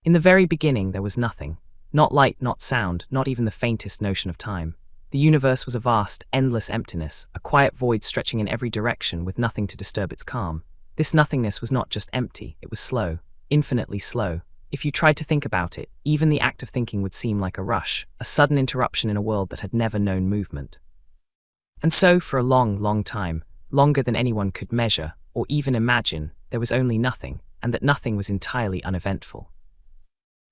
In the very beginning there was nothing. Not light, not sound, not even the faintest notion of time. The universe was a vast, endless emptiness, a quiet void stretching in every direction with nothing to disturb its calm. This nothingness was not just empty, it was slow, infinitely slow. If you tried to think about it, even the act of thinking would seem like a rush, a sudden interruption in a world that had never known movement. And so, for a long, long time, longer than anyone could measure, or even imagine, there was only nothing, and that nothing was entirely uneventful.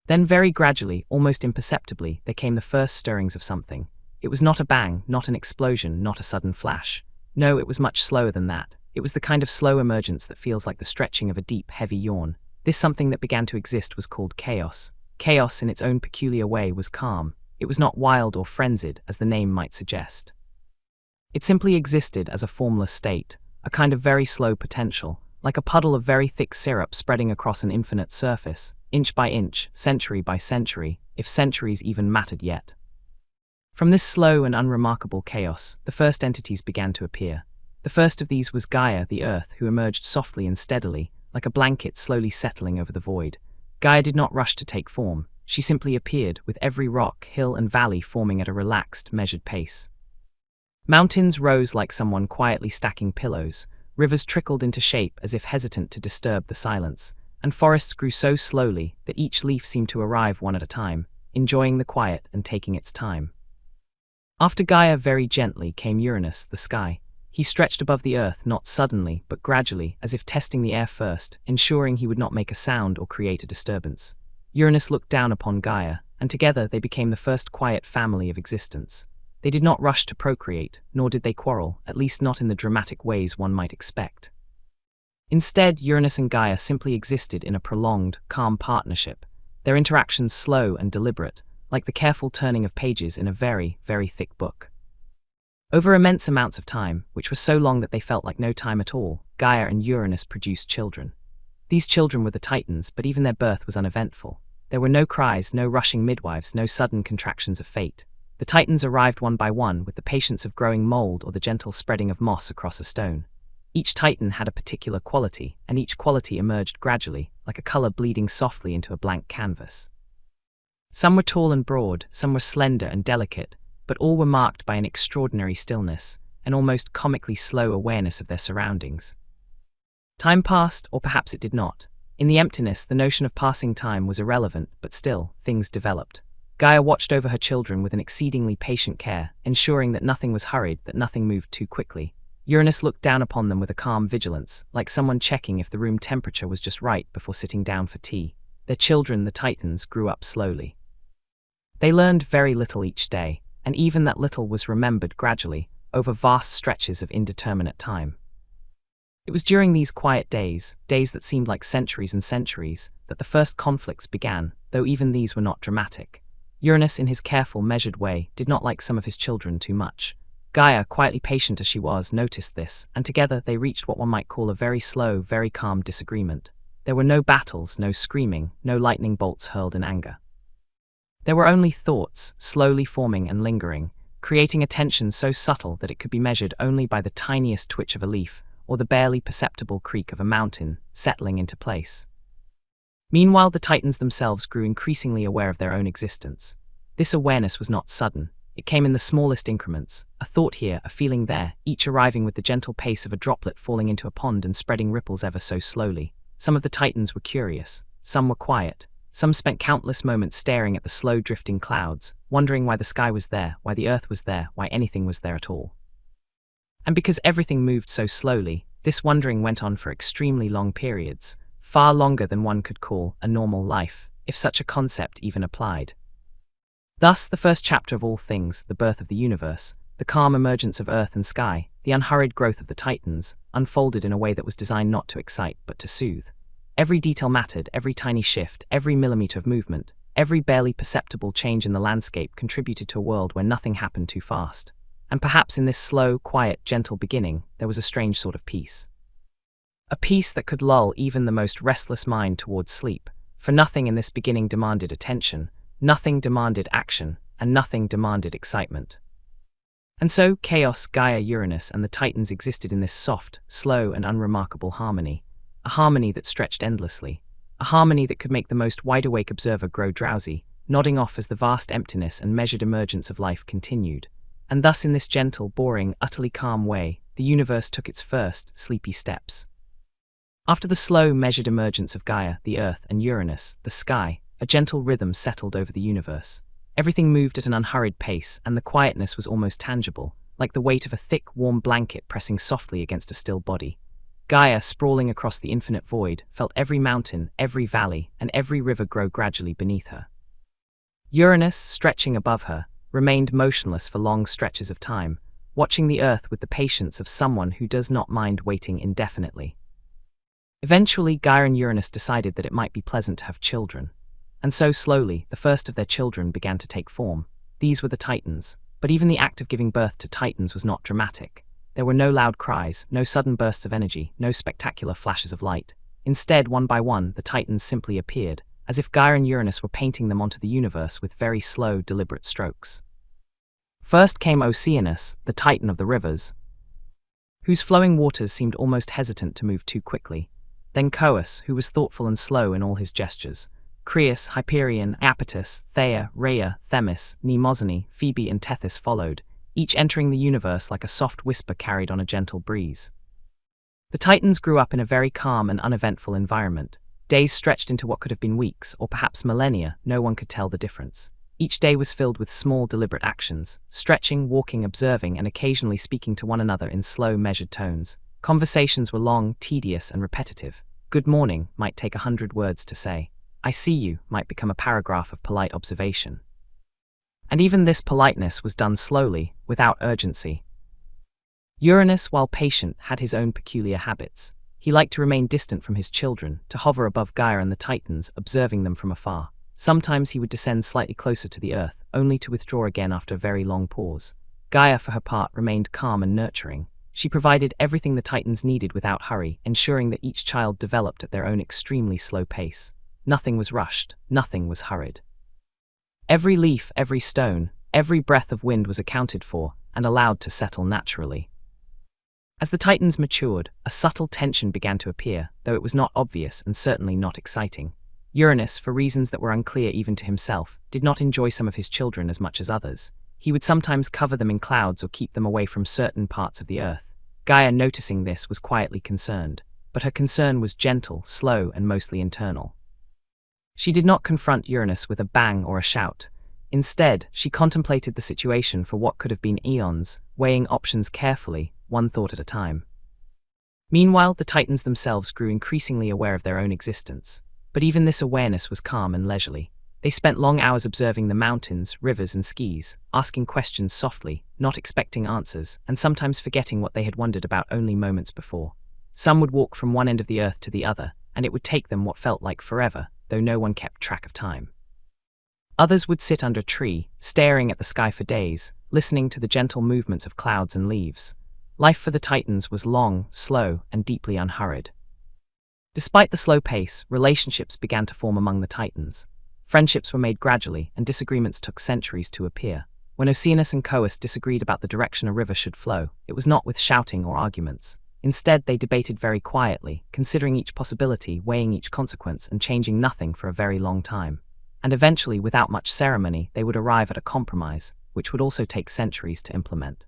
Then very gradually, almost imperceptibly, there came the first stirrings of something. It was not a bang, not an explosion, not a sudden flash. No, it was much slower than that. It was the kind of slow emergence that feels like the stretching of a deep, heavy yawn. This something that began to exist was called chaos. Chaos, in its own peculiar way, was calm. It was not wild or frenzied, as the name might suggest. It simply existed as a formless state, a kind of very slow potential, like a puddle of very thick syrup spreading across an infinite surface, inch by inch, century by century, if centuries even mattered yet. From this slow and unremarkable chaos, the first entities began to appear. The first of these was Gaia, the earth, who emerged softly and steadily, like a blanket slowly settling over the void. Gaia did not rush to take form. She simply appeared, with every rock, hill and valley forming at a relaxed, measured pace. Mountains rose like someone quietly stacking pillows, rivers trickled into shape as if hesitant to disturb the silence, and forests grew so slowly that each leaf seemed to arrive one at a time, enjoying the quiet and taking its time. After Gaia, very gently, came Uranus, the sky. He stretched above the earth, not suddenly, but gradually, as if testing the air first, ensuring he would not make a sound or create a disturbance. Uranus looked down upon Gaia, and together they became the first quiet family of existence. They did not rush to procreate, nor did they quarrel, at least not in the dramatic ways one might expect. Instead, Uranus and Gaia simply existed in a prolonged, calm partnership, their interactions slow and deliberate, like the careful turning of pages in a very, very thick book. Over immense amounts of time, which were so long that they felt like no time at all, Gaia and Uranus produced children. These children were the Titans, but even their birth was uneventful. There were no cries, no rushing midwives, no sudden contractions of fate. The Titans arrived one by one with the patience of growing mold or the gentle spreading of moss across a stone. Each Titan had a particular quality, and each quality emerged gradually, like a color bleeding softly into a blank canvas. Some were tall and broad, some were slender and delicate, but all were marked by an extraordinary stillness, an almost comically slow awareness of their surroundings. Time passed, or perhaps it did not. In the emptiness, the notion of passing time was irrelevant, but still, things developed. Gaia watched over her children with an exceedingly patient care, ensuring that nothing was hurried, that nothing moved too quickly. Uranus looked down upon them with a calm vigilance, like someone checking if the room temperature was just right before sitting down for tea. Their children, the Titans, grew up slowly. They learned very little each day, and even that little was remembered gradually, over vast stretches of indeterminate time. It was during these quiet days, days that seemed like centuries and centuries, that the first conflicts began, though even these were not dramatic. Uranus, in his careful, measured way, did not like some of his children too much. Gaia, quietly patient as she was, noticed this, and together they reached what one might call a very slow, very calm disagreement. There were no battles, no screaming, no lightning bolts hurled in anger. There were only thoughts, slowly forming and lingering, creating a tension so subtle that it could be measured only by the tiniest twitch of a leaf, or the barely perceptible creak of a mountain settling into place. Meanwhile, the Titans themselves grew increasingly aware of their own existence. This awareness was not sudden. It came in the smallest increments, a thought here, a feeling there, each arriving with the gentle pace of a droplet falling into a pond and spreading ripples ever so slowly. Some of the Titans were curious, some were quiet. Some spent countless moments staring at the slow drifting clouds, wondering why the sky was there, why the earth was there, why anything was there at all. And because everything moved so slowly, this wondering went on for extremely long periods, far longer than one could call a normal life, if such a concept even applied. Thus, the first chapter of all things, the birth of the universe, the calm emergence of earth and sky, the unhurried growth of the Titans, unfolded in a way that was designed not to excite but to soothe. Every detail mattered, every tiny shift, every millimeter of movement, every barely perceptible change in the landscape contributed to a world where nothing happened too fast. And perhaps in this slow, quiet, gentle beginning, there was a strange sort of peace. A peace that could lull even the most restless mind towards sleep, for nothing in this beginning demanded attention, nothing demanded action, and nothing demanded excitement. And so, chaos, Gaia, Uranus, and the Titans existed in this soft, slow, and unremarkable harmony. A harmony that stretched endlessly, a harmony that could make the most wide-awake observer grow drowsy, nodding off as the vast emptiness and measured emergence of life continued. And thus in this gentle, boring, utterly calm way, the universe took its first, sleepy steps. After the slow, measured emergence of Gaia, the Earth, and Uranus, the sky, a gentle rhythm settled over the universe. Everything moved at an unhurried pace, and the quietness was almost tangible, like the weight of a thick, warm blanket pressing softly against a still body. Gaia, sprawling across the infinite void, felt every mountain, every valley, and every river grow gradually beneath her. Uranus, stretching above her, remained motionless for long stretches of time, watching the Earth with the patience of someone who does not mind waiting indefinitely. Eventually, Gaia and Uranus decided that it might be pleasant to have children. And so slowly, the first of their children began to take form. These were the Titans. But even the act of giving birth to Titans was not dramatic. There were no loud cries, no sudden bursts of energy, no spectacular flashes of light. Instead, one by one, the Titans simply appeared, as if Gaia and Uranus were painting them onto the universe with very slow, deliberate strokes. First came Oceanus, the Titan of the rivers, whose flowing waters seemed almost hesitant to move too quickly. Then Coeus, who was thoughtful and slow in all his gestures. Creus, Hyperion, Iapetus, Theia, Rhea, Themis, Mnemosyne, Phoebe, and Tethys followed, each entering the universe like a soft whisper carried on a gentle breeze. The Titans grew up in a very calm and uneventful environment. Days stretched into what could have been weeks, or perhaps millennia, no one could tell the difference. Each day was filled with small, deliberate actions, stretching, walking, observing, and occasionally speaking to one another in slow, measured tones. Conversations were long, tedious, and repetitive. Good morning might take 100 words to say. I see you might become a paragraph of polite observation. And even this politeness was done slowly, without urgency. Uranus, while patient, had his own peculiar habits. He liked to remain distant from his children, to hover above Gaia and the Titans, observing them from afar. Sometimes he would descend slightly closer to the Earth, only to withdraw again after a very long pause. Gaia, for her part, remained calm and nurturing. She provided everything the Titans needed without hurry, ensuring that each child developed at their own extremely slow pace. Nothing was rushed, nothing was hurried. Every leaf, every stone, every breath of wind was accounted for and allowed to settle naturally. As the Titans matured, a subtle tension began to appear, though it was not obvious and certainly not exciting. Uranus, for reasons that were unclear even to himself, did not enjoy some of his children as much as others. He would sometimes cover them in clouds or keep them away from certain parts of the Earth. Gaia, noticing this, was quietly concerned, but her concern was gentle, slow, and mostly internal. She did not confront Uranus with a bang or a shout. Instead, she contemplated the situation for what could have been eons, weighing options carefully, one thought at a time. Meanwhile, the Titans themselves grew increasingly aware of their own existence. But even this awareness was calm and leisurely. They spent long hours observing the mountains, rivers, and skies, asking questions softly, not expecting answers, and sometimes forgetting what they had wondered about only moments before. Some would walk from one end of the Earth to the other, and it would take them what felt like forever, though no one kept track of time. Others would sit under a tree, staring at the sky for days, listening to the gentle movements of clouds and leaves. Life for the Titans was long, slow, and deeply unhurried. Despite the slow pace, relationships began to form among the Titans. Friendships were made gradually, and disagreements took centuries to appear. When Oceanus and Coeus disagreed about the direction a river should flow, it was not with shouting or arguments. Instead, they debated very quietly, considering each possibility, weighing each consequence, and changing nothing for a very long time. And eventually, without much ceremony, they would arrive at a compromise, which would also take centuries to implement.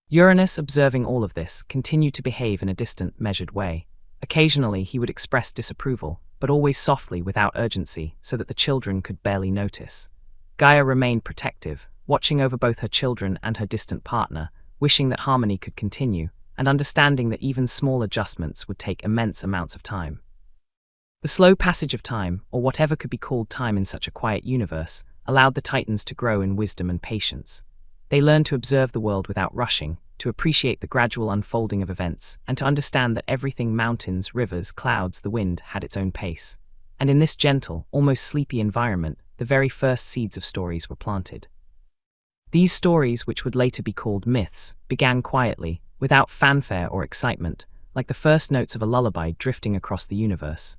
Uranus, observing all of this, continued to behave in a distant, measured way. Occasionally, he would express disapproval, but always softly, without urgency, so that the children could barely notice. Gaia remained protective, watching over both her children and her distant partner, wishing that harmony could continue, and understanding that even small adjustments would take immense amounts of time. The slow passage of time, or whatever could be called time in such a quiet universe, allowed the Titans to grow in wisdom and patience. They learned to observe the world without rushing, to appreciate the gradual unfolding of events, and to understand that everything, mountains, rivers, clouds, the wind, had its own pace. And in this gentle, almost sleepy environment, the very first seeds of stories were planted. These stories, which would later be called myths, began quietly, without fanfare or excitement, like the first notes of a lullaby drifting across the universe.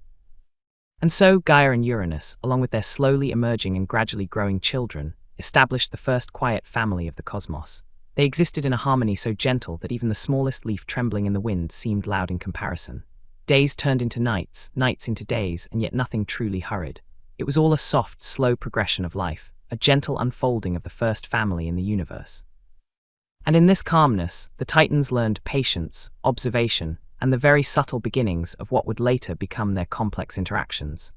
And so Gaia and Uranus, along with their slowly emerging and gradually growing children, established the first quiet family of the cosmos. They existed in a harmony so gentle that even the smallest leaf trembling in the wind seemed loud in comparison. Days turned into nights, nights into days, and yet nothing truly hurried. It was all a soft, slow progression of life, a gentle unfolding of the first family in the universe. And in this calmness, the Titans learned patience, observation, and the very subtle beginnings of what would later become their complex interactions.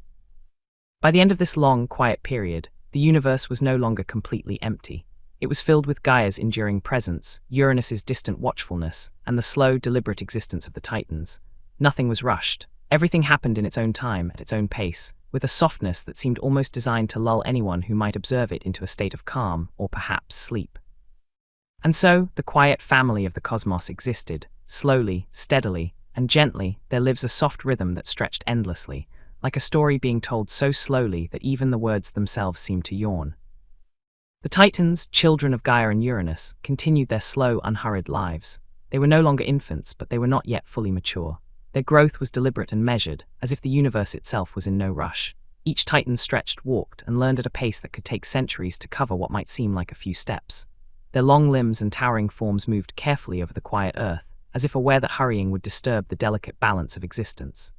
By the end of this long, quiet period, the universe was no longer completely empty. It was filled with Gaia's enduring presence, Uranus's distant watchfulness, and the slow, deliberate existence of the Titans. Nothing was rushed. Everything happened in its own time, at its own pace, with a softness that seemed almost designed to lull anyone who might observe it into a state of calm, or perhaps sleep. And so, the quiet family of the cosmos existed. Slowly, steadily, and gently, there lives a soft rhythm that stretched endlessly, like a story being told so slowly that even the words themselves seemed to yawn. The Titans, children of Gaia and Uranus, continued their slow, unhurried lives. They were no longer infants, but they were not yet fully mature. Their growth was deliberate and measured, as if the universe itself was in no rush. Each Titan stretched, walked, and learned at a pace that could take centuries to cover what might seem like a few steps. Their long limbs and towering forms moved carefully over the quiet earth, as if aware that hurrying would disturb the delicate balance of existence.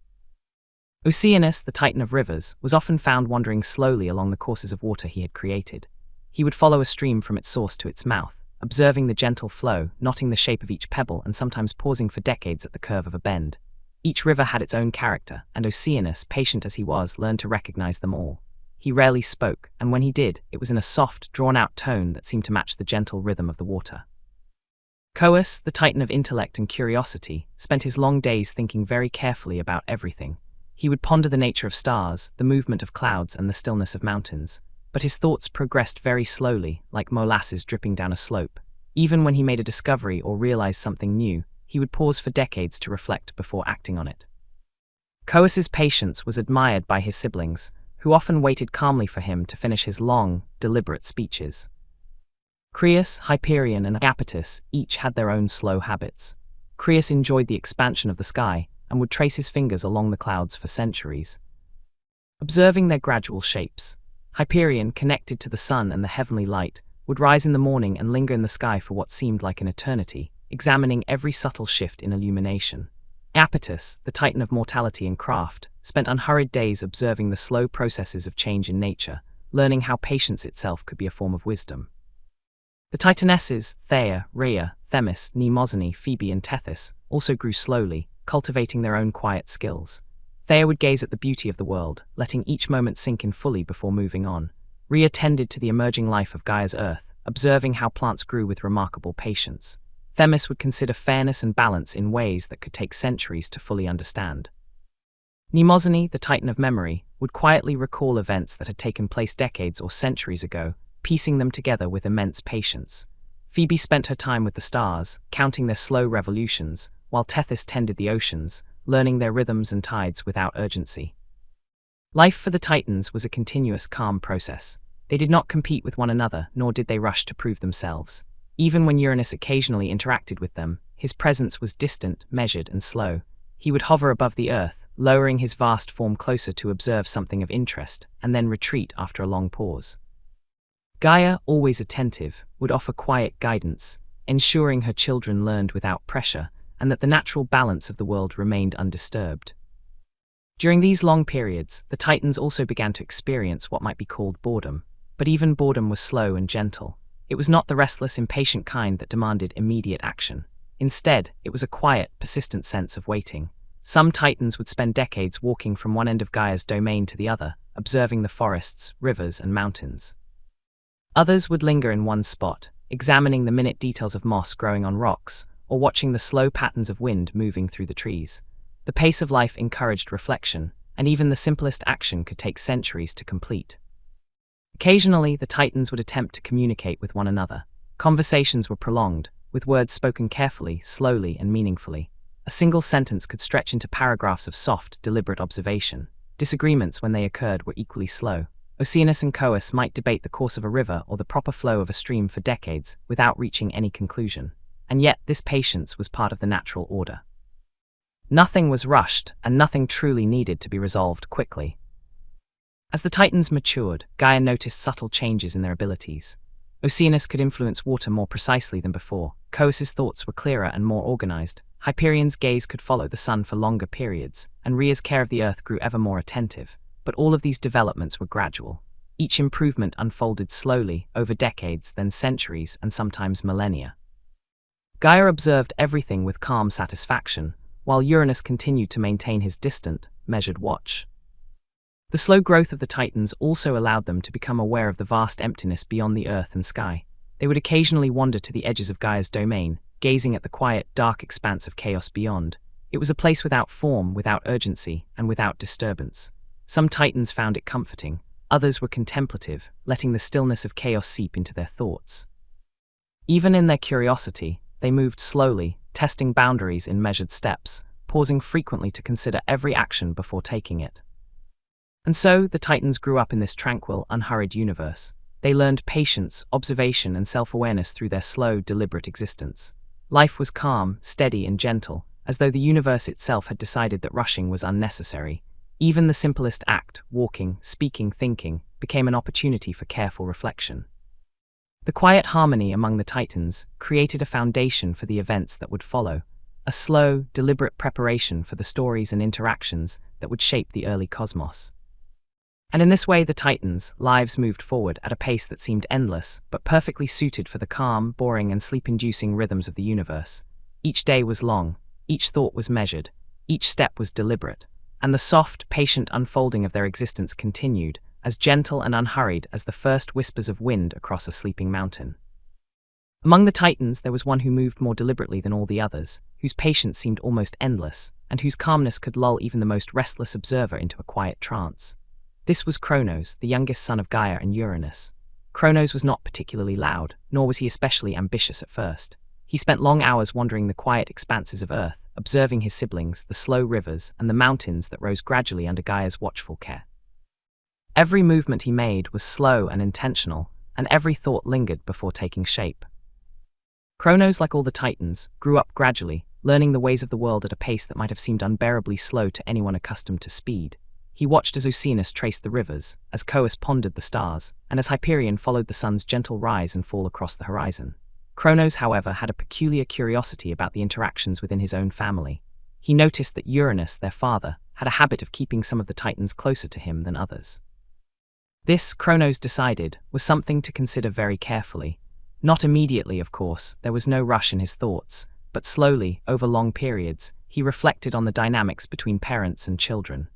Oceanus, the Titan of rivers, was often found wandering slowly along the courses of water he had created. He would follow a stream from its source to its mouth, observing the gentle flow, noting the shape of each pebble, and sometimes pausing for decades at the curve of a bend. Each river had its own character, and Oceanus, patient as he was, learned to recognize them all. He rarely spoke, and when he did, it was in a soft, drawn-out tone that seemed to match the gentle rhythm of the water. Coeus, the Titan of intellect and curiosity, spent his long days thinking very carefully about everything. He would ponder the nature of stars, the movement of clouds, and the stillness of mountains. But his thoughts progressed very slowly, like molasses dripping down a slope. Even when he made a discovery or realized something new, he would pause for decades to reflect before acting on it. Coeus's patience was admired by his siblings, who often waited calmly for him to finish his long, deliberate speeches. Creus, Hyperion, and Iapetus each had their own slow habits. Creus enjoyed the expansion of the sky, and would trace his fingers along the clouds for centuries. Observing their gradual shapes, Hyperion, connected to the sun and the heavenly light, would rise in the morning and linger in the sky for what seemed like an eternity, examining every subtle shift in illumination. Iapetus, the Titan of mortality and craft, spent unhurried days observing the slow processes of change in nature, learning how patience itself could be a form of wisdom. The Titanesses, Theia, Rhea, Themis, Mnemosyne, Phoebe, and Tethys, also grew slowly, cultivating their own quiet skills. Theia would gaze at the beauty of the world, letting each moment sink in fully before moving on. Rhea tended to the emerging life of Gaia's earth, observing how plants grew with remarkable patience. Themis would consider fairness and balance in ways that could take centuries to fully understand. Mnemosyne, the Titan of memory, would quietly recall events that had taken place decades or centuries ago, piecing them together with immense patience. Phoebe spent her time with the stars, counting their slow revolutions, while Tethys tended the oceans, learning their rhythms and tides without urgency. Life for the Titans was a continuous, calm process. They did not compete with one another, nor did they rush to prove themselves. Even when Uranus occasionally interacted with them, his presence was distant, measured, and slow. He would hover above the earth, lowering his vast form closer to observe something of interest, and then retreat after a long pause. Gaia, always attentive, would offer quiet guidance, ensuring her children learned without pressure, and that the natural balance of the world remained undisturbed. During these long periods, the Titans also began to experience what might be called boredom. But even boredom was slow and gentle. It was not the restless, impatient kind that demanded immediate action. Instead, it was a quiet, persistent sense of waiting. Some Titans would spend decades walking from one end of Gaia's domain to the other, observing the forests, rivers, and mountains. Others would linger in one spot, examining the minute details of moss growing on rocks, or watching the slow patterns of wind moving through the trees. The pace of life encouraged reflection, and even the simplest action could take centuries to complete. Occasionally, the Titans would attempt to communicate with one another. Conversations were prolonged, with words spoken carefully, slowly, and meaningfully. A single sentence could stretch into paragraphs of soft, deliberate observation. Disagreements, when they occurred, were equally slow. Oceanus and Coeus might debate the course of a river or the proper flow of a stream for decades, without reaching any conclusion. And yet, this patience was part of the natural order. Nothing was rushed, and nothing truly needed to be resolved quickly. As the Titans matured, Gaia noticed subtle changes in their abilities. Oceanus could influence water more precisely than before. Coeus's thoughts were clearer and more organized. Hyperion's gaze could follow the sun for longer periods, and Rhea's care of the earth grew ever more attentive. But all of these developments were gradual. Each improvement unfolded slowly, over decades, then centuries, and sometimes millennia. Gaia observed everything with calm satisfaction, while Uranus continued to maintain his distant, measured watch. The slow growth of the Titans also allowed them to become aware of the vast emptiness beyond the earth and sky. They would occasionally wander to the edges of Gaia's domain, gazing at the quiet, dark expanse of chaos beyond. It was a place without form, without urgency, and without disturbance. Some Titans found it comforting, others were contemplative, letting the stillness of chaos seep into their thoughts. Even in their curiosity, they moved slowly, testing boundaries in measured steps, pausing frequently to consider every action before taking it. And so, the Titans grew up in this tranquil, unhurried universe. They learned patience, observation, and self-awareness through their slow, deliberate existence. Life was calm, steady, and gentle, as though the universe itself had decided that rushing was unnecessary. Even the simplest act, walking, speaking, thinking, became an opportunity for careful reflection. The quiet harmony among the Titans created a foundation for the events that would follow, a slow, deliberate preparation for the stories and interactions that would shape the early cosmos. And in this way, the Titans' lives moved forward at a pace that seemed endless, but perfectly suited for the calm, boring, and sleep-inducing rhythms of the universe. Each day was long, each thought was measured, each step was deliberate, and the soft, patient unfolding of their existence continued, as gentle and unhurried as the first whispers of wind across a sleeping mountain. Among the Titans, there was one who moved more deliberately than all the others, whose patience seemed almost endless, and whose calmness could lull even the most restless observer into a quiet trance. This was Kronos, the youngest son of Gaia and Uranus. Kronos was not particularly loud, nor was he especially ambitious at first. He spent long hours wandering the quiet expanses of Earth, observing his siblings, the slow rivers, and the mountains that rose gradually under Gaia's watchful care. Every movement he made was slow and intentional, and every thought lingered before taking shape. Kronos, like all the Titans, grew up gradually, learning the ways of the world at a pace that might have seemed unbearably slow to anyone accustomed to speed. He watched as Oceanus traced the rivers, as Coeus pondered the stars, and as Hyperion followed the sun's gentle rise and fall across the horizon. Kronos, however, had a peculiar curiosity about the interactions within his own family. He noticed that Uranus, their father, had a habit of keeping some of the Titans closer to him than others. This, Kronos decided, was something to consider very carefully. Not immediately, of course, there was no rush in his thoughts, but slowly, over long periods, he reflected on the dynamics between parents and children.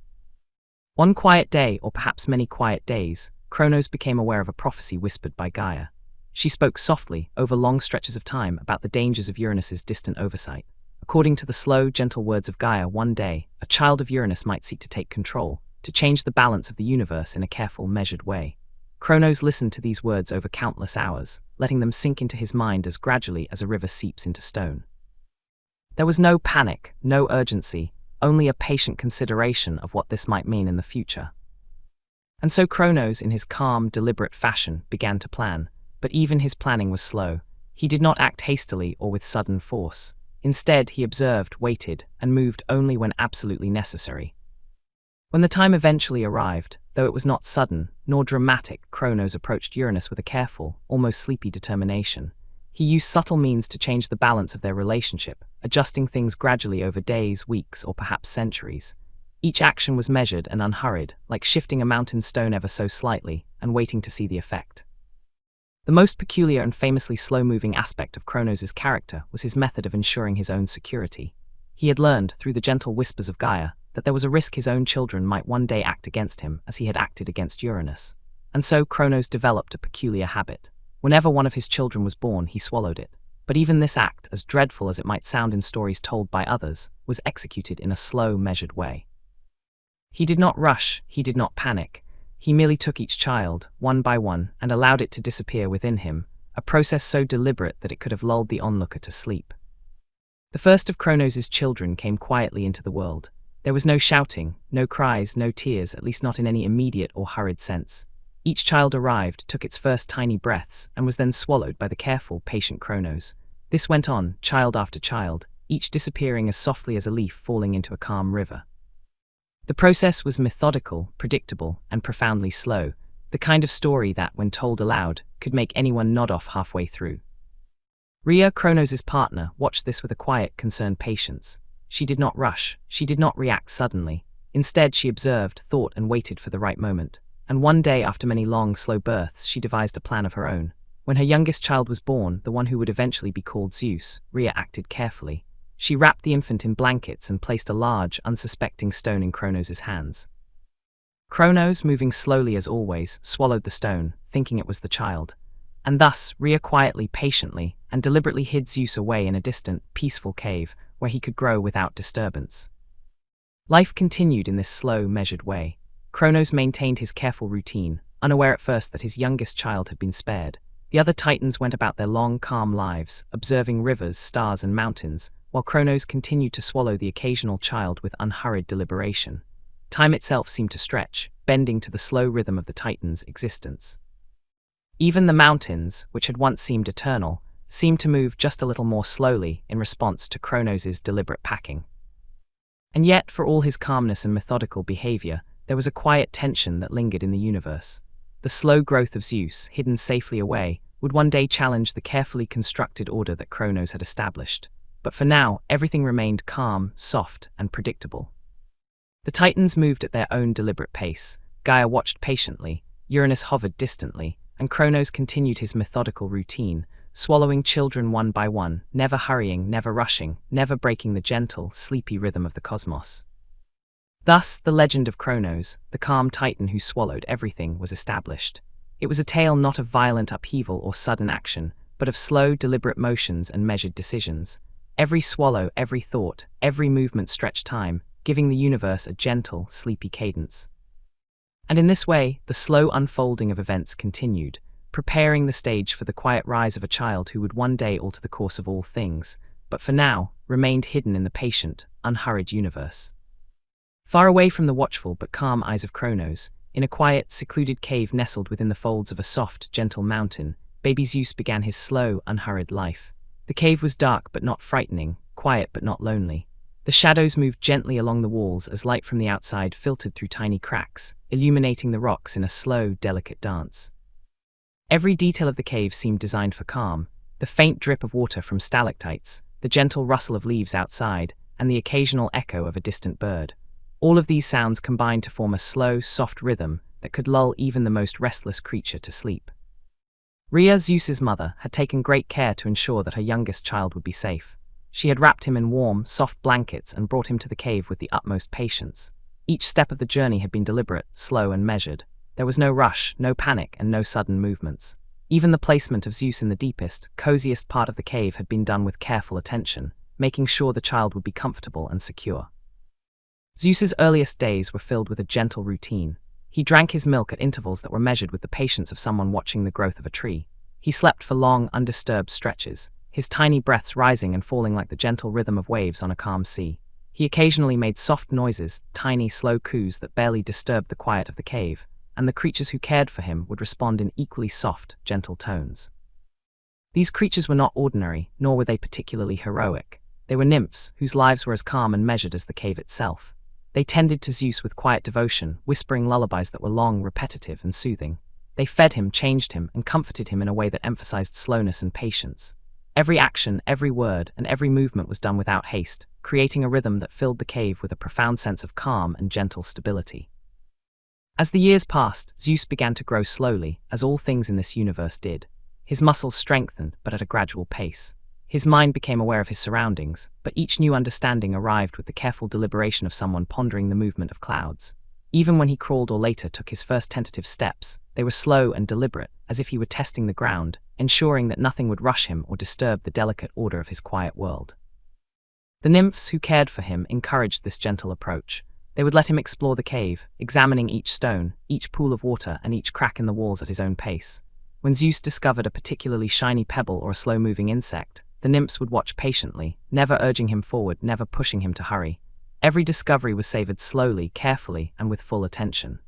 One quiet day, or perhaps many quiet days, Kronos became aware of a prophecy whispered by Gaia. She spoke softly, over long stretches of time, about the dangers of Uranus's distant oversight. According to the slow, gentle words of Gaia, one day, a child of Uranus might seek to take control, to change the balance of the universe in a careful, measured way. Kronos listened to these words over countless hours, letting them sink into his mind as gradually as a river seeps into stone. There was no panic, no urgency, only a patient consideration of what this might mean in the future. And so Kronos, in his calm, deliberate fashion, began to plan, but even his planning was slow. He did not act hastily or with sudden force. Instead, he observed, waited, and moved only when absolutely necessary. When the time eventually arrived, though it was not sudden, nor dramatic, Kronos approached Uranus with a careful, almost sleepy determination. He used subtle means to change the balance of their relationship, adjusting things gradually over days, weeks, or perhaps centuries. Each action was measured and unhurried, like shifting a mountain stone ever so slightly, and waiting to see the effect. The most peculiar and famously slow-moving aspect of Kronos' character was his method of ensuring his own security. He had learned, through the gentle whispers of Gaia, that there was a risk his own children might one day act against him as he had acted against Uranus. And so Kronos developed a peculiar habit. Whenever one of his children was born, he swallowed it. But even this act, as dreadful as it might sound in stories told by others, was executed in a slow, measured way. He did not rush, he did not panic. He merely took each child, one by one, and allowed it to disappear within him, a process so deliberate that it could have lulled the onlooker to sleep. The first of Kronos' children came quietly into the world. There was no shouting, no cries, no tears, at least not in any immediate or hurried sense. Each child arrived, took its first tiny breaths, and was then swallowed by the careful, patient Kronos. This went on, child after child, each disappearing as softly as a leaf falling into a calm river. The process was methodical, predictable, and profoundly slow, the kind of story that, when told aloud, could make anyone nod off halfway through. Rhea, Kronos' partner, watched this with a quiet, concerned patience. She did not rush. She did not react suddenly. Instead, she observed, thought, and waited for the right moment. And one day, after many long, slow births, she devised a plan of her own. When her youngest child was born, the one who would eventually be called Zeus, Rhea acted carefully. She wrapped the infant in blankets and placed a large, unsuspecting stone in Kronos' hands. Kronos, moving slowly as always, swallowed the stone, thinking it was the child. And thus, Rhea quietly, patiently, and deliberately hid Zeus away in a distant, peaceful cave where he could grow without disturbance. Life continued in this slow, measured way. Kronos maintained his careful routine, unaware at first that his youngest child had been spared. The other Titans went about their long, calm lives, observing rivers, stars, and mountains, while Kronos continued to swallow the occasional child with unhurried deliberation. Time itself seemed to stretch, bending to the slow rhythm of the Titans' existence. Even the mountains, which had once seemed eternal, seemed to move just a little more slowly in response to Kronos' deliberate packing. And yet, for all his calmness and methodical behavior, there was a quiet tension that lingered in the universe. The slow growth of Zeus, hidden safely away, would one day challenge the carefully constructed order that Kronos had established. But for now, everything remained calm, soft, and predictable. The Titans moved at their own deliberate pace. Gaia watched patiently, Uranus hovered distantly, and Kronos continued his methodical routine, swallowing children one by one, never hurrying, never rushing, never breaking the gentle, sleepy rhythm of the cosmos. Thus, the legend of Kronos, the calm Titan who swallowed everything, was established. It was a tale not of violent upheaval or sudden action, but of slow, deliberate motions and measured decisions. Every swallow, every thought, every movement stretched time, giving the universe a gentle, sleepy cadence. And in this way, the slow unfolding of events continued, preparing the stage for the quiet rise of a child who would one day alter the course of all things, but for now, remained hidden in the patient, unhurried universe. Far away from the watchful but calm eyes of Kronos, in a quiet, secluded cave nestled within the folds of a soft, gentle mountain, baby Zeus began his slow, unhurried life. The cave was dark but not frightening, quiet but not lonely. The shadows moved gently along the walls as light from the outside filtered through tiny cracks, illuminating the rocks in a slow, delicate dance. Every detail of the cave seemed designed for calm: the faint drip of water from stalactites, the gentle rustle of leaves outside, and the occasional echo of a distant bird. All of these sounds combined to form a slow, soft rhythm that could lull even the most restless creature to sleep. Rhea, Zeus's mother, had taken great care to ensure that her youngest child would be safe. She had wrapped him in warm, soft blankets and brought him to the cave with the utmost patience. Each step of the journey had been deliberate, slow, and measured. There was no rush, no panic, and no sudden movements. Even the placement of Zeus in the deepest, coziest part of the cave had been done with careful attention, making sure the child would be comfortable and secure. Zeus's earliest days were filled with a gentle routine. He drank his milk at intervals that were measured with the patience of someone watching the growth of a tree. He slept for long, undisturbed stretches, his tiny breaths rising and falling like the gentle rhythm of waves on a calm sea. He occasionally made soft noises, tiny, slow coos that barely disturbed the quiet of the cave, and the creatures who cared for him would respond in equally soft, gentle tones. These creatures were not ordinary, nor were they particularly heroic. They were nymphs, whose lives were as calm and measured as the cave itself. They tended to Zeus with quiet devotion, whispering lullabies that were long, repetitive, and soothing. They fed him, changed him, and comforted him in a way that emphasized slowness and patience. Every action, every word, and every movement was done without haste, creating a rhythm that filled the cave with a profound sense of calm and gentle stability. As the years passed, Zeus began to grow slowly, as all things in this universe did. His muscles strengthened, but at a gradual pace. His mind became aware of his surroundings, but each new understanding arrived with the careful deliberation of someone pondering the movement of clouds. Even when he crawled or later took his first tentative steps, they were slow and deliberate, as if he were testing the ground, ensuring that nothing would rush him or disturb the delicate order of his quiet world. The nymphs who cared for him encouraged this gentle approach. They would let him explore the cave, examining each stone, each pool of water, and each crack in the walls at his own pace. When Zeus discovered a particularly shiny pebble or a slow-moving insect, the nymphs would watch patiently, never urging him forward, never pushing him to hurry. Every discovery was savored slowly, carefully, and with full attention.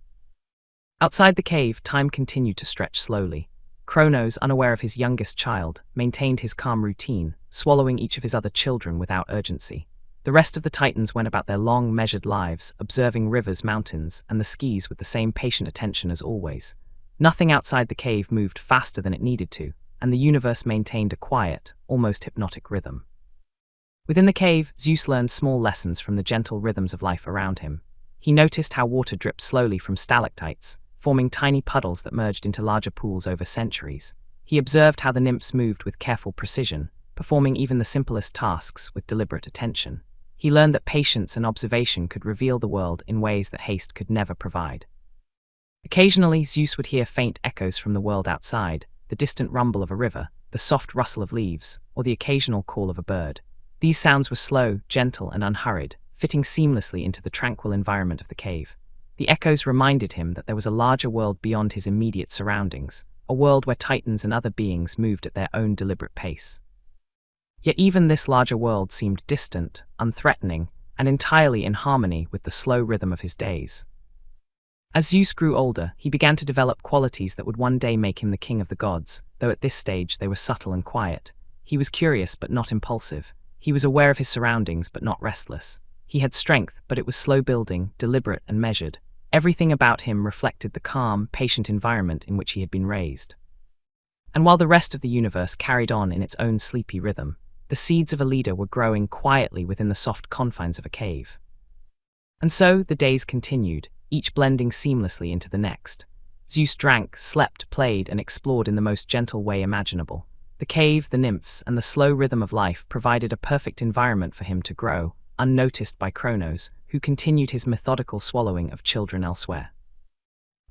Outside the cave, time continued to stretch slowly. Kronos, unaware of his youngest child, maintained his calm routine, swallowing each of his other children without urgency. The rest of the Titans went about their long, measured lives, observing rivers, mountains, and the skies with the same patient attention as always. Nothing outside the cave moved faster than it needed to. and the universe maintained a quiet, almost hypnotic rhythm. Within the cave, Zeus learned small lessons from the gentle rhythms of life around him. He noticed how water dripped slowly from stalactites, forming tiny puddles that merged into larger pools over centuries. He observed how the nymphs moved with careful precision, performing even the simplest tasks with deliberate attention. He learned that patience and observation could reveal the world in ways that haste could never provide. Occasionally, Zeus would hear faint echoes from the world outside, the distant rumble of a river, the soft rustle of leaves, or the occasional call of a bird. These sounds were slow, gentle, and unhurried, fitting seamlessly into the tranquil environment of the cave. The echoes reminded him that there was a larger world beyond his immediate surroundings, a world where titans and other beings moved at their own deliberate pace. Yet even this larger world seemed distant, unthreatening, and entirely in harmony with the slow rhythm of his days. As Zeus grew older, he began to develop qualities that would one day make him the king of the gods, though at this stage they were subtle and quiet. He was curious but not impulsive. He was aware of his surroundings but not restless. He had strength, but it was slow building, deliberate and measured. Everything about him reflected the calm, patient environment in which he had been raised. And while the rest of the universe carried on in its own sleepy rhythm, the seeds of a leader were growing quietly within the soft confines of a cave. And so the days continued, each blending seamlessly into the next. Zeus drank, slept, played, and explored in the most gentle way imaginable. The cave, the nymphs, and the slow rhythm of life provided a perfect environment for him to grow, unnoticed by Cronos, who continued his methodical swallowing of children elsewhere.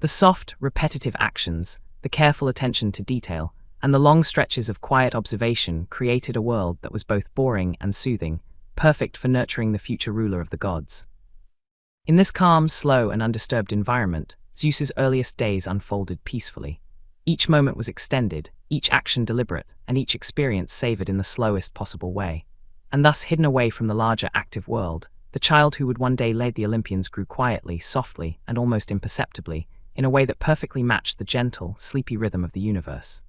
The soft, repetitive actions, the careful attention to detail, and the long stretches of quiet observation created a world that was both boring and soothing, perfect for nurturing the future ruler of the gods. In this calm, slow, and undisturbed environment, Zeus's earliest days unfolded peacefully. Each moment was extended, each action deliberate, and each experience savored in the slowest possible way. And thus, hidden away from the larger active world, the child who would one day lead the Olympians grew quietly, softly, and almost imperceptibly, in a way that perfectly matched the gentle, sleepy rhythm of the universe.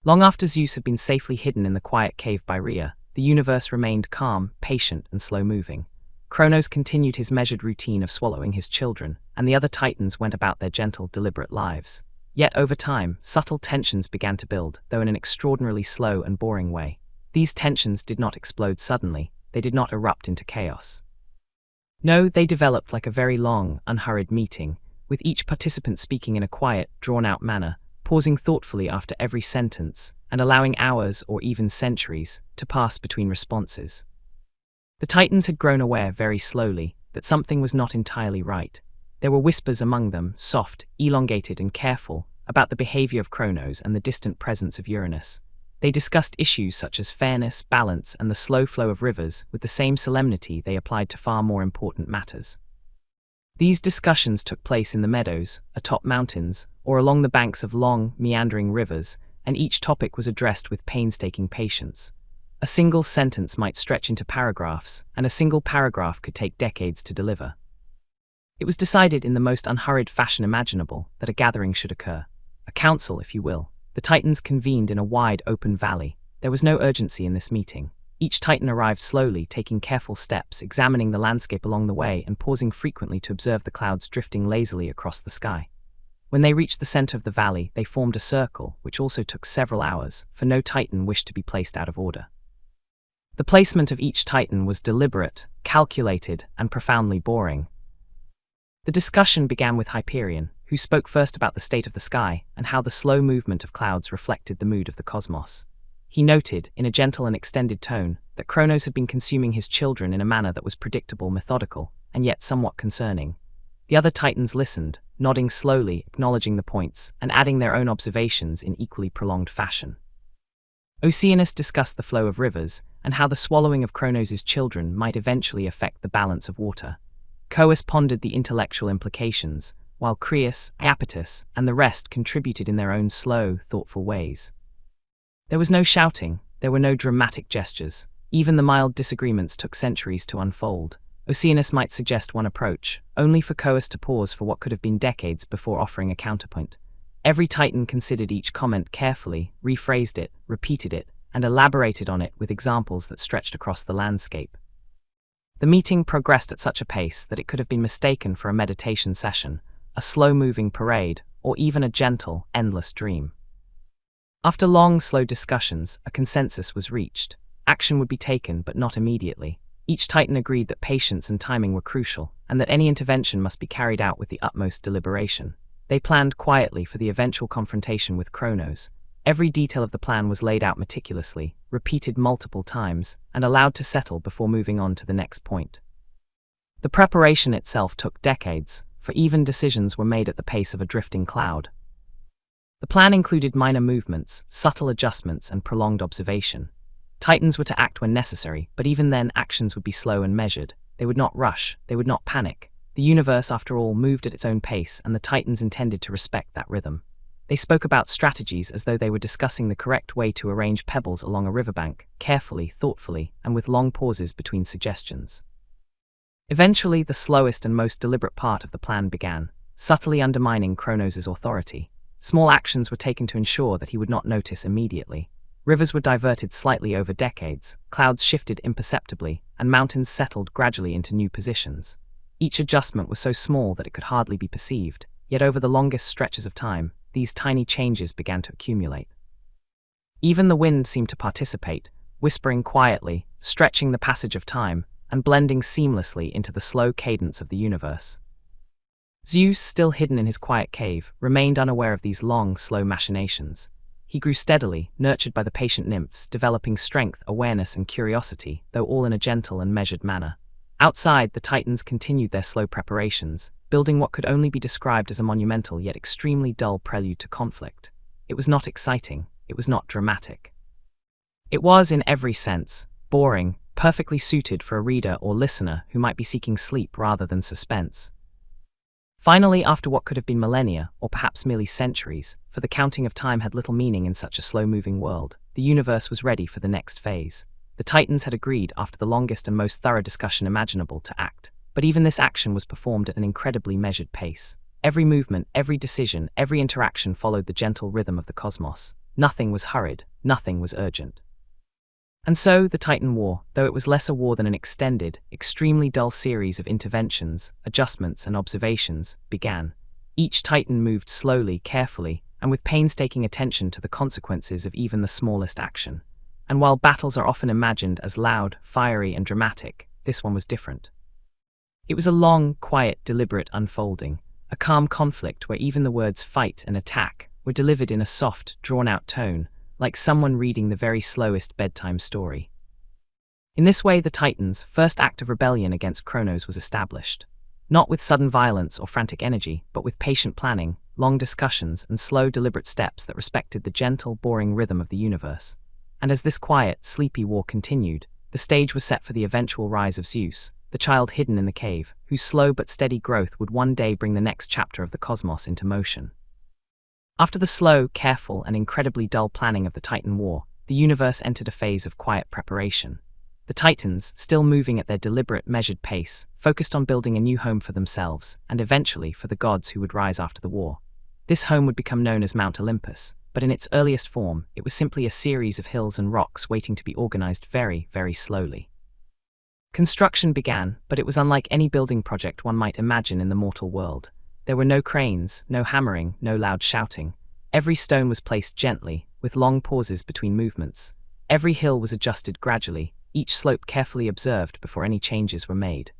Long after Zeus had been safely hidden in the quiet cave by Rhea, the universe remained calm, patient, and slow-moving. Cronos continued his measured routine of swallowing his children, and the other titans went about their gentle, deliberate lives. Yet over time, subtle tensions began to build, though in an extraordinarily slow and boring way. These tensions did not explode suddenly, they did not erupt into chaos. No, they developed like a very long, unhurried meeting, with each participant speaking in a quiet, drawn-out manner, pausing thoughtfully after every sentence, and allowing hours or even centuries to pass between responses. The titans had grown aware very slowly that something was not entirely right. There were whispers among them, soft, elongated and careful, about the behavior of Cronos and the distant presence of Uranus. They discussed issues such as fairness, balance, and the slow flow of rivers with the same solemnity they applied to far more important matters. These discussions took place in the meadows, atop mountains, or along the banks of long, meandering rivers, and each topic was addressed with painstaking patience. A single sentence might stretch into paragraphs, and a single paragraph could take decades to deliver. It was decided in the most unhurried fashion imaginable that a gathering should occur. A council, if you will. The titans convened in a wide, open valley. There was no urgency in this meeting. Each titan arrived slowly, taking careful steps, examining the landscape along the way and pausing frequently to observe the clouds drifting lazily across the sky. When they reached the center of the valley, they formed a circle, which also took several hours, for no titan wished to be placed out of order. The placement of each titan was deliberate, calculated, and profoundly boring. The discussion began with Hyperion, who spoke first about the state of the sky and how the slow movement of clouds reflected the mood of the cosmos. He noted, in a gentle and extended tone, that Cronos had been consuming his children in a manner that was predictable, methodical, and yet somewhat concerning. The other titans listened, nodding slowly, acknowledging the points, and adding their own observations in equally prolonged fashion. Oceanus discussed the flow of rivers, and how the swallowing of Cronos' children might eventually affect the balance of water. Coeus pondered the intellectual implications, while Creus, Iapetus, and the rest contributed in their own slow, thoughtful ways. There was no shouting, there were no dramatic gestures. Even the mild disagreements took centuries to unfold. Oceanus might suggest one approach, only for Coeus to pause for what could have been decades before offering a counterpoint. Every titan considered each comment carefully, rephrased it, repeated it, and elaborated on it with examples that stretched across the landscape. The meeting progressed at such a pace that it could have been mistaken for a meditation session, a slow-moving parade, or even a gentle, endless dream. After long, slow discussions, a consensus was reached. Action would be taken, but not immediately. Each Titan agreed that patience and timing were crucial, and that any intervention must be carried out with the utmost deliberation. They planned quietly for the eventual confrontation with Kronos. Every detail of the plan was laid out meticulously, repeated multiple times, and allowed to settle before moving on to the next point. The preparation itself took decades, for even decisions were made at the pace of a drifting cloud. The plan included minor movements, subtle adjustments, and prolonged observation. Titans were to act when necessary, but even then actions would be slow and measured. They would not rush, they would not panic. The universe, after all, moved at its own pace, and the Titans intended to respect that rhythm. They spoke about strategies as though they were discussing the correct way to arrange pebbles along a riverbank, carefully, thoughtfully, and with long pauses between suggestions. Eventually, the slowest and most deliberate part of the plan began, subtly undermining Kronos' authority. Small actions were taken to ensure that he would not notice immediately. Rivers were diverted slightly over decades, clouds shifted imperceptibly, and mountains settled gradually into new positions. Each adjustment was so small that it could hardly be perceived, yet over the longest stretches of time, these tiny changes began to accumulate. Even the wind seemed to participate, whispering quietly, stretching the passage of time, and blending seamlessly into the slow cadence of the universe. Zeus, still hidden in his quiet cave, remained unaware of these long, slow machinations. He grew steadily, nurtured by the patient nymphs, developing strength, awareness, and curiosity, though all in a gentle and measured manner. Outside, the Titans continued their slow preparations, building what could only be described as a monumental yet extremely dull prelude to conflict. It was not exciting, it was not dramatic. It was, in every sense, boring, perfectly suited for a reader or listener who might be seeking sleep rather than suspense. Finally, after what could have been millennia, or perhaps merely centuries, for the counting of time had little meaning in such a slow-moving world, the universe was ready for the next phase. The Titans had agreed, after the longest and most thorough discussion imaginable, to act. But even this action was performed at an incredibly measured pace. Every movement, every decision, every interaction followed the gentle rhythm of the cosmos. Nothing was hurried, nothing was urgent. And so, the Titan War, though it was less a war than an extended, extremely dull series of interventions, adjustments, and observations, began. Each Titan moved slowly, carefully, and with painstaking attention to the consequences of even the smallest action. And while battles are often imagined as loud, fiery, and dramatic, this one was different. It was a long, quiet, deliberate unfolding, a calm conflict where even the words fight and attack were delivered in a soft, drawn-out tone, like someone reading the very slowest bedtime story. In this way, the Titans' first act of rebellion against Kronos was established. Not with sudden violence or frantic energy, but with patient planning, long discussions, and slow, deliberate steps that respected the gentle, boring rhythm of the universe. And as this quiet, sleepy war continued, the stage was set for the eventual rise of Zeus, the child hidden in the cave, whose slow but steady growth would one day bring the next chapter of the cosmos into motion. After the slow, careful, and incredibly dull planning of the Titan War, the universe entered a phase of quiet preparation. The Titans, still moving at their deliberate, measured pace, focused on building a new home for themselves, and eventually for the gods who would rise after the war. This home would become known as Mount Olympus, but in its earliest form, it was simply a series of hills and rocks waiting to be organized very, very slowly. Construction began, but it was unlike any building project one might imagine in the mortal world. There were no cranes, no hammering, no loud shouting. Every stone was placed gently, with long pauses between movements. Every hill was adjusted gradually, each slope carefully observed before any changes were made.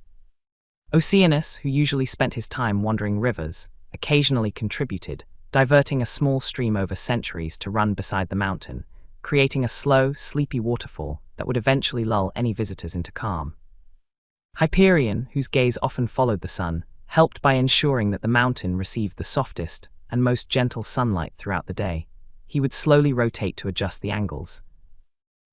Oceanus, who usually spent his time wandering rivers, occasionally contributed, diverting a small stream over centuries to run beside the mountain, creating a slow, sleepy waterfall that would eventually lull any visitors into calm. Hyperion, whose gaze often followed the sun, helped by ensuring that the mountain received the softest and most gentle sunlight throughout the day. He would slowly rotate to adjust the angles,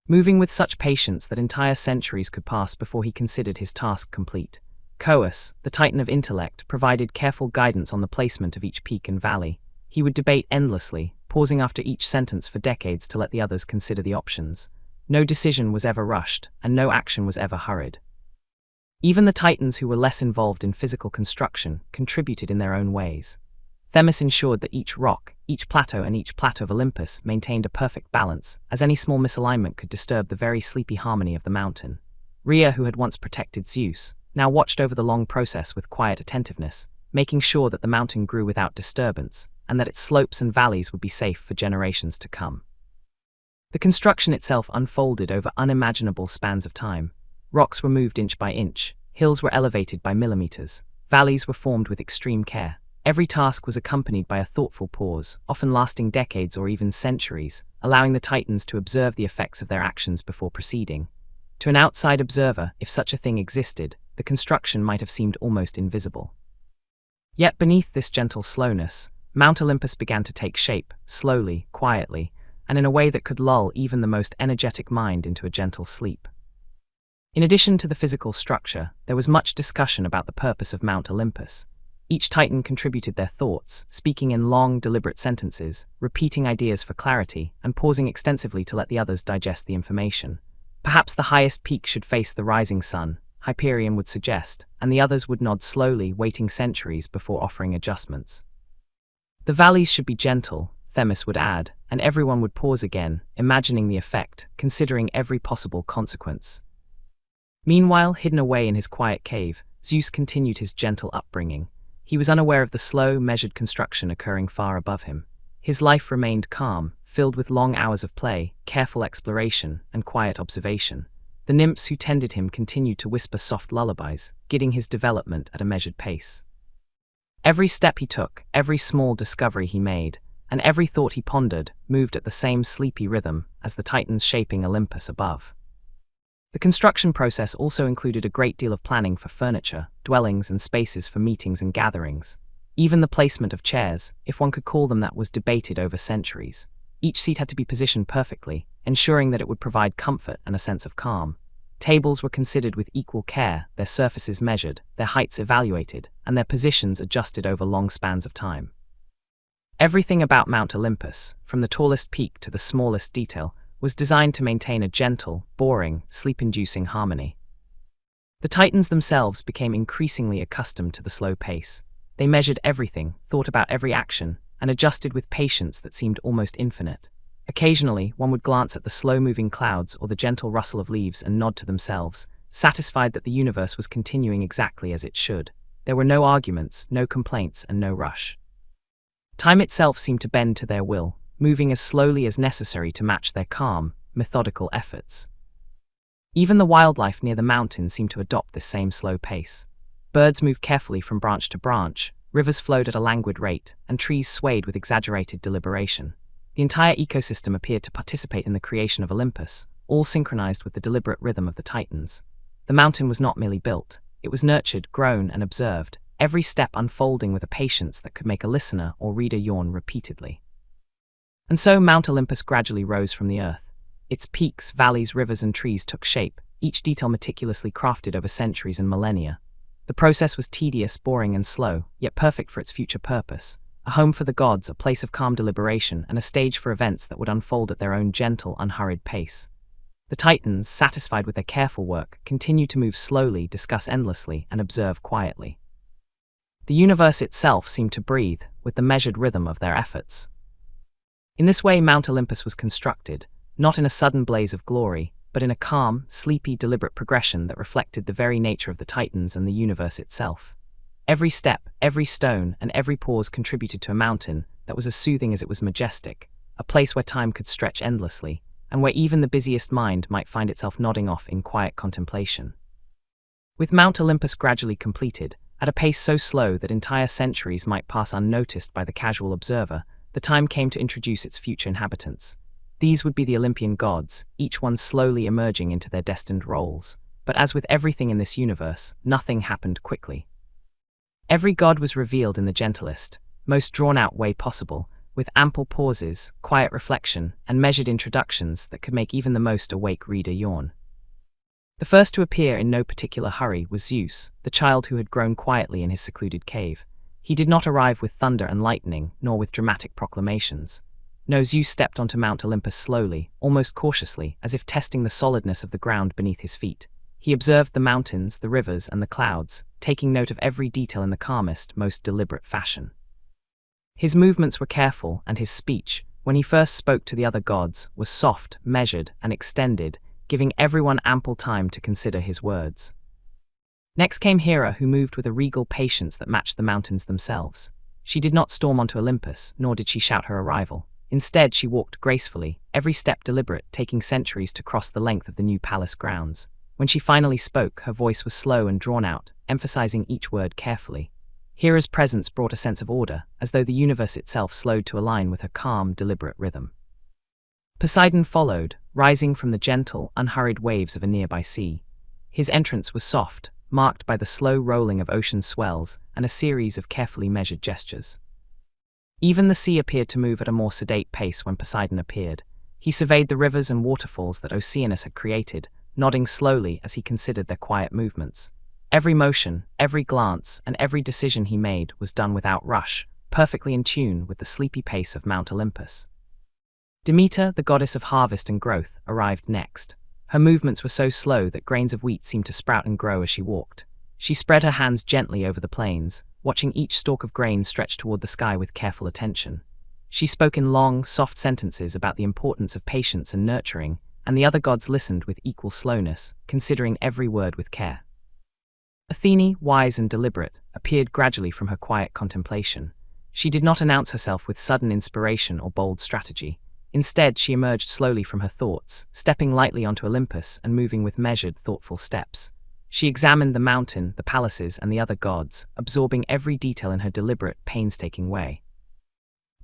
moving with such patience that entire centuries could pass before he considered his task complete. Coeus, the Titan of intellect, provided careful guidance on the placement of each peak and valley. He would debate endlessly, pausing after each sentence for decades to let the others consider the options. No decision was ever rushed, and no action was ever hurried. Even the Titans who were less involved in physical construction contributed in their own ways. Themis ensured that each rock, each plateau of Olympus maintained a perfect balance, as any small misalignment could disturb the very sleepy harmony of the mountain. Rhea, who had once protected Zeus, now watched over the long process with quiet attentiveness, making sure that the mountain grew without disturbance, and that its slopes and valleys would be safe for generations to come. The construction itself unfolded over unimaginable spans of time. Rocks were moved inch by inch, hills were elevated by millimeters, valleys were formed with extreme care. Every task was accompanied by a thoughtful pause, often lasting decades or even centuries, allowing the Titans to observe the effects of their actions before proceeding. To an outside observer, if such a thing existed, the construction might have seemed almost invisible. Yet beneath this gentle slowness, Mount Olympus began to take shape, slowly, quietly, and in a way that could lull even the most energetic mind into a gentle sleep. In addition to the physical structure, there was much discussion about the purpose of Mount Olympus. Each Titan contributed their thoughts, speaking in long, deliberate sentences, repeating ideas for clarity, and pausing extensively to let the others digest the information. Perhaps the highest peak should face the rising sun, Hyperion would suggest, and the others would nod slowly, waiting centuries before offering adjustments. The valleys should be gentle, Themis would add, and everyone would pause again, imagining the effect, considering every possible consequence. Meanwhile, hidden away in his quiet cave, Zeus continued his gentle upbringing. He was unaware of the slow, measured construction occurring far above him. His life remained calm, filled with long hours of play, careful exploration, and quiet observation. The nymphs who tended him continued to whisper soft lullabies, guiding his development at a measured pace. Every step he took, every small discovery he made, and every thought he pondered moved at the same sleepy rhythm as the Titans shaping Olympus above. The construction process also included a great deal of planning for furniture, dwellings, and spaces for meetings and gatherings. Even the placement of chairs, if one could call them that, was debated over centuries. Each seat had to be positioned perfectly, ensuring that it would provide comfort and a sense of calm. Tables were considered with equal care, their surfaces measured, their heights evaluated, and their positions adjusted over long spans of time. Everything about Mount Olympus, from the tallest peak to the smallest detail, was designed to maintain a gentle, boring, sleep-inducing harmony. The Titans themselves became increasingly accustomed to the slow pace. They measured everything, thought about every action, and adjusted with patience that seemed almost infinite. Occasionally, one would glance at the slow-moving clouds or the gentle rustle of leaves and nod to themselves, satisfied that the universe was continuing exactly as it should. There were no arguments, no complaints, and no rush. Time itself seemed to bend to their will, moving as slowly as necessary to match their calm, methodical efforts. Even the wildlife near the mountain seemed to adopt this same slow pace. Birds moved carefully from branch to branch, rivers flowed at a languid rate, and trees swayed with exaggerated deliberation. The entire ecosystem appeared to participate in the creation of Olympus, all synchronized with the deliberate rhythm of the Titans. The mountain was not merely built, it was nurtured, grown, and observed, every step unfolding with a patience that could make a listener or reader yawn repeatedly. And so Mount Olympus gradually rose from the earth. Its peaks, valleys, rivers, and trees took shape, each detail meticulously crafted over centuries and millennia. The process was tedious, boring, and slow, yet perfect for its future purpose. A home for the gods, a place of calm deliberation, and a stage for events that would unfold at their own gentle, unhurried pace. The Titans, satisfied with their careful work, continued to move slowly, discuss endlessly, and observe quietly. The universe itself seemed to breathe with the measured rhythm of their efforts. In this way, Mount Olympus was constructed, not in a sudden blaze of glory, but in a calm, sleepy, deliberate progression that reflected the very nature of the Titans and the universe itself. Every step, every stone, and every pause contributed to a mountain that was as soothing as it was majestic, a place where time could stretch endlessly, and where even the busiest mind might find itself nodding off in quiet contemplation. With Mount Olympus gradually completed, at a pace so slow that entire centuries might pass unnoticed by the casual observer, the time came to introduce its future inhabitants. These would be the Olympian gods, each one slowly emerging into their destined roles. But as with everything in this universe, nothing happened quickly. Every god was revealed in the gentlest, most drawn-out way possible, with ample pauses, quiet reflection, and measured introductions that could make even the most awake reader yawn. The first to appear in no particular hurry was Zeus, the child who had grown quietly in his secluded cave. He did not arrive with thunder and lightning, nor with dramatic proclamations. No, Zeus stepped onto Mount Olympus slowly, almost cautiously, as if testing the solidness of the ground beneath his feet. He observed the mountains, the rivers, and the clouds, taking note of every detail in the calmest, most deliberate fashion. His movements were careful, and his speech, when he first spoke to the other gods, was soft, measured, and extended, giving everyone ample time to consider his words. Next came Hera, who moved with a regal patience that matched the mountains themselves. She did not storm onto Olympus, nor did she shout her arrival. Instead, she walked gracefully, every step deliberate, taking centuries to cross the length of the new palace grounds. When she finally spoke, her voice was slow and drawn out, emphasizing each word carefully. Hera's presence brought a sense of order, as though the universe itself slowed to align with her calm, deliberate rhythm. Poseidon followed, rising from the gentle, unhurried waves of a nearby sea. His entrance was soft, marked by the slow rolling of ocean swells and a series of carefully measured gestures. Even the sea appeared to move at a more sedate pace when Poseidon appeared. He surveyed the rivers and waterfalls that Oceanus had created, nodding slowly as he considered their quiet movements. Every motion, every glance, and every decision he made was done without rush, perfectly in tune with the sleepy pace of Mount Olympus. Demeter, the goddess of harvest and growth, arrived next. Her movements were so slow that grains of wheat seemed to sprout and grow as she walked. She spread her hands gently over the plains, watching each stalk of grain stretch toward the sky with careful attention. She spoke in long, soft sentences about the importance of patience and nurturing, and the other gods listened with equal slowness, considering every word with care. Athene, wise and deliberate, appeared gradually from her quiet contemplation. She did not announce herself with sudden inspiration or bold strategy. Instead, she emerged slowly from her thoughts, stepping lightly onto Olympus and moving with measured, thoughtful steps. She examined the mountain, the palaces, and the other gods, absorbing every detail in her deliberate, painstaking way.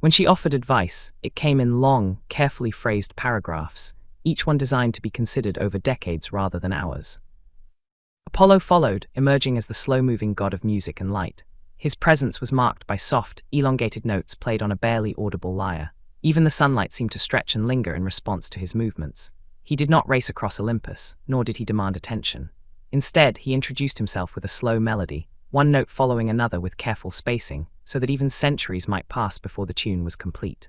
When she offered advice, it came in long, carefully phrased paragraphs, each one designed to be considered over decades rather than hours. Apollo followed, emerging as the slow-moving god of music and light. His presence was marked by soft, elongated notes played on a barely audible lyre. Even the sunlight seemed to stretch and linger in response to his movements. He did not race across Olympus, nor did he demand attention. Instead, he introduced himself with a slow melody, one note following another with careful spacing, so that even centuries might pass before the tune was complete.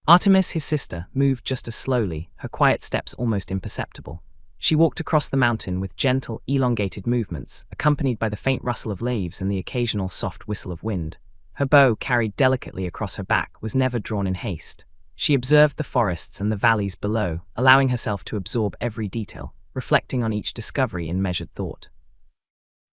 Artemis, his sister, moved just as slowly, her quiet steps almost imperceptible. She walked across the mountain with gentle, elongated movements, accompanied by the faint rustle of leaves and the occasional soft whistle of wind. Her bow, carried delicately across her back, was never drawn in haste. She observed the forests and the valleys below, allowing herself to absorb every detail, reflecting on each discovery in measured thought.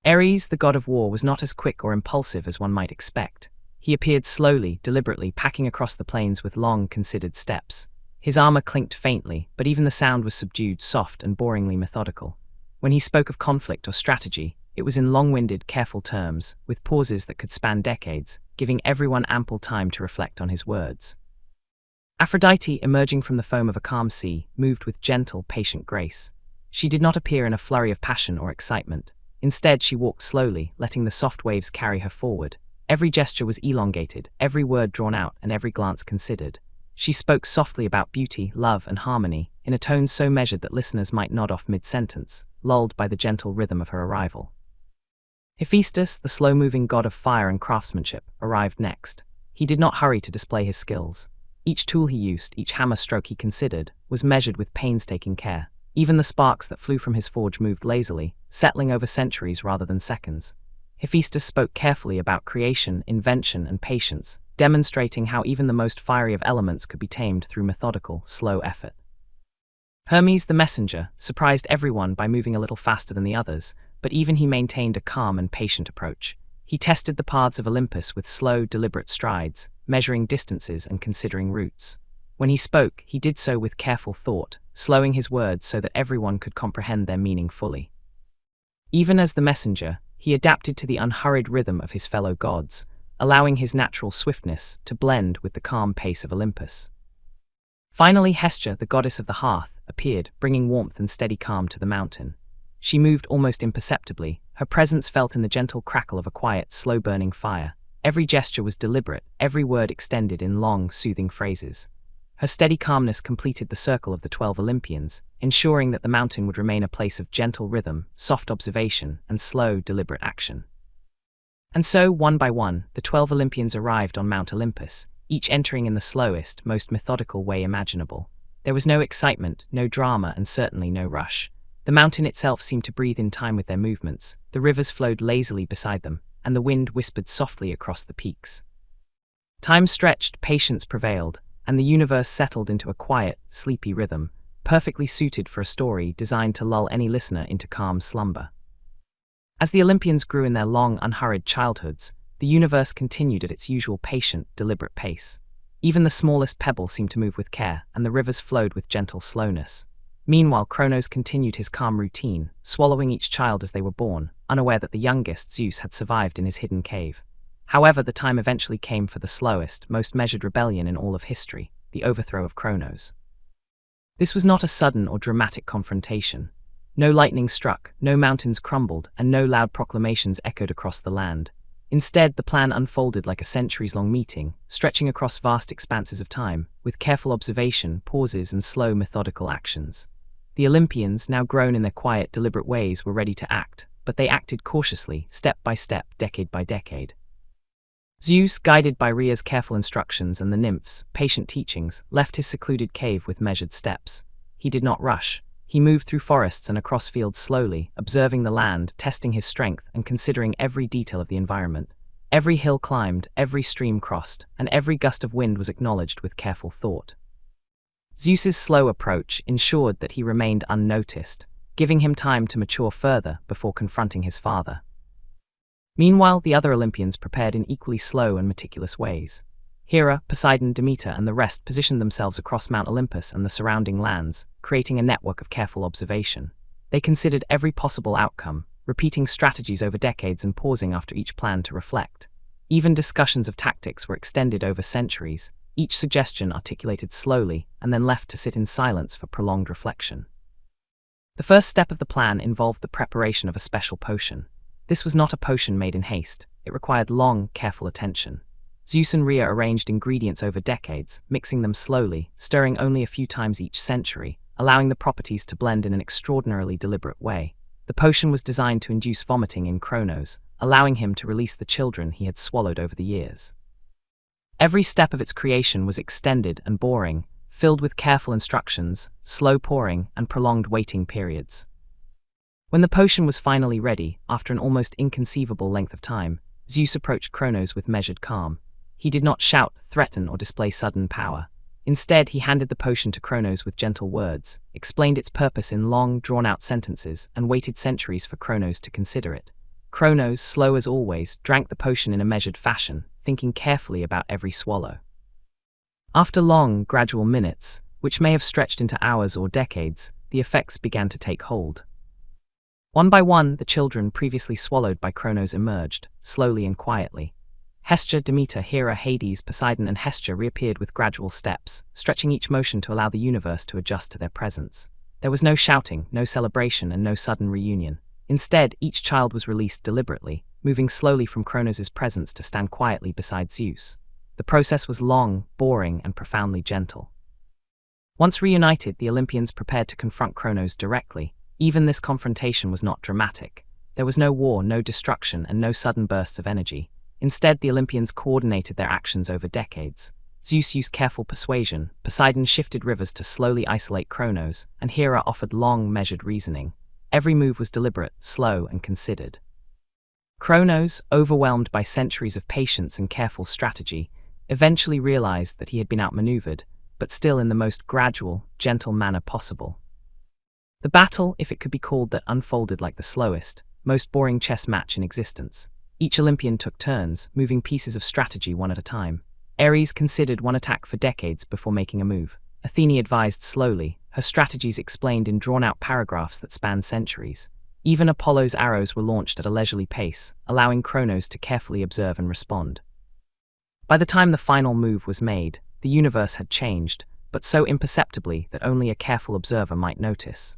Ares, the god of war, was not as quick or impulsive as one might expect. He appeared slowly, deliberately, packing across the plains with long, considered steps. His armor clinked faintly, but even the sound was subdued, soft, and boringly methodical. When he spoke of conflict or strategy, it was in long-winded, careful terms, with pauses that could span decades, giving everyone ample time to reflect on his words. Aphrodite, emerging from the foam of a calm sea, moved with gentle, patient grace. She did not appear in a flurry of passion or excitement. Instead, she walked slowly, letting the soft waves carry her forward. Every gesture was elongated, every word drawn out, and every glance considered. She spoke softly about beauty, love, and harmony, in a tone so measured that listeners might nod off mid-sentence, lulled by the gentle rhythm of her arrival. Hephaestus, the slow-moving god of fire and craftsmanship, arrived next. He did not hurry to display his skills. Each tool he used, each hammer stroke he considered, was measured with painstaking care. Even the sparks that flew from his forge moved lazily, settling over centuries rather than seconds. Hephaestus spoke carefully about creation, invention, and patience, demonstrating how even the most fiery of elements could be tamed through methodical, slow effort. Hermes, the messenger, surprised everyone by moving a little faster than the others, but even he maintained a calm and patient approach. He tested the paths of Olympus with slow, deliberate strides, measuring distances and considering routes. When he spoke, he did so with careful thought, slowing his words so that everyone could comprehend their meaning fully. Even as the messenger, he adapted to the unhurried rhythm of his fellow gods, allowing his natural swiftness to blend with the calm pace of Olympus. Finally, Hestia, the goddess of the hearth, appeared, bringing warmth and steady calm to the mountain. She moved almost imperceptibly, her presence felt in the gentle crackle of a quiet, slow-burning fire. Every gesture was deliberate, every word extended in long, soothing phrases. Her steady calmness completed the circle of the 12 Olympians, ensuring that the mountain would remain a place of gentle rhythm, soft observation, and slow, deliberate action. And so, one by one, the 12 Olympians arrived on Mount Olympus, each entering in the slowest, most methodical way imaginable. There was no excitement, no drama, and certainly no rush. The mountain itself seemed to breathe in time with their movements, the rivers flowed lazily beside them, and the wind whispered softly across the peaks. Time stretched, patience prevailed, and the universe settled into a quiet, sleepy rhythm, perfectly suited for a story designed to lull any listener into calm slumber. As the Olympians grew in their long, unhurried childhoods, the universe continued at its usual patient, deliberate pace. Even the smallest pebble seemed to move with care, and the rivers flowed with gentle slowness. Meanwhile, Kronos continued his calm routine, swallowing each child as they were born, unaware that the youngest, Zeus, had survived in his hidden cave. However, the time eventually came for the slowest, most measured rebellion in all of history, the overthrow of Kronos. This was not a sudden or dramatic confrontation. No lightning struck, no mountains crumbled, and no loud proclamations echoed across the land. Instead, the plan unfolded like a centuries-long meeting, stretching across vast expanses of time, with careful observation, pauses, and slow, methodical actions. The Olympians, now grown in their quiet, deliberate ways, were ready to act, but they acted cautiously, step by step, decade by decade. Zeus, guided by Rhea's careful instructions and the nymphs' patient teachings, left his secluded cave with measured steps. He did not rush. He moved through forests and across fields slowly, observing the land, testing his strength, and considering every detail of the environment. Every hill climbed, every stream crossed, and every gust of wind was acknowledged with careful thought. Zeus's slow approach ensured that he remained unnoticed, giving him time to mature further before confronting his father. Meanwhile, the other Olympians prepared in equally slow and meticulous ways. Hera, Poseidon, Demeter, and the rest positioned themselves across Mount Olympus and the surrounding lands, creating a network of careful observation. They considered every possible outcome, repeating strategies over decades and pausing after each plan to reflect. Even discussions of tactics were extended over centuries, each suggestion articulated slowly and then left to sit in silence for prolonged reflection. The first step of the plan involved the preparation of a special potion. This was not a potion made in haste. It required long, careful attention. Zeus and Rhea arranged ingredients over decades, mixing them slowly, stirring only a few times each century, allowing the properties to blend in an extraordinarily deliberate way. The potion was designed to induce vomiting in Kronos, allowing him to release the children he had swallowed over the years. Every step of its creation was extended and boring, filled with careful instructions, slow pouring, and prolonged waiting periods. When the potion was finally ready, after an almost inconceivable length of time, Zeus approached Kronos with measured calm. He did not shout, threaten, or display sudden power. Instead, he handed the potion to Kronos with gentle words, explained its purpose in long, drawn-out sentences, and waited centuries for Kronos to consider it. Kronos, slow as always, drank the potion in a measured fashion, thinking carefully about every swallow. After long, gradual minutes, which may have stretched into hours or decades, the effects began to take hold. One by one, the children previously swallowed by Kronos emerged, slowly and quietly. Hestia, Demeter, Hera, Hades, Poseidon, and Hestia reappeared with gradual steps, stretching each motion to allow the universe to adjust to their presence. There was no shouting, no celebration, and no sudden reunion. Instead, each child was released deliberately, moving slowly from Kronos' presence to stand quietly beside Zeus. The process was long, boring, and profoundly gentle. Once reunited, the Olympians prepared to confront Kronos directly. Even this confrontation was not dramatic. There was no war, no destruction, and no sudden bursts of energy. Instead, the Olympians coordinated their actions over decades. Zeus used careful persuasion, Poseidon shifted rivers to slowly isolate Kronos, and Hera offered long, measured reasoning. Every move was deliberate, slow, and considered. Kronos, overwhelmed by centuries of patience and careful strategy, eventually realized that he had been outmaneuvered, but still in the most gradual, gentle manner possible. The battle, if it could be called that, unfolded like the slowest, most boring chess match in existence. Each Olympian took turns, moving pieces of strategy one at a time. Ares considered one attack for decades before making a move. Athene advised slowly, her strategies explained in drawn-out paragraphs that spanned centuries. Even Apollo's arrows were launched at a leisurely pace, allowing Kronos to carefully observe and respond. By the time the final move was made, the universe had changed, but so imperceptibly that only a careful observer might notice.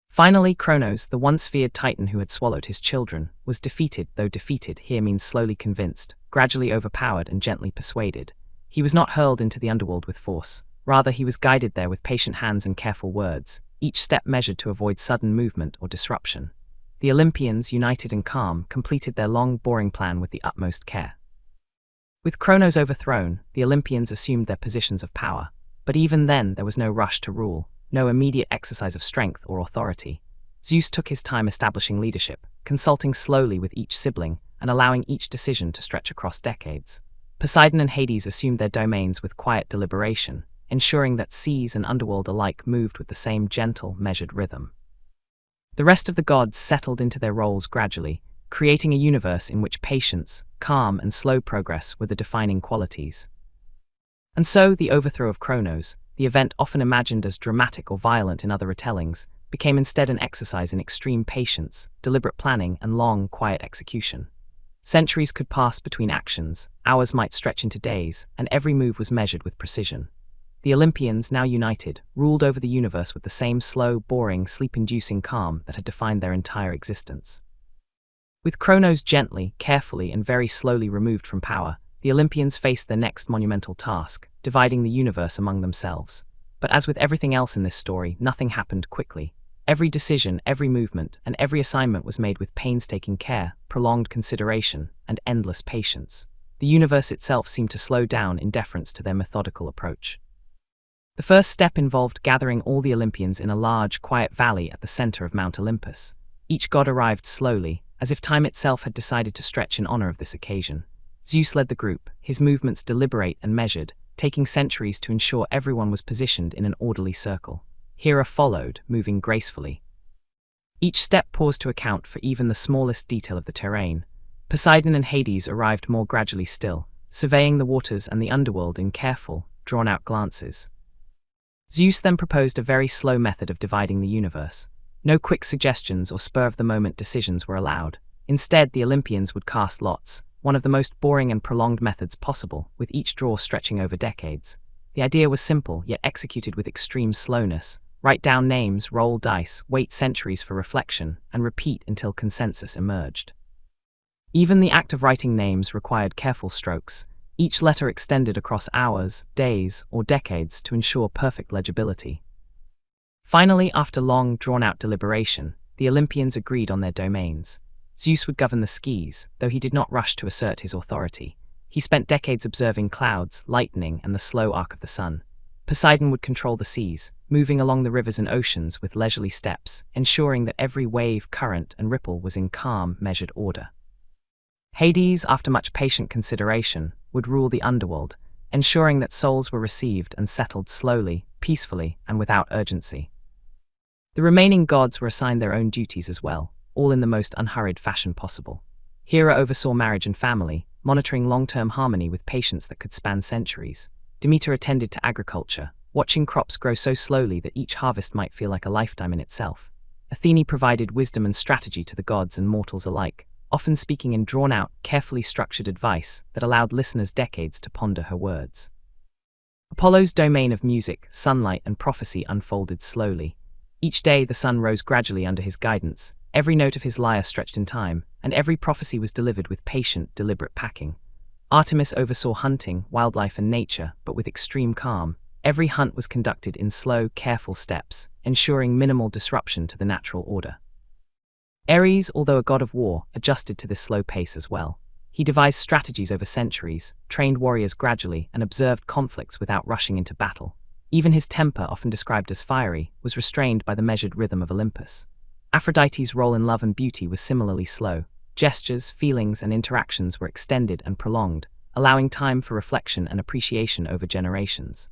Finally, Kronos, the once feared titan who had swallowed his children, was defeated, though defeated here means slowly convinced, gradually overpowered and gently persuaded. He was not hurled into the underworld with force. Rather, he was guided there with patient hands and careful words, each step measured to avoid sudden movement or disruption. The Olympians, united and calm, completed their long, boring plan with the utmost care. With Kronos overthrown, the Olympians assumed their positions of power. But even then, there was no rush to rule. No immediate exercise of strength or authority. Zeus took his time establishing leadership, consulting slowly with each sibling and allowing each decision to stretch across decades. Poseidon and Hades assumed their domains with quiet deliberation, ensuring that seas and underworld alike moved with the same gentle, measured rhythm. The rest of the gods settled into their roles gradually, creating a universe in which patience, calm, and slow progress were the defining qualities. And so, the overthrow of Kronos, the event often imagined as dramatic or violent in other retellings, became instead an exercise in extreme patience, deliberate planning, and long, quiet execution. Centuries could pass between actions, hours might stretch into days, and every move was measured with precision. The Olympians, now united, ruled over the universe with the same slow, boring, sleep-inducing calm that had defined their entire existence. With Kronos gently, carefully, and very slowly removed from power, the Olympians faced their next monumental task, dividing the universe among themselves. But as with everything else in this story, nothing happened quickly. Every decision, every movement, and every assignment was made with painstaking care, prolonged consideration, and endless patience. The universe itself seemed to slow down in deference to their methodical approach. The first step involved gathering all the Olympians in a large, quiet valley at the center of Mount Olympus. Each god arrived slowly, as if time itself had decided to stretch in honor of this occasion. Zeus led the group, his movements deliberate and measured, taking centuries to ensure everyone was positioned in an orderly circle. Hera followed, moving gracefully. Each step paused to account for even the smallest detail of the terrain. Poseidon and Hades arrived more gradually still, surveying the waters and the underworld in careful, drawn-out glances. Zeus then proposed a very slow method of dividing the universe. No quick suggestions or spur-of-the-moment decisions were allowed. Instead, the Olympians would cast lots, one of the most boring and prolonged methods possible, with each draw stretching over decades. The idea was simple, yet executed with extreme slowness. Write down names, roll dice, wait centuries for reflection, and repeat until consensus emerged. Even the act of writing names required careful strokes, each letter extended across hours, days, or decades to ensure perfect legibility. Finally, after long, drawn-out deliberation, the Olympians agreed on their domains. Zeus would govern the skies, though he did not rush to assert his authority. He spent decades observing clouds, lightning, and the slow arc of the sun. Poseidon would control the seas, moving along the rivers and oceans with leisurely steps, ensuring that every wave, current, and ripple was in calm, measured order. Hades, after much patient consideration, would rule the underworld, ensuring that souls were received and settled slowly, peacefully, and without urgency. The remaining gods were assigned their own duties as well, all in the most unhurried fashion possible. Hera oversaw marriage and family, monitoring long-term harmony with patience that could span centuries. Demeter attended to agriculture, watching crops grow so slowly that each harvest might feel like a lifetime in itself. Athene provided wisdom and strategy to the gods and mortals alike, often speaking in drawn-out, carefully structured advice that allowed listeners decades to ponder her words. Apollo's domain of music, sunlight, and prophecy unfolded slowly. Each day the sun rose gradually under his guidance, every note of his lyre stretched in time, and every prophecy was delivered with patient, deliberate packing. Artemis oversaw hunting, wildlife, and nature, but with extreme calm. Every hunt was conducted in slow, careful steps, ensuring minimal disruption to the natural order. Ares, although a god of war, adjusted to this slow pace as well. He devised strategies over centuries, trained warriors gradually, and observed conflicts without rushing into battle. Even his temper, often described as fiery, was restrained by the measured rhythm of Olympus. Aphrodite's role in love and beauty was similarly slow. Gestures, feelings, and interactions were extended and prolonged, allowing time for reflection and appreciation over generations.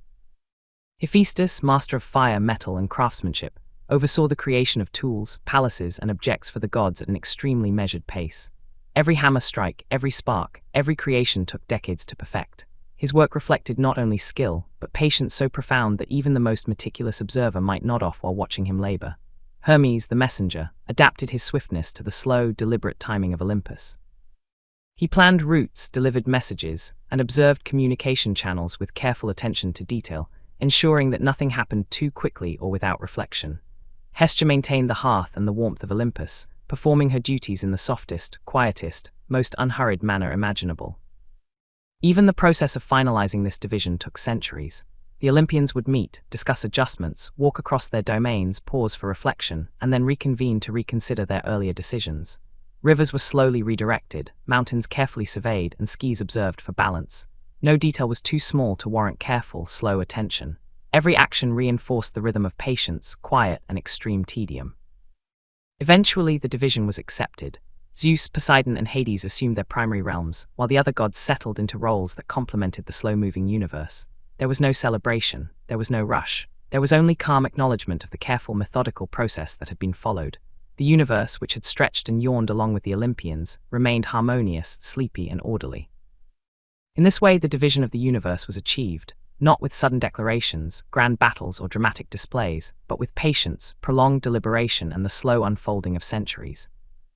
Hephaestus, master of fire, metal, and craftsmanship, oversaw the creation of tools, palaces, and objects for the gods at an extremely measured pace. Every hammer strike, every spark, every creation took decades to perfect. His work reflected not only skill, but patience so profound that even the most meticulous observer might nod off while watching him labor. Hermes, the messenger, adapted his swiftness to the slow, deliberate timing of Olympus. He planned routes, delivered messages, and observed communication channels with careful attention to detail, ensuring that nothing happened too quickly or without reflection. Hestia maintained the hearth and the warmth of Olympus, performing her duties in the softest, quietest, most unhurried manner imaginable. Even the process of finalizing this division took centuries. The Olympians would meet, discuss adjustments, walk across their domains, pause for reflection, and then reconvene to reconsider their earlier decisions. Rivers were slowly redirected, mountains carefully surveyed, and skies observed for balance. No detail was too small to warrant careful, slow attention. Every action reinforced the rhythm of patience, quiet, and extreme tedium. Eventually, the division was accepted. Zeus, Poseidon, and Hades assumed their primary realms, while the other gods settled into roles that complemented the slow-moving universe. There was no celebration, there was no rush. There was only calm acknowledgement of the careful, methodical process that had been followed. The universe, which had stretched and yawned along with the Olympians, remained harmonious, sleepy, and orderly. In this way, the division of the universe was achieved, not with sudden declarations, grand battles, or dramatic displays, but with patience, prolonged deliberation, and the slow unfolding of centuries.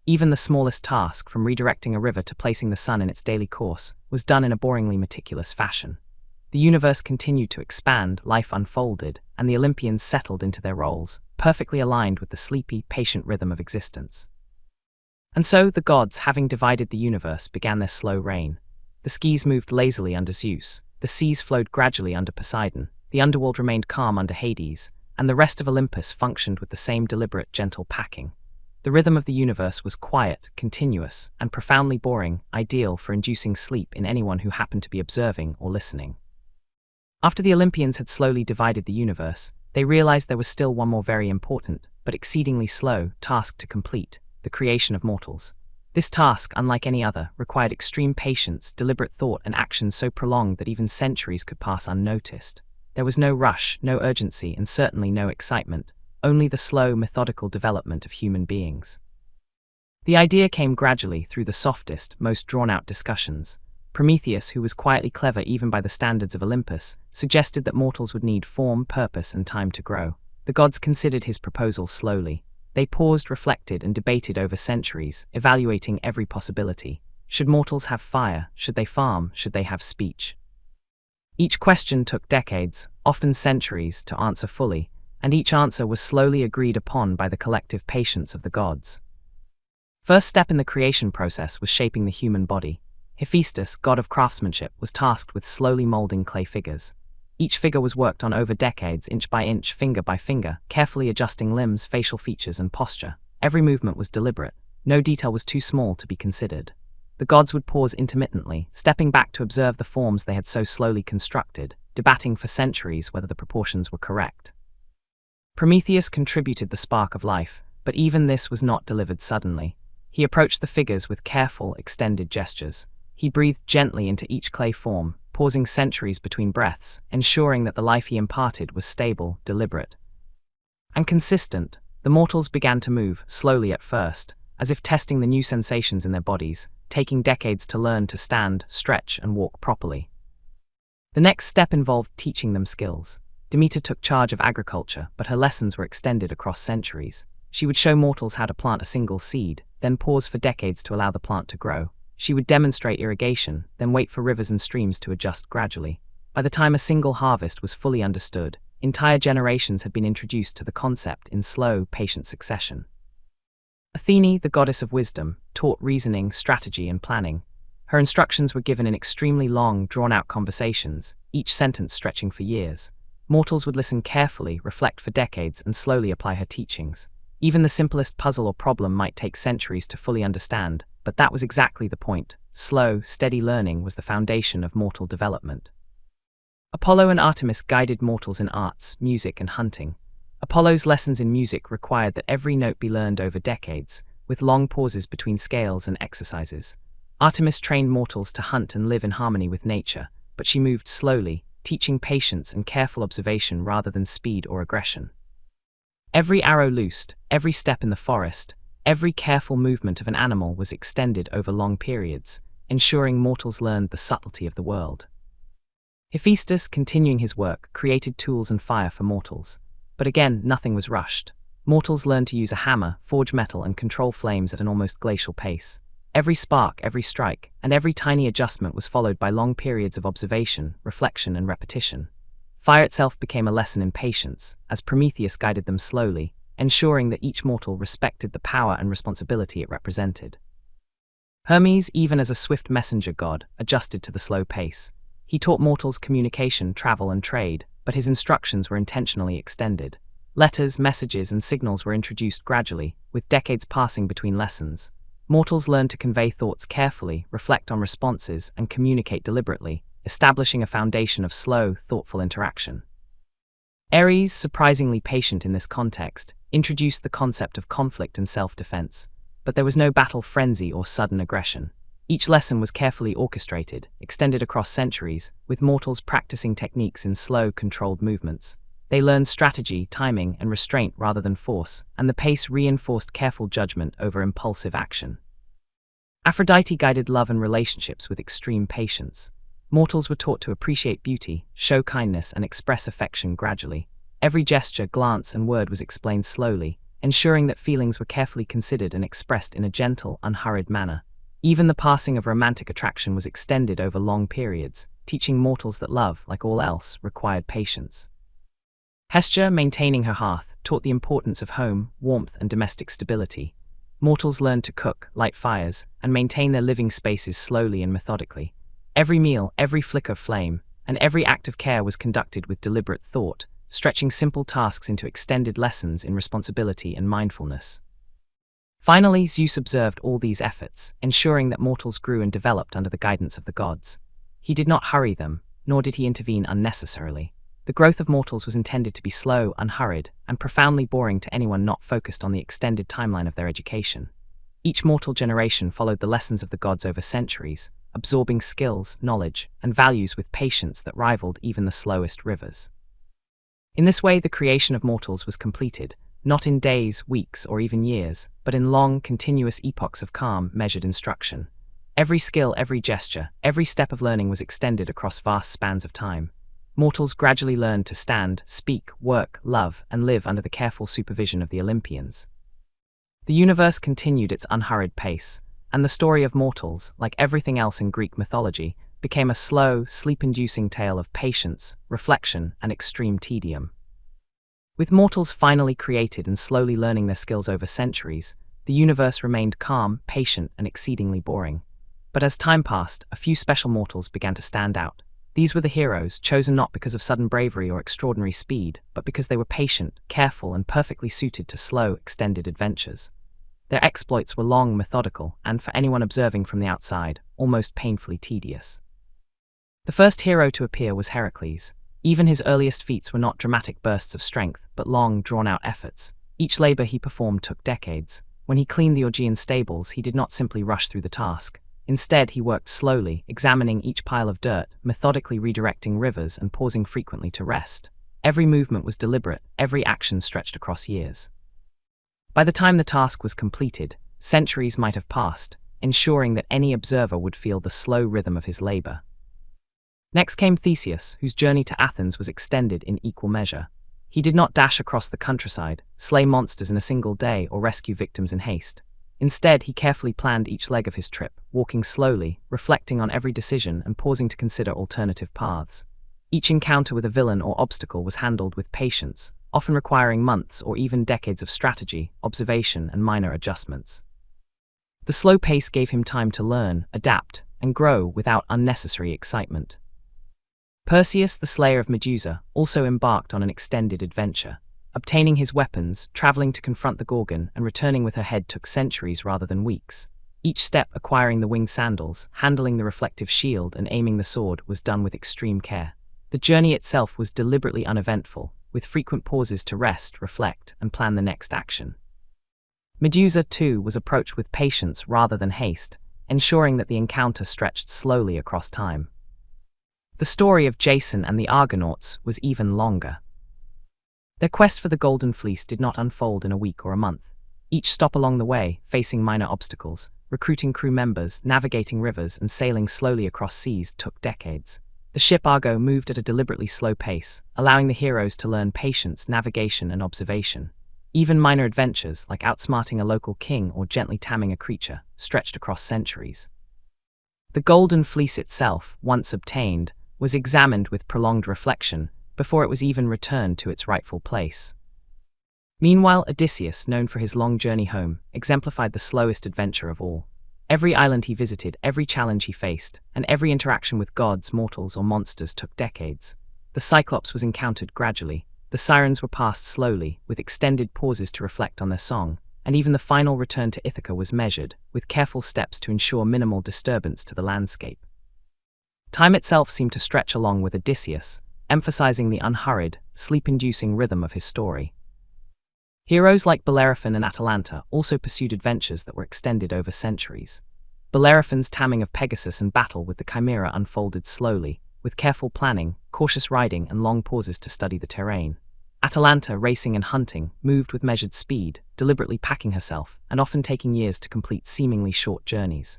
Even the smallest task, from redirecting a river to placing the sun in its daily course, was done in a boringly meticulous fashion. The universe continued to expand, life unfolded, and the Olympians settled into their roles, perfectly aligned with the sleepy, patient rhythm of existence. And so the gods, having divided the universe, began their slow reign. The skies moved lazily under Zeus, the seas flowed gradually under Poseidon, the underworld remained calm under Hades, and the rest of Olympus functioned with the same deliberate, gentle packing. The rhythm of the universe was quiet, continuous, and profoundly boring, ideal for inducing sleep in anyone who happened to be observing or listening. After the Olympians had slowly divided the universe, they realized there was still one more very important, but exceedingly slow, task to complete: the creation of mortals. This task, unlike any other, required extreme patience, deliberate thought, and actions so prolonged that even centuries could pass unnoticed. There was no rush, no urgency, and certainly no excitement, only the slow, methodical development of human beings. The idea came gradually through the softest, most drawn-out discussions. Prometheus, who was quietly clever even by the standards of Olympus, suggested that mortals would need form, purpose, and time to grow. The gods considered his proposal slowly. They paused, reflected, and debated over centuries, evaluating every possibility. Should mortals have fire? Should they farm? Should they have speech? Each question took decades, often centuries, to answer fully, and each answer was slowly agreed upon by the collective patience of the gods. First step in the creation process was shaping the human body. Hephaestus, god of craftsmanship, was tasked with slowly molding clay figures. Each figure was worked on over decades, inch by inch, finger by finger, carefully adjusting limbs, facial features, and posture. Every movement was deliberate. No detail was too small to be considered. The gods would pause intermittently, stepping back to observe the forms they had so slowly constructed, debating for centuries whether the proportions were correct. Prometheus contributed the spark of life, but even this was not delivered suddenly. He approached the figures with careful, extended gestures. He breathed gently into each clay form, pausing centuries between breaths, ensuring that the life he imparted was stable, deliberate, and consistent. The mortals began to move, slowly at first, as if testing the new sensations in their bodies, taking decades to learn to stand, stretch, and walk properly. The next step involved teaching them skills. Demeter took charge of agriculture, but her lessons were extended across centuries. She would show mortals how to plant a single seed, then pause for decades to allow the plant to grow. She would demonstrate irrigation, then wait for rivers and streams to adjust gradually. By the time a single harvest was fully understood, entire generations had been introduced to the concept in slow, patient succession. Athene, the goddess of wisdom, taught reasoning, strategy, and planning. Her instructions were given in extremely long, drawn-out conversations, each sentence stretching for years. Mortals would listen carefully, reflect for decades, and slowly apply her teachings. Even the simplest puzzle or problem might take centuries to fully understand, but that was exactly the point. Slow, steady learning was the foundation of mortal development. Apollo and Artemis guided mortals in arts, music, and hunting. Apollo's lessons in music required that every note be learned over decades, with long pauses between scales and exercises. Artemis trained mortals to hunt and live in harmony with nature, but she moved slowly, teaching patience and careful observation rather than speed or aggression. Every arrow loosed, every step in the forest, every careful movement of an animal was extended over long periods, ensuring mortals learned the subtlety of the world. Hephaestus, continuing his work, created tools and fire for mortals. But again, nothing was rushed. Mortals learned to use a hammer, forge metal, and control flames at an almost glacial pace. Every spark, every strike, and every tiny adjustment was followed by long periods of observation, reflection, and repetition. Fire itself became a lesson in patience, as Prometheus guided them slowly, ensuring that each mortal respected the power and responsibility it represented. Hermes, even as a swift messenger god, adjusted to the slow pace. He taught mortals communication, travel, and trade, but his instructions were intentionally extended. Letters, messages, and signals were introduced gradually, with decades passing between lessons. Mortals learned to convey thoughts carefully, reflect on responses, and communicate deliberately, establishing a foundation of slow, thoughtful interaction. Ares, surprisingly patient in this context, introduced the concept of conflict and self-defense, but there was no battle frenzy or sudden aggression. Each lesson was carefully orchestrated, extended across centuries, with mortals practicing techniques in slow, controlled movements. They learned strategy, timing, and restraint rather than force, and the pace reinforced careful judgment over impulsive action. Aphrodite guided love and relationships with extreme patience. Mortals were taught to appreciate beauty, show kindness, and express affection gradually. Every gesture, glance, and word was explained slowly, ensuring that feelings were carefully considered and expressed in a gentle, unhurried manner. Even the passing of romantic attraction was extended over long periods, teaching mortals that love, like all else, required patience. Hestia, maintaining her hearth, taught the importance of home, warmth, and domestic stability. Mortals learned to cook, light fires, and maintain their living spaces slowly and methodically. Every meal, every flicker of flame, and every act of care was conducted with deliberate thought, stretching simple tasks into extended lessons in responsibility and mindfulness. Finally, Zeus observed all these efforts, ensuring that mortals grew and developed under the guidance of the gods. He did not hurry them, nor did he intervene unnecessarily. The growth of mortals was intended to be slow, unhurried, and profoundly boring to anyone not focused on the extended timeline of their education. Each mortal generation followed the lessons of the gods over centuries, absorbing skills, knowledge, and values with patience that rivaled even the slowest rivers. In this way, the creation of mortals was completed, not in days, weeks, or even years, but in long, continuous epochs of calm, measured instruction. Every skill, every gesture, every step of learning was extended across vast spans of time. Mortals gradually learned to stand, speak, work, love, and live under the careful supervision of the Olympians. The universe continued its unhurried pace, and the story of mortals, like everything else in Greek mythology, became a slow, sleep-inducing tale of patience, reflection, and extreme tedium. With mortals finally created and slowly learning their skills over centuries, the universe remained calm, patient, and exceedingly boring. But as time passed, a few special mortals began to stand out. These were the heroes, chosen not because of sudden bravery or extraordinary speed, but because they were patient, careful, and perfectly suited to slow, extended adventures. Their exploits were long, methodical, and, for anyone observing from the outside, almost painfully tedious. The first hero to appear was Heracles. Even his earliest feats were not dramatic bursts of strength, but long, drawn-out efforts. Each labor he performed took decades. When he cleaned the Augean stables, he did not simply rush through the task. Instead, he worked slowly, examining each pile of dirt, methodically redirecting rivers, and pausing frequently to rest. Every movement was deliberate, every action stretched across years. By the time the task was completed, centuries might have passed, ensuring that any observer would feel the slow rhythm of his labor. Next came Theseus, whose journey to Athens was extended in equal measure. He did not dash across the countryside, slay monsters in a single day, or rescue victims in haste. Instead, he carefully planned each leg of his trip, walking slowly, reflecting on every decision, and pausing to consider alternative paths. Each encounter with a villain or obstacle was handled with patience, often requiring months or even decades of strategy, observation, and minor adjustments. The slow pace gave him time to learn, adapt, and grow without unnecessary excitement. Perseus, the slayer of Medusa, also embarked on an extended adventure. Obtaining his weapons, traveling to confront the Gorgon, and returning with her head took centuries rather than weeks. Each step, acquiring the winged sandals, handling the reflective shield, and aiming the sword, was done with extreme care. The journey itself was deliberately uneventful, with frequent pauses to rest, reflect, and plan the next action. Medusa, too, was approached with patience rather than haste, ensuring that the encounter stretched slowly across time. The story of Jason and the Argonauts was even longer. Their quest for the Golden Fleece did not unfold in a week or a month. Each stop along the way, facing minor obstacles, recruiting crew members, navigating rivers, and sailing slowly across seas, took decades. The ship Argo moved at a deliberately slow pace, allowing the heroes to learn patience, navigation, and observation. Even minor adventures, like outsmarting a local king or gently taming a creature, stretched across centuries. The Golden Fleece itself, once obtained, was examined with prolonged reflection before it was even returned to its rightful place. Meanwhile, Odysseus, known for his long journey home, exemplified the slowest adventure of all. Every island he visited, every challenge he faced, and every interaction with gods, mortals, or monsters took decades. The Cyclops was encountered gradually, the Sirens were passed slowly, with extended pauses to reflect on their song, and even the final return to Ithaca was measured, with careful steps to ensure minimal disturbance to the landscape. Time itself seemed to stretch along with Odysseus, emphasizing the unhurried, sleep-inducing rhythm of his story. Heroes like Bellerophon and Atalanta also pursued adventures that were extended over centuries. Bellerophon's taming of Pegasus and battle with the Chimera unfolded slowly, with careful planning, cautious riding, and long pauses to study the terrain. Atalanta, racing and hunting, moved with measured speed, deliberately packing herself, and often taking years to complete seemingly short journeys.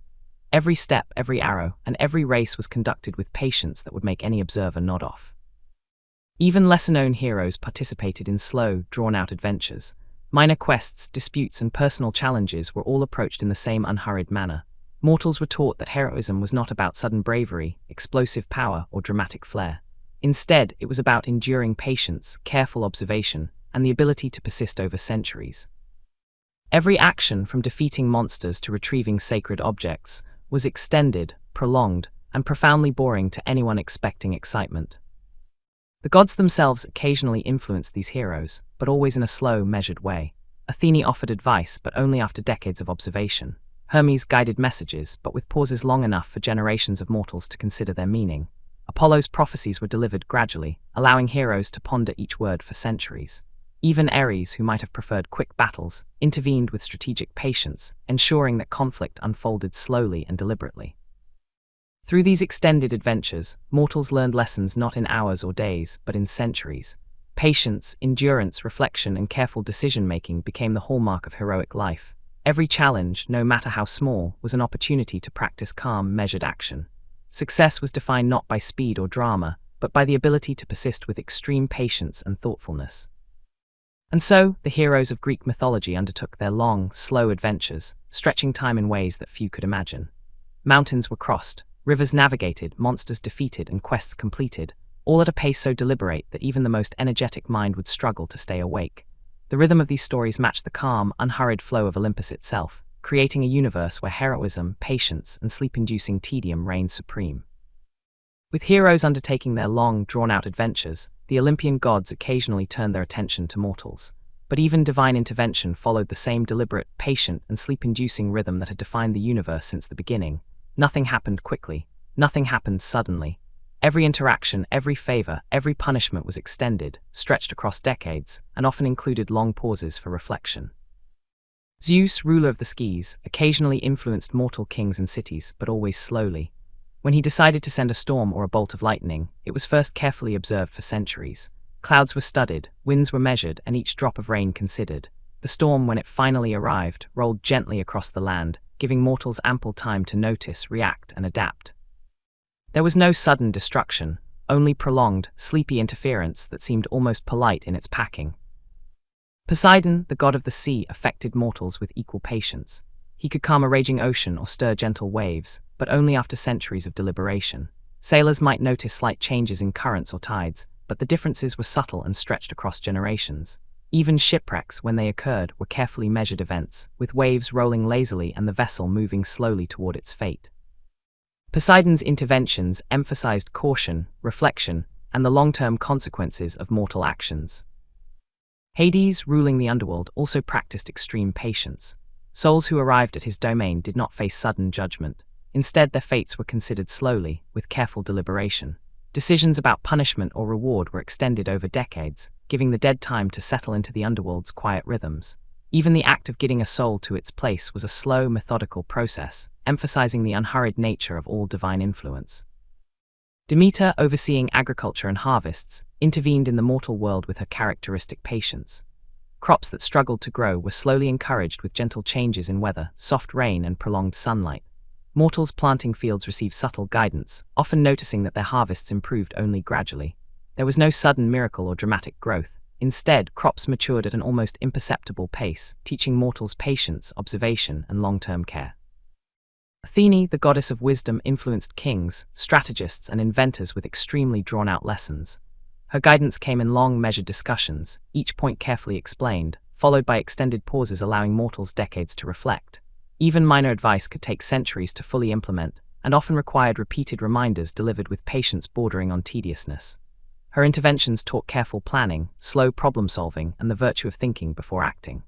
Every step, every arrow, and every race was conducted with patience that would make any observer nod off. Even lesser-known heroes participated in slow, drawn-out adventures. Minor quests, disputes, and personal challenges were all approached in the same unhurried manner. Mortals were taught that heroism was not about sudden bravery, explosive power, or dramatic flair. Instead, it was about enduring patience, careful observation, and the ability to persist over centuries. Every action, from defeating monsters to retrieving sacred objects, was extended, prolonged, and profoundly boring to anyone expecting excitement. The gods themselves occasionally influenced these heroes, but always in a slow, measured way. Athene offered advice, but only after decades of observation. Hermes guided messages, but with pauses long enough for generations of mortals to consider their meaning. Apollo's prophecies were delivered gradually, allowing heroes to ponder each word for centuries. Even Ares, who might have preferred quick battles, intervened with strategic patience, ensuring that conflict unfolded slowly and deliberately. Through these extended adventures, mortals learned lessons not in hours or days, but in centuries. Patience, endurance, reflection, and careful decision-making became the hallmark of heroic life. Every challenge, no matter how small, was an opportunity to practice calm, measured action. Success was defined not by speed or drama, but by the ability to persist with extreme patience and thoughtfulness. And so, the heroes of Greek mythology undertook their long, slow adventures, stretching time in ways that few could imagine. Mountains were crossed, rivers navigated, monsters defeated, and quests completed, all at a pace so deliberate that even the most energetic mind would struggle to stay awake. The rhythm of these stories matched the calm, unhurried flow of Olympus itself, creating a universe where heroism, patience, and sleep-inducing tedium reigned supreme. With heroes undertaking their long, drawn-out adventures, the Olympian gods occasionally turned their attention to mortals. But even divine intervention followed the same deliberate, patient, and sleep-inducing rhythm that had defined the universe since the beginning. Nothing happened quickly. Nothing happened suddenly. Every interaction, every favor, every punishment was extended, stretched across decades, and often included long pauses for reflection. Zeus, ruler of the skies, occasionally influenced mortal kings and cities, but always slowly. When he decided to send a storm or a bolt of lightning, it was first carefully observed for centuries. Clouds were studied, winds were measured, and each drop of rain considered. The storm, when it finally arrived, rolled gently across the land, giving mortals ample time to notice, react, and adapt. There was no sudden destruction, only prolonged, sleepy interference that seemed almost polite in its packing. Poseidon, the god of the sea, affected mortals with equal patience. He could calm a raging ocean or stir gentle waves, but only after centuries of deliberation. Sailors might notice slight changes in currents or tides, but the differences were subtle and stretched across generations. Even shipwrecks, when they occurred, were carefully measured events, with waves rolling lazily and the vessel moving slowly toward its fate. Poseidon's interventions emphasized caution, reflection, and the long-term consequences of mortal actions. Hades, ruling the underworld, also practiced extreme patience. Souls who arrived at his domain did not face sudden judgment. Instead, their fates were considered slowly, with careful deliberation. Decisions about punishment or reward were extended over decades, giving the dead time to settle into the underworld's quiet rhythms. Even the act of getting a soul to its place was a slow, methodical process, emphasizing the unhurried nature of all divine influence. Demeter, overseeing agriculture and harvests, intervened in the mortal world with her characteristic patience. Crops that struggled to grow were slowly encouraged with gentle changes in weather, soft rain, and prolonged sunlight. Mortals planting fields received subtle guidance, often noticing that their harvests improved only gradually. There was no sudden miracle or dramatic growth. Instead, crops matured at an almost imperceptible pace, teaching mortals patience, observation, and long-term care. Athene, the goddess of wisdom, influenced kings, strategists, and inventors with extremely drawn-out lessons. Her guidance came in long, measured discussions, each point carefully explained, followed by extended pauses allowing mortals decades to reflect. Even minor advice could take centuries to fully implement, and often required repeated reminders delivered with patience bordering on tediousness. Her interventions taught careful planning, slow problem-solving, and the virtue of thinking before acting.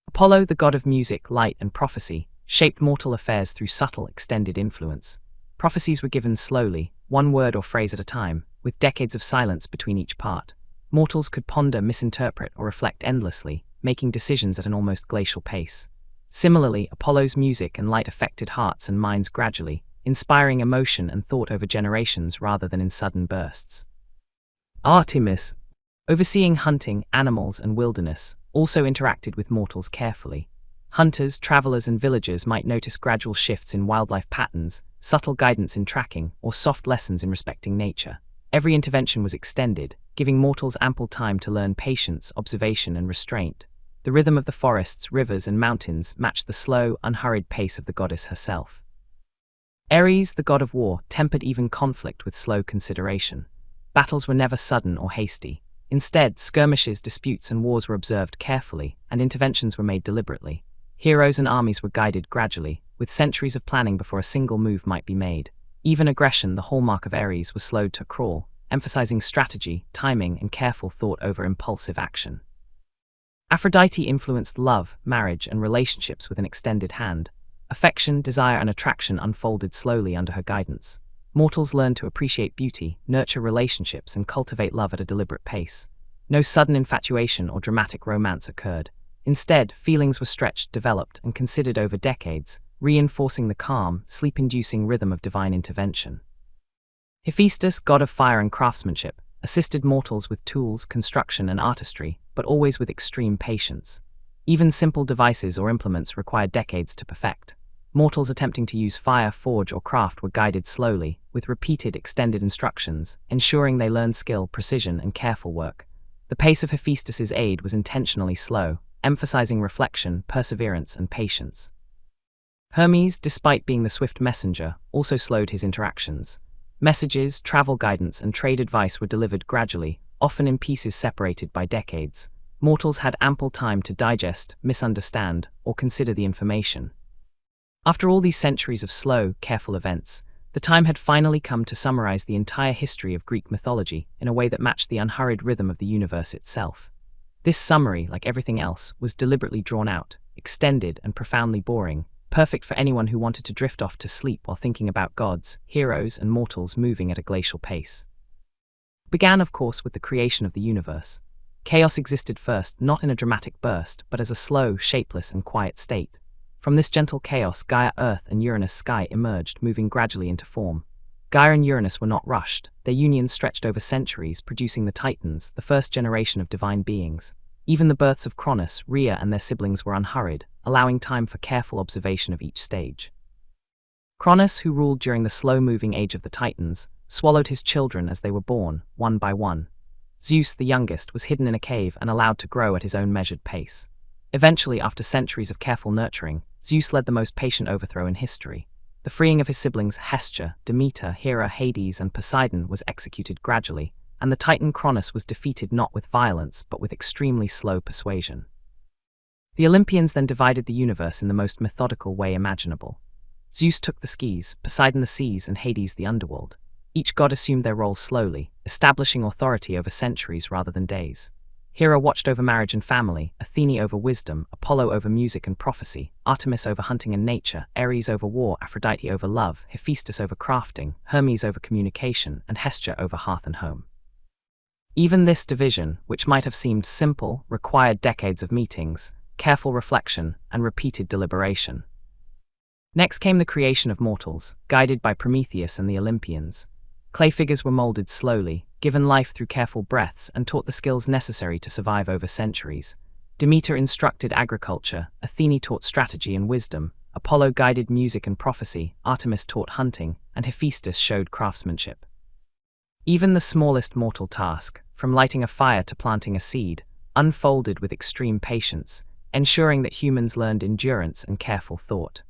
Apollo, the god of music, light, and prophecy, shaped mortal affairs through subtle, extended influence. Prophecies were given slowly, one word or phrase at a time, with decades of silence between each part. Mortals could ponder, misinterpret, or reflect endlessly, making decisions at an almost glacial pace. Similarly, Apollo's music and light affected hearts and minds gradually, inspiring emotion and thought over generations rather than in sudden bursts. Artemis, overseeing hunting, animals, and wilderness, also interacted with mortals carefully. Hunters, travelers, and villagers might notice gradual shifts in wildlife patterns, subtle guidance in tracking, or soft lessons in respecting nature. Every intervention was extended, giving mortals ample time to learn patience, observation, and restraint. The rhythm of the forests, rivers, and mountains matched the slow, unhurried pace of the goddess herself. Ares, the god of war, tempered even conflict with slow consideration. Battles were never sudden or hasty. Instead, skirmishes, disputes, and wars were observed carefully, and interventions were made deliberately. Heroes and armies were guided gradually, with centuries of planning before a single move might be made. Even aggression, the hallmark of Ares, was slowed to a crawl, emphasizing strategy, timing, and careful thought over impulsive action. Aphrodite influenced love, marriage, and relationships with an extended hand. Affection, desire, and attraction unfolded slowly under her guidance. Mortals learned to appreciate beauty, nurture relationships, and cultivate love at a deliberate pace. No sudden infatuation or dramatic romance occurred. Instead, feelings were stretched, developed, and considered over decades, reinforcing the calm, sleep-inducing rhythm of divine intervention. Hephaestus, god of fire and craftsmanship, assisted mortals with tools, construction, and artistry, but always with extreme patience. Even simple devices or implements required decades to perfect. Mortals attempting to use fire, forge, or craft were guided slowly, with repeated extended instructions, ensuring they learned skill, precision, and careful work. The pace of Hephaestus's aid was intentionally slow, emphasizing reflection, perseverance, and patience. Hermes, despite being the swift messenger, also slowed his interactions. Messages, travel guidance, and trade advice were delivered gradually, often in pieces separated by decades. Mortals had ample time to digest, misunderstand, or consider the information. After all these centuries of slow, careful events, the time had finally come to summarize the entire history of Greek mythology in a way that matched the unhurried rhythm of the universe itself. This summary, like everything else, was deliberately drawn out, extended, and profoundly boring, perfect for anyone who wanted to drift off to sleep while thinking about gods, heroes, and mortals moving at a glacial pace. It began, of course, with the creation of the universe. Chaos existed first, not in a dramatic burst, but as a slow, shapeless, and quiet state. From this gentle chaos, Gaia, Earth, and Uranus, Sky, emerged, moving gradually into form. Gaia and Uranus were not rushed. Their union stretched over centuries, producing the Titans, the first generation of divine beings. Even the births of Cronus, Rhea, and their siblings were unhurried, allowing time for careful observation of each stage. Cronus, who ruled during the slow-moving age of the Titans, swallowed his children as they were born, one by one. Zeus, the youngest, was hidden in a cave and allowed to grow at his own measured pace. Eventually, after centuries of careful nurturing, Zeus led the most patient overthrow in history. The freeing of his siblings Hestia, Demeter, Hera, Hades, and Poseidon was executed gradually, and the Titan Cronus was defeated not with violence but with extremely slow persuasion. The Olympians then divided the universe in the most methodical way imaginable. Zeus took the skies, Poseidon the seas, and Hades the underworld. Each god assumed their roles slowly, establishing authority over centuries rather than days. Hera watched over marriage and family, Athene over wisdom, Apollo over music and prophecy, Artemis over hunting and nature, Ares over war, Aphrodite over love, Hephaestus over crafting, Hermes over communication, and Hestia over hearth and home. Even this division, which might have seemed simple, required decades of meetings, careful reflection, and repeated deliberation. Next came the creation of mortals, guided by Prometheus and the Olympians. Clay figures were molded slowly, given life through careful breaths, and taught the skills necessary to survive over centuries. Demeter instructed agriculture, Athene taught strategy and wisdom, Apollo guided music and prophecy, Artemis taught hunting, and Hephaestus showed craftsmanship. Even the smallest mortal task, from lighting a fire to planting a seed, unfolded with extreme patience, ensuring that humans learned endurance and careful thought.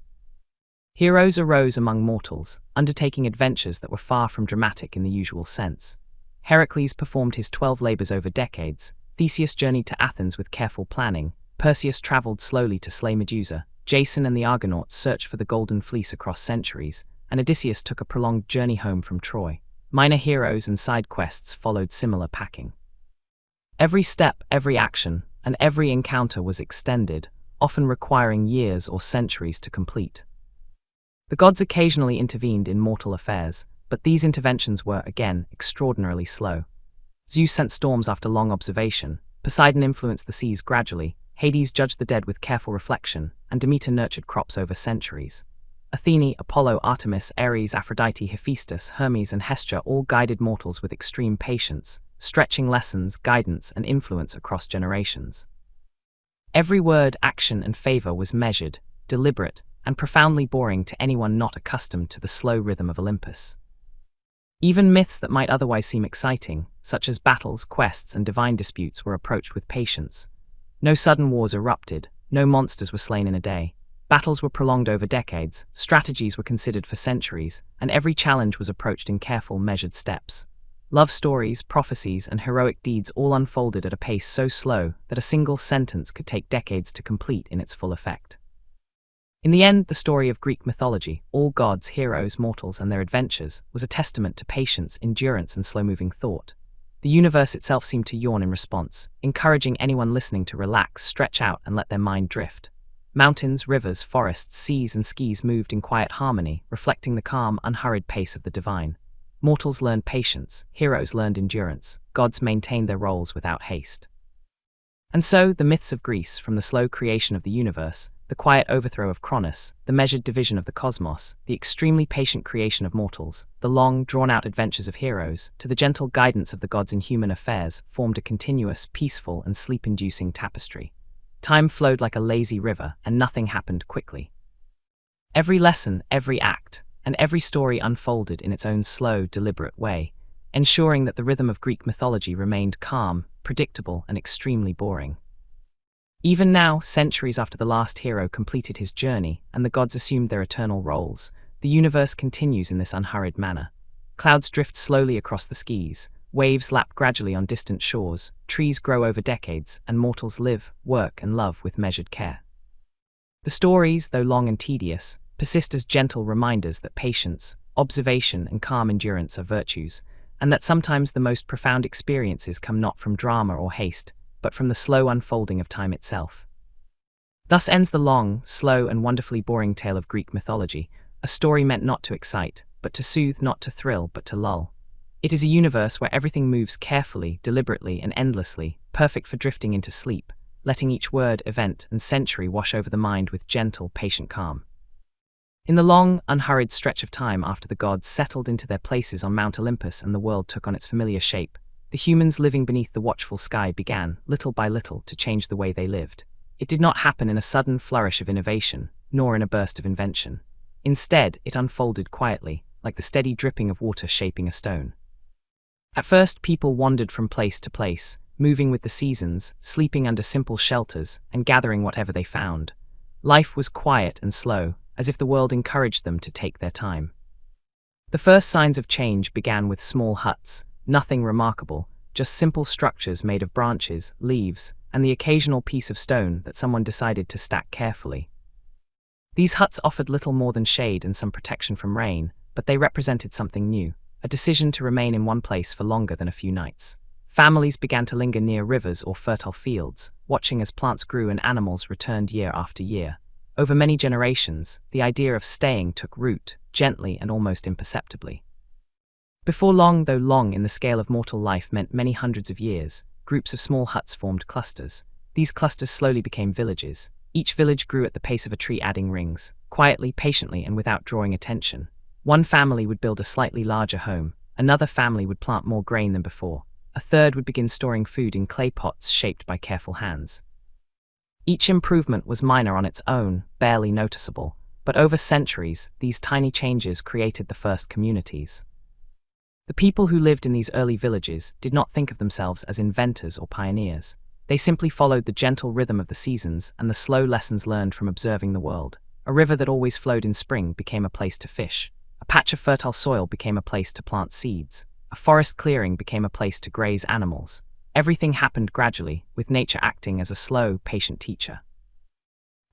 Heroes arose among mortals, undertaking adventures that were far from dramatic in the usual sense. Heracles performed his 12 labors over decades, Theseus journeyed to Athens with careful planning, Perseus traveled slowly to slay Medusa, Jason and the Argonauts searched for the Golden Fleece across centuries, and Odysseus took a prolonged journey home from Troy. Minor heroes and side quests followed similar packing. Every step, every action, and every encounter was extended, often requiring years or centuries to complete. The gods occasionally intervened in mortal affairs, but these interventions were, again, extraordinarily slow. Zeus sent storms after long observation, Poseidon influenced the seas gradually, Hades judged the dead with careful reflection, and Demeter nurtured crops over centuries. Athene, Apollo, Artemis, Ares, Aphrodite, Hephaestus, Hermes, and Hestia all guided mortals with extreme patience, stretching lessons, guidance, and influence across generations. Every word, action, and favor was measured, deliberate, and profoundly boring to anyone not accustomed to the slow rhythm of Olympus. Even myths that might otherwise seem exciting, such as battles, quests, and divine disputes, were approached with patience. No sudden wars erupted, no monsters were slain in a day. Battles were prolonged over decades, strategies were considered for centuries, and every challenge was approached in careful, measured steps. Love stories, prophecies, and heroic deeds all unfolded at a pace so slow that a single sentence could take decades to complete in its full effect. In the end, the story of Greek mythology, all gods, heroes, mortals, and their adventures, was a testament to patience, endurance, and slow-moving thought. The universe itself seemed to yawn in response, encouraging anyone listening to relax, stretch out, and let their mind drift. Mountains, rivers, forests, seas, and skies moved in quiet harmony, reflecting the calm, unhurried pace of the divine. Mortals learned patience, heroes learned endurance, gods maintained their roles without haste. And so, the myths of Greece, from the slow creation of the universe, the quiet overthrow of Cronus, the measured division of the cosmos, the extremely patient creation of mortals, the long, drawn-out adventures of heroes, to the gentle guidance of the gods in human affairs, formed a continuous, peaceful, and sleep-inducing tapestry. Time flowed like a lazy river, and nothing happened quickly. Every lesson, every act, and every story unfolded in its own slow, deliberate way, ensuring that the rhythm of Greek mythology remained calm, predictable, and extremely boring. Even now, centuries after the last hero completed his journey and the gods assumed their eternal roles, the universe continues in this unhurried manner. Clouds drift slowly across the skies, waves lap gradually on distant shores, trees grow over decades, and mortals live, work, and love with measured care. The stories, though long and tedious, persist as gentle reminders that patience, observation, and calm endurance are virtues, and that sometimes the most profound experiences come not from drama or haste, but from the slow unfolding of time itself. Thus ends the long, slow, and wonderfully boring tale of Greek mythology, a story meant not to excite, but to soothe, not to thrill, but to lull. It is a universe where everything moves carefully, deliberately, and endlessly, perfect for drifting into sleep, letting each word, event, and century wash over the mind with gentle, patient calm. In the long, unhurried stretch of time after the gods settled into their places on Mount Olympus and the world took on its familiar shape, the humans living beneath the watchful sky began, little by little, to change the way they lived. It did not happen in a sudden flourish of innovation, nor in a burst of invention. Instead, it unfolded quietly, like the steady dripping of water shaping a stone. At first, people wandered from place to place, moving with the seasons, sleeping under simple shelters, and gathering whatever they found. Life was quiet and slow, as if the world encouraged them to take their time. The first signs of change began with small huts, nothing remarkable, just simple structures made of branches, leaves, and the occasional piece of stone that someone decided to stack carefully. These huts offered little more than shade and some protection from rain, but they represented something new, a decision to remain in one place for longer than a few nights. Families began to linger near rivers or fertile fields, watching as plants grew and animals returned year after year. Over many generations, the idea of staying took root, gently and almost imperceptibly. Before long, though long in the scale of mortal life meant many hundreds of years, groups of small huts formed clusters. These clusters slowly became villages. Each village grew at the pace of a tree adding rings, quietly, patiently, and without drawing attention. One family would build a slightly larger home, another family would plant more grain than before, a third would begin storing food in clay pots shaped by careful hands. Each improvement was minor on its own, barely noticeable, but over centuries, these tiny changes created the first communities. The people who lived in these early villages did not think of themselves as inventors or pioneers. They simply followed the gentle rhythm of the seasons and the slow lessons learned from observing the world. A river that always flowed in spring became a place to fish. A patch of fertile soil became a place to plant seeds. A forest clearing became a place to graze animals. Everything happened gradually, with nature acting as a slow, patient teacher.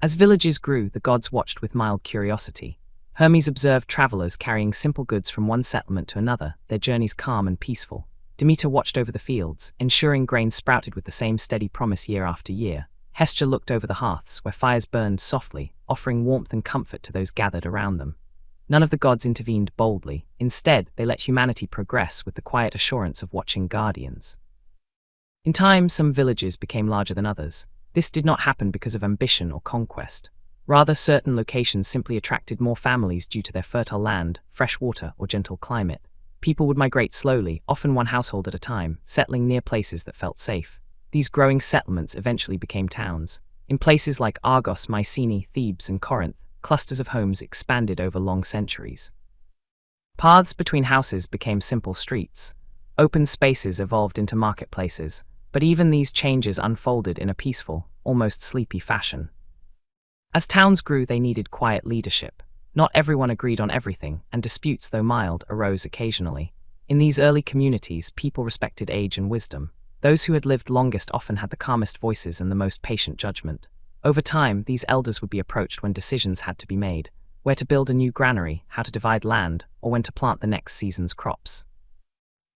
As villages grew, the gods watched with mild curiosity. Hermes observed travelers carrying simple goods from one settlement to another, their journeys calm and peaceful. Demeter watched over the fields, ensuring grain sprouted with the same steady promise year after year. Hestia looked over the hearths, where fires burned softly, offering warmth and comfort to those gathered around them. None of the gods intervened boldly. Instead, they let humanity progress with the quiet assurance of watching guardians. In time, some villages became larger than others. This did not happen because of ambition or conquest. Rather, certain locations simply attracted more families due to their fertile land, fresh water, or gentle climate. People would migrate slowly, often one household at a time, settling near places that felt safe. These growing settlements eventually became towns. In places like Argos, Mycenae, Thebes, and Corinth, clusters of homes expanded over long centuries. Paths between houses became simple streets. Open spaces evolved into marketplaces, but even these changes unfolded in a peaceful, almost sleepy fashion. As towns grew, they needed quiet leadership. Not everyone agreed on everything, and disputes, though mild, arose occasionally. In these early communities, people respected age and wisdom. Those who had lived longest often had the calmest voices and the most patient judgment. Over time, these elders would be approached when decisions had to be made: where to build a new granary, how to divide land, or when to plant the next season's crops.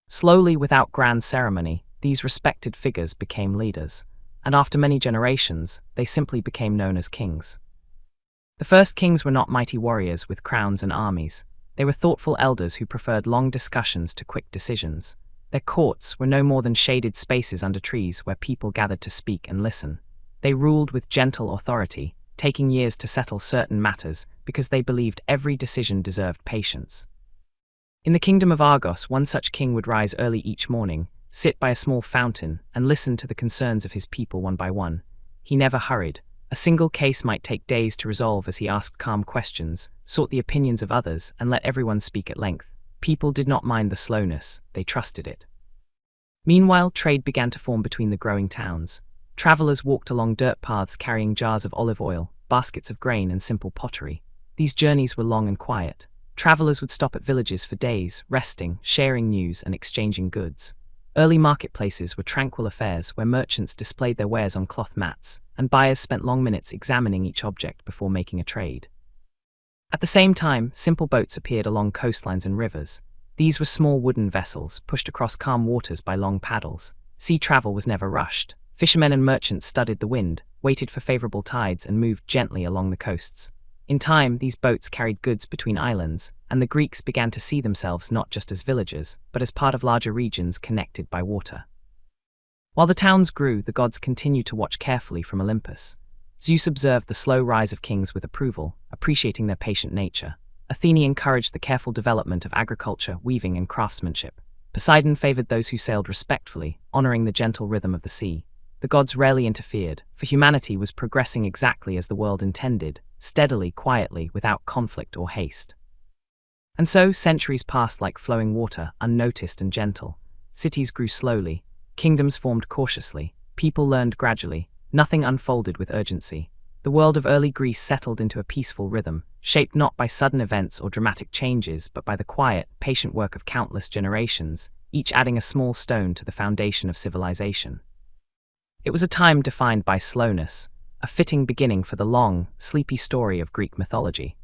Slowly, without grand ceremony, these respected figures became leaders, and after many generations, they simply became known as kings. The first kings were not mighty warriors with crowns and armies. They were thoughtful elders who preferred long discussions to quick decisions. Their courts were no more than shaded spaces under trees where people gathered to speak and listen. They ruled with gentle authority, taking years to settle certain matters because they believed every decision deserved patience. In the kingdom of Argos, one such king would rise early each morning, sit by a small fountain, and listen to the concerns of his people one by one. He never hurried. A single case might take days to resolve as he asked calm questions, sought the opinions of others, and let everyone speak at length. People did not mind the slowness, they trusted it. Meanwhile, trade began to form between the growing towns. Travelers walked along dirt paths carrying jars of olive oil, baskets of grain, and simple pottery. These journeys were long and quiet. Travelers would stop at villages for days, resting, sharing news, and exchanging goods. Early marketplaces were tranquil affairs where merchants displayed their wares on cloth mats, and buyers spent long minutes examining each object before making a trade. At the same time, simple boats appeared along coastlines and rivers. These were small wooden vessels, pushed across calm waters by long paddles. Sea travel was never rushed. Fishermen and merchants studied the wind, waited for favorable tides, and moved gently along the coasts. In time, these boats carried goods between islands, and the Greeks began to see themselves not just as villagers, but as part of larger regions connected by water. While the towns grew, the gods continued to watch carefully from Olympus. Zeus observed the slow rise of kings with approval, appreciating their patient nature. Athene encouraged the careful development of agriculture, weaving, and craftsmanship. Poseidon favored those who sailed respectfully, honoring the gentle rhythm of the sea. The gods rarely interfered, for humanity was progressing exactly as the world intended, steadily, quietly, without conflict or haste. And so, centuries passed like flowing water, unnoticed and gentle. Cities grew slowly, kingdoms formed cautiously, people learned gradually, nothing unfolded with urgency. The world of early Greece settled into a peaceful rhythm, shaped not by sudden events or dramatic changes, but by the quiet, patient work of countless generations, each adding a small stone to the foundation of civilization. It was a time defined by slowness, a fitting beginning for the long, sleepy story of Greek mythology.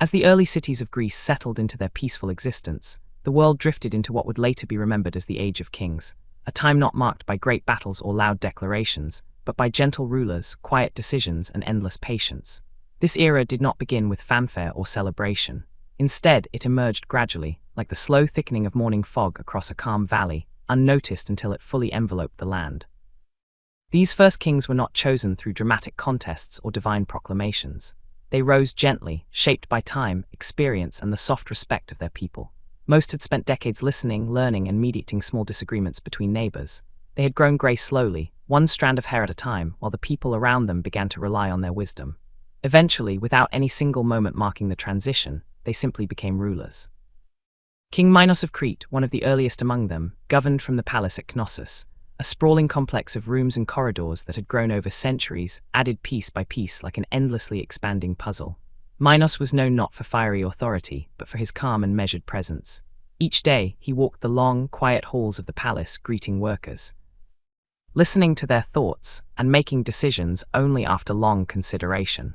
As the early cities of Greece settled into their peaceful existence, the world drifted into what would later be remembered as the Age of Kings, a time not marked by great battles or loud declarations, but by gentle rulers, quiet decisions, and endless patience. This era did not begin with fanfare or celebration. Instead, it emerged gradually, like the slow thickening of morning fog across a calm valley, unnoticed until it fully enveloped the land. These first kings were not chosen through dramatic contests or divine proclamations. They rose gently, shaped by time, experience, and the soft respect of their people. Most had spent decades listening, learning, and mediating small disagreements between neighbors. They had grown gray slowly, one strand of hair at a time, while the people around them began to rely on their wisdom. Eventually, without any single moment marking the transition, they simply became rulers. King Minos of Crete, one of the earliest among them, governed from the palace at Knossos, a sprawling complex of rooms and corridors that had grown over centuries, added piece by piece like an endlessly expanding puzzle. Minos was known not for fiery authority, but for his calm and measured presence. Each day, he walked the long, quiet halls of the palace greeting workers, listening to their thoughts, and making decisions only after long consideration.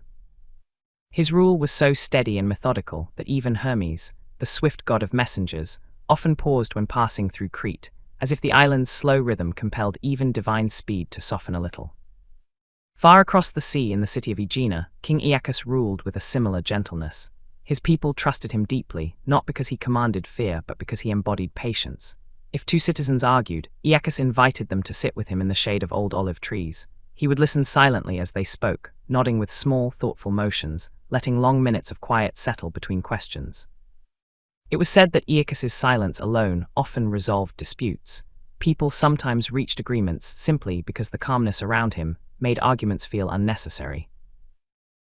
His rule was so steady and methodical that even Hermes, the swift god of messengers, often paused when passing through Crete, as if the island's slow rhythm compelled even divine speed to soften a little. Far across the sea in the city of Aegina, King Aeacus ruled with a similar gentleness. His people trusted him deeply, not because he commanded fear, but because he embodied patience. If two citizens argued, Aeacus invited them to sit with him in the shade of old olive trees. He would listen silently as they spoke, nodding with small, thoughtful motions, letting long minutes of quiet settle between questions. It was said that Aeacus's silence alone often resolved disputes. people sometimes reached agreements simply because the calmness around him made arguments feel unnecessary.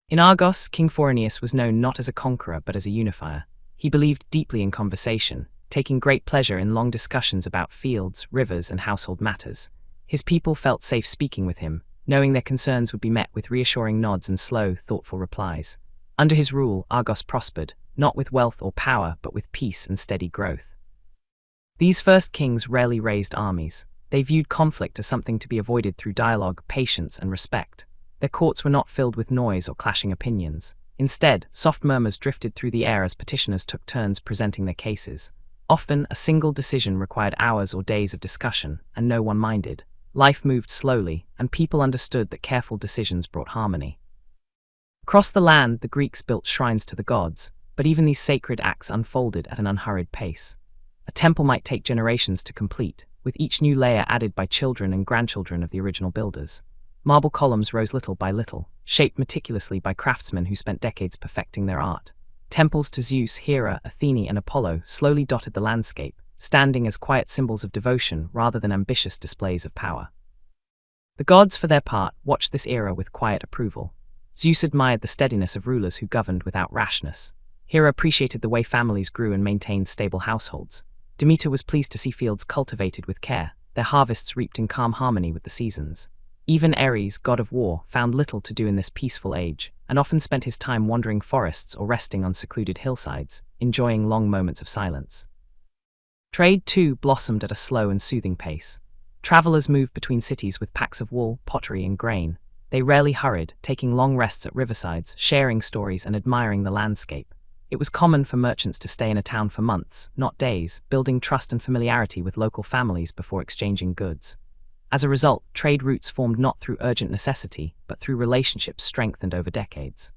In Argos, King Phoroneus was known not as a conqueror but as a unifier. He believed deeply in conversation, taking great pleasure in long discussions about fields, rivers, and household matters. His people felt safe speaking with him, knowing their concerns would be met with reassuring nods and slow, thoughtful replies. Under his rule, Argos prospered, not with wealth or power, but with peace and steady growth. These first kings rarely raised armies. They viewed conflict as something to be avoided through dialogue, patience, and respect. Their courts were not filled with noise or clashing opinions. Instead, soft murmurs drifted through the air as petitioners took turns presenting their cases. Often, a single decision required hours or days of discussion, and no one minded. Life moved slowly, and people understood that careful decisions brought harmony. Across the land, the Greeks built shrines to the gods, but even these sacred acts unfolded at an unhurried pace. A temple might take generations to complete, with each new layer added by children and grandchildren of the original builders. Marble columns rose little by little, shaped meticulously by craftsmen who spent decades perfecting their art. Temples to Zeus, Hera, Athene, and Apollo slowly dotted the landscape, standing as quiet symbols of devotion rather than ambitious displays of power. The gods, for their part, watched this era with quiet approval. Zeus admired the steadiness of rulers who governed without rashness. Hera appreciated the way families grew and maintained stable households. Demeter was pleased to see fields cultivated with care, their harvests reaped in calm harmony with the seasons. Even Ares, god of war, found little to do in this peaceful age, and often spent his time wandering forests or resting on secluded hillsides, enjoying long moments of silence. Trade, too, blossomed at a slow and soothing pace. Travelers moved between cities with packs of wool, pottery, and grain. They rarely hurried, taking long rests at riversides, sharing stories and admiring the landscape. It was common for merchants to stay in a town for months, not days, building trust and familiarity with local families before exchanging goods. As a result, trade routes formed not through urgent necessity, but through relationships strengthened over decades.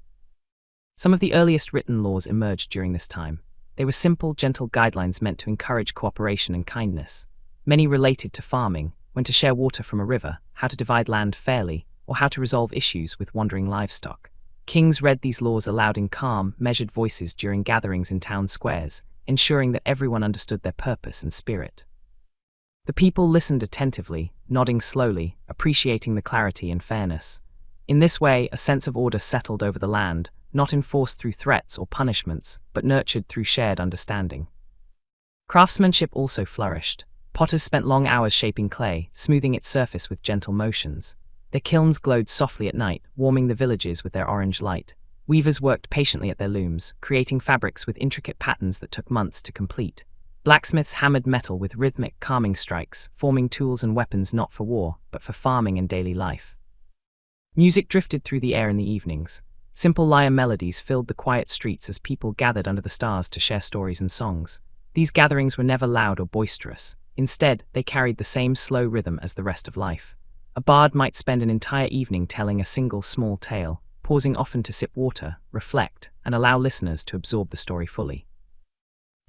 Some of the earliest written laws emerged during this time. They were simple, gentle guidelines meant to encourage cooperation and kindness. Many related to farming, when to share water from a river, how to divide land fairly, or how to resolve issues with wandering livestock. Kings read these laws aloud in calm, measured voices during gatherings in town squares, ensuring that everyone understood their purpose and spirit. The people listened attentively, nodding slowly, appreciating the clarity and fairness. In this way, a sense of order settled over the land, not enforced through threats or punishments, but nurtured through shared understanding. Craftsmanship also flourished. Potters spent long hours shaping clay, smoothing its surface with gentle motions. Their kilns glowed softly at night, warming the villages with their orange light. Weavers worked patiently at their looms, creating fabrics with intricate patterns that took months to complete. Blacksmiths hammered metal with rhythmic, calming strikes, forming tools and weapons not for war, but for farming and daily life. Music drifted through the air in the evenings. Simple lyre melodies filled the quiet streets as people gathered under the stars to share stories and songs. These gatherings were never loud or boisterous. Instead, they carried the same slow rhythm as the rest of life. A bard might spend an entire evening telling a single small tale, pausing often to sip water, reflect, and allow listeners to absorb the story fully.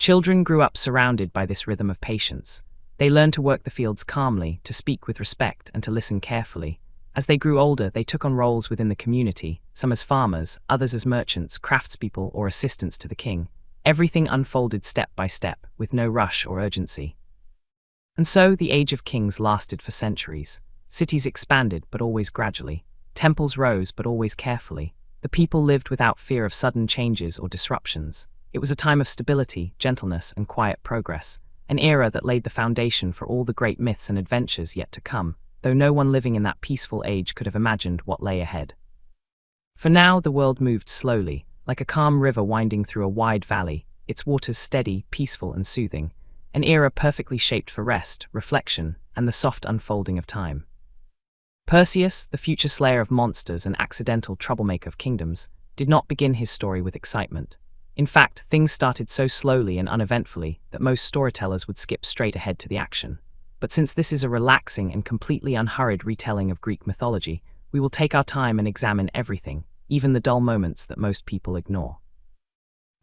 Children grew up surrounded by this rhythm of patience. They learned to work the fields calmly, to speak with respect, and to listen carefully. As they grew older, they took on roles within the community, some as farmers, others as merchants, craftspeople, or assistants to the king. Everything unfolded step by step, with no rush or urgency. And so, the Age of Kings lasted for centuries. Cities expanded, but always gradually. Temples rose, but always carefully. The people lived without fear of sudden changes or disruptions. It was a time of stability, gentleness, and quiet progress, an era that laid the foundation for all the great myths and adventures yet to come, though no one living in that peaceful age could have imagined what lay ahead. For now, the world moved slowly, like a calm river winding through a wide valley, its waters steady, peaceful, and soothing, an era perfectly shaped for rest, reflection, and the soft unfolding of time. Perseus, the future slayer of monsters and accidental troublemaker of kingdoms, did not begin his story with excitement. In fact, things started so slowly and uneventfully that most storytellers would skip straight ahead to the action. But since this is a relaxing and completely unhurried retelling of Greek mythology, we will take our time and examine everything, even the dull moments that most people ignore.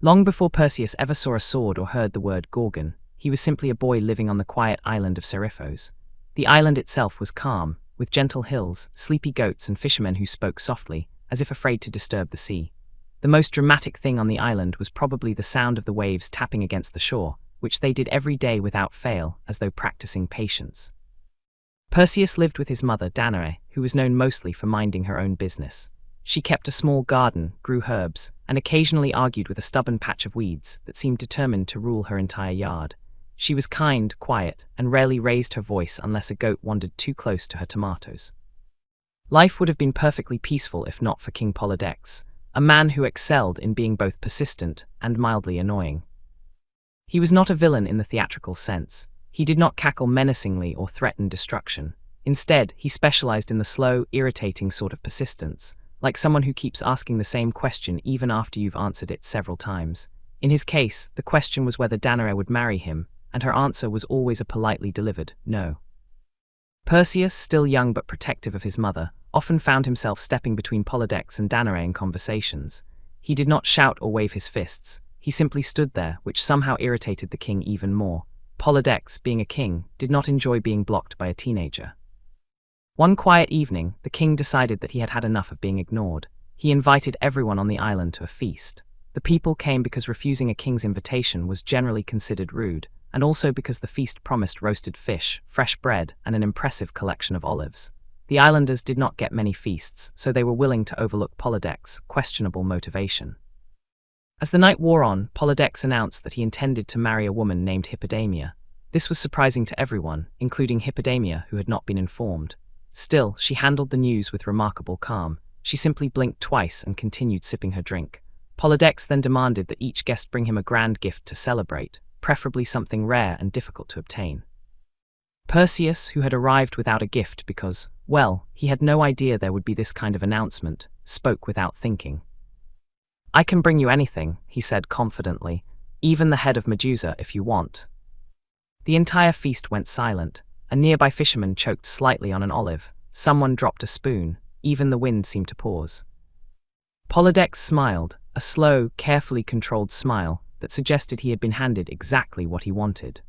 Long before Perseus ever saw a sword or heard the word Gorgon, he was simply a boy living on the quiet island of Seriphos. The island itself was calm, with gentle hills, sleepy goats, and fishermen who spoke softly, as if afraid to disturb the sea. The most dramatic thing on the island was probably the sound of the waves tapping against the shore, which they did every day without fail, as though practicing patience. Perseus lived with his mother, Danae, who was known mostly for minding her own business. She kept a small garden, grew herbs, and occasionally argued with a stubborn patch of weeds that seemed determined to rule her entire yard. She was kind, quiet, and rarely raised her voice unless a goat wandered too close to her tomatoes. Life would have been perfectly peaceful if not for King Polydectes, a man who excelled in being both persistent and mildly annoying. He was not a villain in the theatrical sense. He did not cackle menacingly or threaten destruction. Instead, he specialized in the slow, irritating sort of persistence, like someone who keeps asking the same question even after you've answered it several times. In his case, the question was whether Danae would marry him, and her answer was always a politely delivered no. Perseus, still young but protective of his mother, often found himself stepping between Polydectes and Danae in conversations. He did not shout or wave his fists. He simply stood there, which somehow irritated the king even more. Polydectes, being a king, did not enjoy being blocked by a teenager. One quiet evening, the king decided that he had had enough of being ignored. He invited everyone on the island to a feast. The people came because refusing a king's invitation was generally considered rude, and also because the feast promised roasted fish, fresh bread, and an impressive collection of olives. The islanders did not get many feasts, so they were willing to overlook Polydectes' questionable motivation. As the night wore on, Polydectes announced that he intended to marry a woman named Hippodamia. This was surprising to everyone, including Hippodamia, who had not been informed. Still, she handled the news with remarkable calm. She simply blinked twice and continued sipping her drink. Polydectes then demanded that each guest bring him a grand gift to celebrate, preferably something rare and difficult to obtain. Perseus, who had arrived without a gift because, well, he had no idea there would be this kind of announcement, spoke without thinking. "I can bring you anything," he said confidently, "even the head of Medusa if you want." The entire feast went silent. A nearby fisherman choked slightly on an olive. Someone dropped a spoon. Even the wind seemed to pause. Polydectes smiled, a slow, carefully controlled smile that suggested he had been handed exactly what he wanted.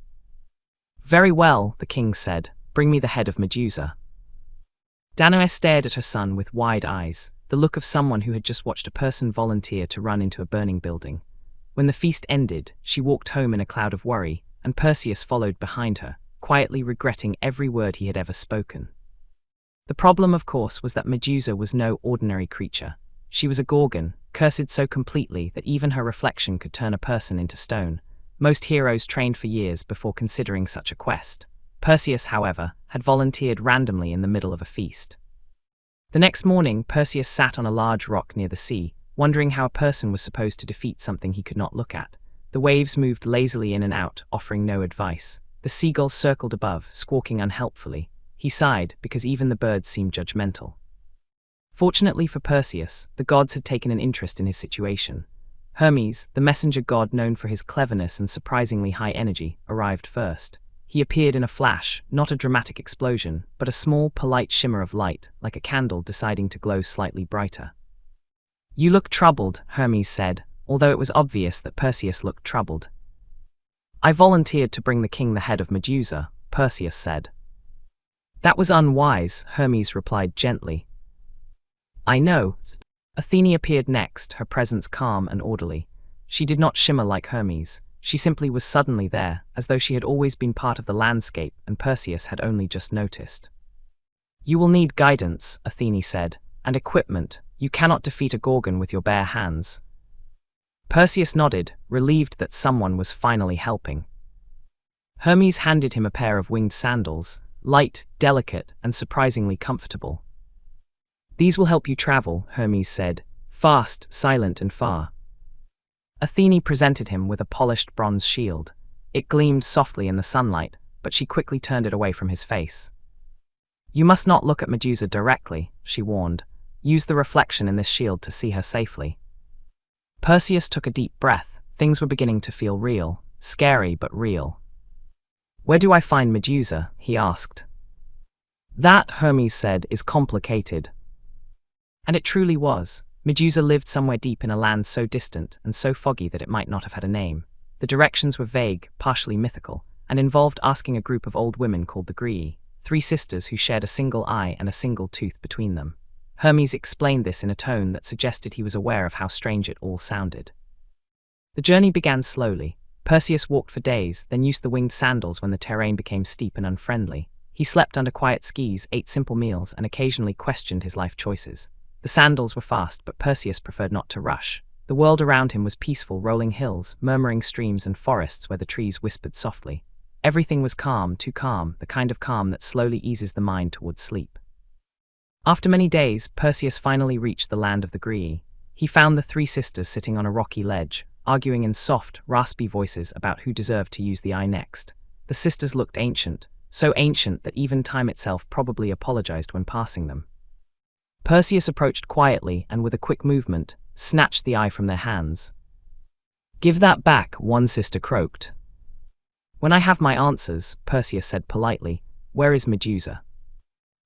"Very well," the king said, "bring me the head of Medusa." Danae stared at her son with wide eyes, the look of someone who had just watched a person volunteer to run into a burning building. When the feast ended, she walked home in a cloud of worry, and Perseus followed behind her, quietly regretting every word he had ever spoken. The problem, of course, was that Medusa was no ordinary creature. She was a Gorgon, cursed so completely that even her reflection could turn a person into stone. Most heroes trained for years before considering such a quest. Perseus, however, had volunteered randomly in the middle of a feast. The next morning, Perseus sat on a large rock near the sea, wondering how a person was supposed to defeat something he could not look at. The waves moved lazily in and out, offering no advice. The seagulls circled above, squawking unhelpfully. He sighed, because even the birds seemed judgmental. Fortunately for Perseus, the gods had taken an interest in his situation. Hermes, the messenger god known for his cleverness and surprisingly high energy, arrived first. He appeared in a flash, not a dramatic explosion, but a small, polite shimmer of light, like a candle deciding to glow slightly brighter. "You look troubled," Hermes said, although it was obvious that Perseus looked troubled. "I volunteered to bring the king the head of Medusa," Perseus said. "That was unwise," Hermes replied gently. "I know." Athene appeared next, her presence calm and orderly. She did not shimmer like Hermes. She simply was suddenly there, as though she had always been part of the landscape and Perseus had only just noticed. "You will need guidance," Athene said, "and equipment. You cannot defeat a Gorgon with your bare hands." Perseus nodded, relieved that someone was finally helping. Hermes handed him a pair of winged sandals, light, delicate, and surprisingly comfortable. "These will help you travel," Hermes said, "fast, silent, and far." Athene presented him with a polished bronze shield. It gleamed softly in the sunlight, but she quickly turned it away from his face. "You must not look at Medusa directly," she warned. "Use the reflection in this shield to see her safely." Perseus took a deep breath. Things were beginning to feel real, scary but real. "Where do I find Medusa?" he asked. "That," Hermes said, "is complicated." And it truly was. Medusa lived somewhere deep in a land so distant and so foggy that it might not have had a name. The directions were vague, partially mythical, and involved asking a group of old women called the Grii, 3 sisters who shared a single eye and a single tooth between them. Hermes explained this in a tone that suggested he was aware of how strange it all sounded. The journey began slowly. Perseus walked for days, then used the winged sandals when the terrain became steep and unfriendly. He slept under quiet skis, ate simple meals, and occasionally questioned his life choices. The sandals were fast, but Perseus preferred not to rush. The world around him was peaceful, rolling hills, murmuring streams, and forests where the trees whispered softly. Everything was calm, too calm, the kind of calm that slowly eases the mind towards sleep. After many days, Perseus finally reached the land of the Graeae. He found the three sisters sitting on a rocky ledge, arguing in soft, raspy voices about who deserved to use the eye next. The sisters looked ancient, so ancient that even time itself probably apologized when passing them. Perseus approached quietly and with a quick movement, snatched the eye from their hands. "Give that back," one sister croaked. "When I have my answers," Perseus said politely. "Where is Medusa?"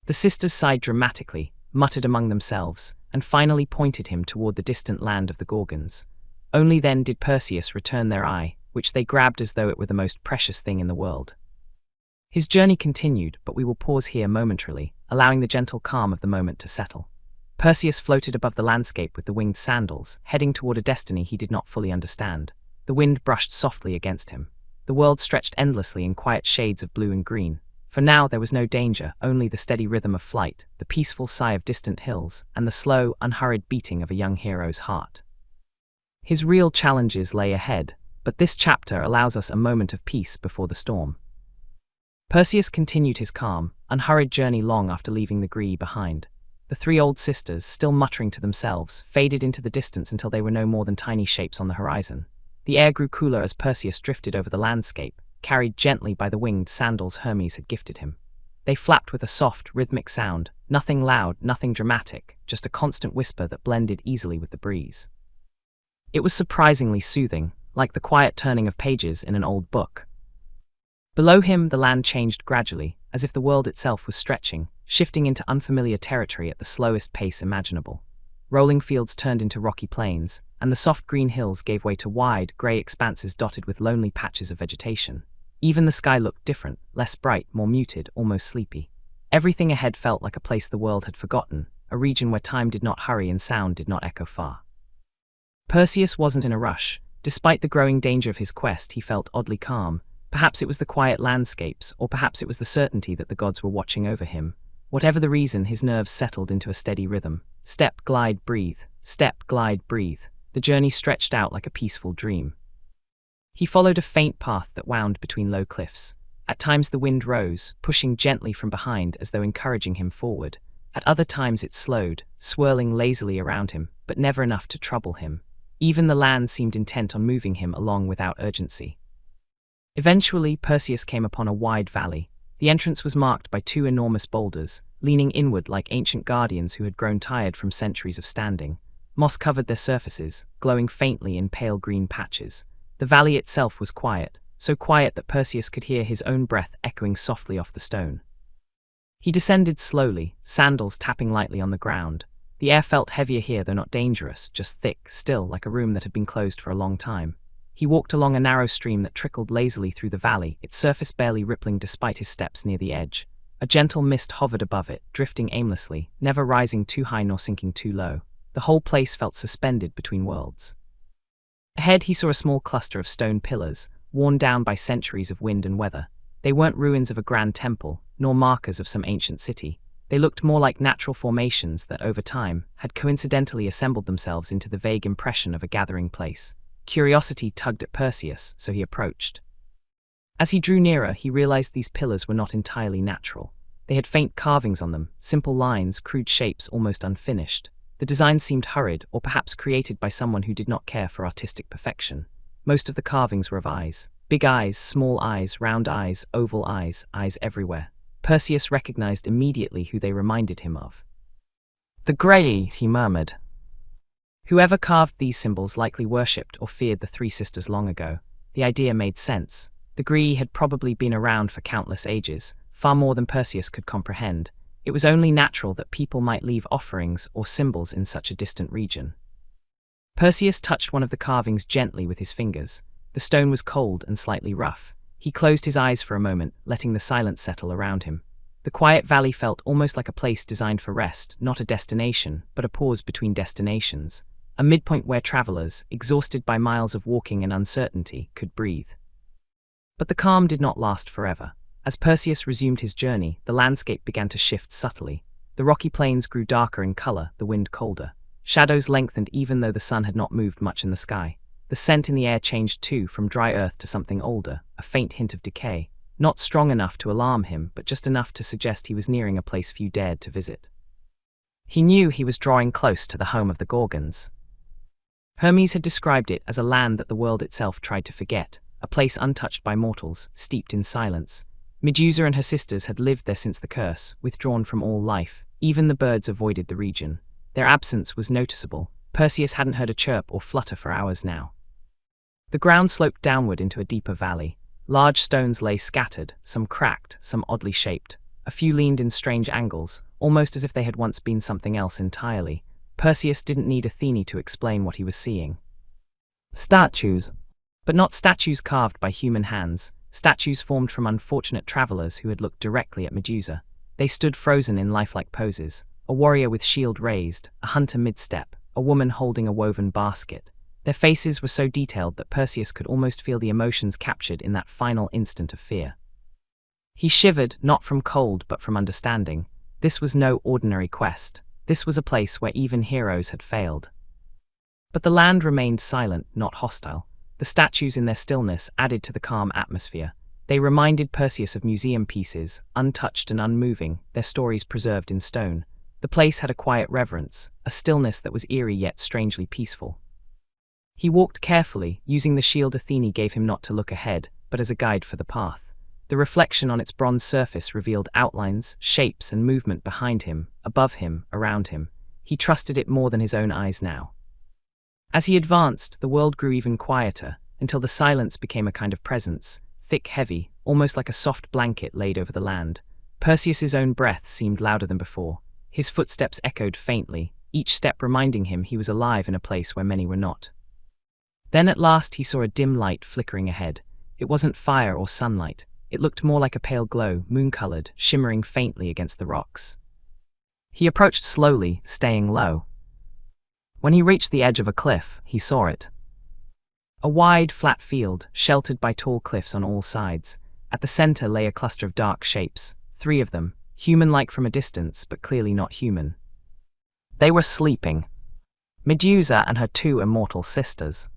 The sisters sighed dramatically, muttered among themselves, and finally pointed him toward the distant land of the Gorgons. Only then did Perseus return their eye, which they grabbed as though it were the most precious thing in the world. His journey continued, but we will pause here momentarily, allowing the gentle calm of the moment to settle. Perseus floated above the landscape with the winged sandals, heading toward a destiny he did not fully understand. The wind brushed softly against him. The world stretched endlessly in quiet shades of blue and green. For now there was no danger, only the steady rhythm of flight, the peaceful sigh of distant hills, and the slow, unhurried beating of a young hero's heart. His real challenges lay ahead, but this chapter allows us a moment of peace before the storm. Perseus continued his calm, unhurried journey long after leaving the Graeae behind. The three old sisters, still muttering to themselves, faded into the distance until they were no more than tiny shapes on the horizon. The air grew cooler as Perseus drifted over the landscape, carried gently by the winged sandals Hermes had gifted him. They flapped with a soft, rhythmic sound, nothing loud, nothing dramatic, just a constant whisper that blended easily with the breeze. It was surprisingly soothing, like the quiet turning of pages in an old book. Below him, the land changed gradually, as if the world itself was stretching, shifting into unfamiliar territory at the slowest pace imaginable. Rolling fields turned into rocky plains, and the soft green hills gave way to wide, grey expanses dotted with lonely patches of vegetation. Even the sky looked different, less bright, more muted, almost sleepy. Everything ahead felt like a place the world had forgotten, a region where time did not hurry and sound did not echo far. Perseus wasn't in a rush. Despite the growing danger of his quest, he felt oddly calm. Perhaps it was the quiet landscapes, or perhaps it was the certainty that the gods were watching over him. Whatever the reason, his nerves settled into a steady rhythm. Step, glide, breathe. Step, glide, breathe. The journey stretched out like a peaceful dream. He followed a faint path that wound between low cliffs. At times the wind rose, pushing gently from behind as though encouraging him forward. At other times it slowed, swirling lazily around him, but never enough to trouble him. Even the land seemed intent on moving him along without urgency. Eventually, Perseus came upon a wide valley. The entrance was marked by two enormous boulders, leaning inward like ancient guardians who had grown tired from centuries of standing. Moss covered their surfaces, glowing faintly in pale green patches. The valley itself was quiet, so quiet that Perseus could hear his own breath echoing softly off the stone. He descended slowly, sandals tapping lightly on the ground. The air felt heavier here, though not dangerous, just thick, still, like a room that had been closed for a long time. He walked along a narrow stream that trickled lazily through the valley, its surface barely rippling despite his steps near the edge. A gentle mist hovered above it, drifting aimlessly, never rising too high nor sinking too low. The whole place felt suspended between worlds. Ahead he saw a small cluster of stone pillars, worn down by centuries of wind and weather. They weren't ruins of a grand temple, nor markers of some ancient city. They looked more like natural formations that, over time, had coincidentally assembled themselves into the vague impression of a gathering place. Curiosity tugged at Perseus, so he approached. As he drew nearer, he realized these pillars were not entirely natural. They had faint carvings on them, simple lines, crude shapes almost unfinished. The design seemed hurried, or perhaps created by someone who did not care for artistic perfection. Most of the carvings were of eyes. Big eyes, small eyes, round eyes, oval eyes, eyes everywhere. Perseus recognized immediately who they reminded him of. "The Graeae," he murmured. Whoever carved these symbols likely worshipped or feared the three sisters long ago. The idea made sense. The Graeae had probably been around for countless ages, far more than Perseus could comprehend. It was only natural that people might leave offerings or symbols in such a distant region. Perseus touched one of the carvings gently with his fingers. The stone was cold and slightly rough. He closed his eyes for a moment, letting the silence settle around him. The quiet valley felt almost like a place designed for rest, not a destination, but a pause between destinations. A midpoint where travelers, exhausted by miles of walking and uncertainty, could breathe. But the calm did not last forever. As Perseus resumed his journey, the landscape began to shift subtly. The rocky plains grew darker in color, the wind colder. Shadows lengthened even though the sun had not moved much in the sky. The scent in the air changed too, from dry earth to something older, a faint hint of decay. Not strong enough to alarm him, but just enough to suggest he was nearing a place few dared to visit. He knew he was drawing close to the home of the Gorgons. Hermes had described it as a land that the world itself tried to forget, a place untouched by mortals, steeped in silence. Medusa and her sisters had lived there since the curse, withdrawn from all life. Even the birds avoided the region. Their absence was noticeable. Perseus hadn't heard a chirp or flutter for hours now. The ground sloped downward into a deeper valley. Large stones lay scattered, some cracked, some oddly shaped. A few leaned in strange angles, almost as if they had once been something else entirely. Perseus didn't need Athene to explain what he was seeing. Statues. But not statues carved by human hands. Statues formed from unfortunate travelers who had looked directly at Medusa. They stood frozen in lifelike poses. A warrior with shield raised, a hunter mid-step, a woman holding a woven basket. Their faces were so detailed that Perseus could almost feel the emotions captured in that final instant of fear. He shivered, not from cold but from understanding. This was no ordinary quest. This was a place where even heroes had failed. But the land remained silent, not hostile. The statues in their stillness added to the calm atmosphere. They reminded Perseus of museum pieces, untouched and unmoving, their stories preserved in stone. The place had a quiet reverence, a stillness that was eerie yet strangely peaceful. He walked carefully, using the shield Athene gave him not to look ahead, but as a guide for the path. The reflection on its bronze surface revealed outlines, shapes, and movement behind him, above him, around him. He trusted it more than his own eyes now. As he advanced, the world grew even quieter, until the silence became a kind of presence, thick, heavy, almost like a soft blanket laid over the land. Perseus's own breath seemed louder than before. His footsteps echoed faintly, each step reminding him he was alive in a place where many were not. Then at last he saw a dim light flickering ahead. It wasn't fire or sunlight. It looked more like a pale glow, moon-colored, shimmering faintly against the rocks. He approached slowly, staying low. When he reached the edge of a cliff, he saw it. A wide, flat field, sheltered by tall cliffs on all sides. At the center lay a cluster of dark shapes, 3 of them, human-like from a distance, but clearly not human. They were sleeping. Medusa and her 2 immortal sisters.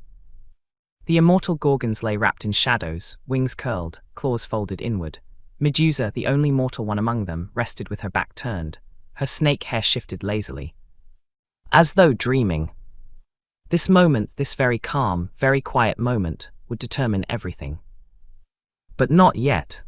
The immortal Gorgons lay wrapped in shadows, wings curled, claws folded inward. Medusa, the only mortal one among them, rested with her back turned. Her snake hair shifted lazily, as though dreaming. This moment, this very calm, very quiet moment, would determine everything. But not yet.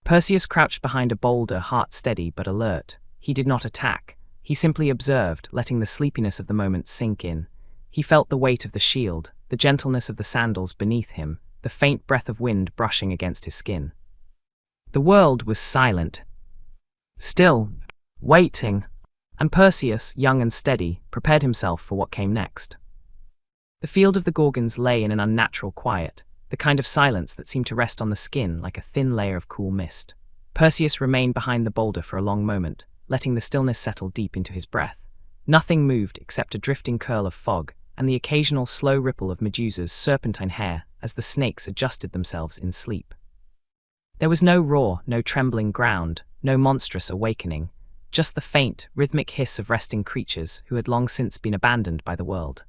Perseus crouched behind a boulder, heart steady but alert. He did not attack. He simply observed, letting the sleepiness of the moment sink in. He felt the weight of the shield, the gentleness of the sandals beneath him, the faint breath of wind brushing against his skin. The world was silent. Still, waiting. And Perseus, young and steady, prepared himself for what came next. The field of the Gorgons lay in an unnatural quiet, the kind of silence that seemed to rest on the skin like a thin layer of cool mist. Perseus remained behind the boulder for a long moment, letting the stillness settle deep into his breath. Nothing moved except a drifting curl of fog, and the occasional slow ripple of Medusa's serpentine hair as the snakes adjusted themselves in sleep. There was no roar, no trembling ground, no monstrous awakening, just the faint, rhythmic hiss of resting creatures who had long since been abandoned by the world.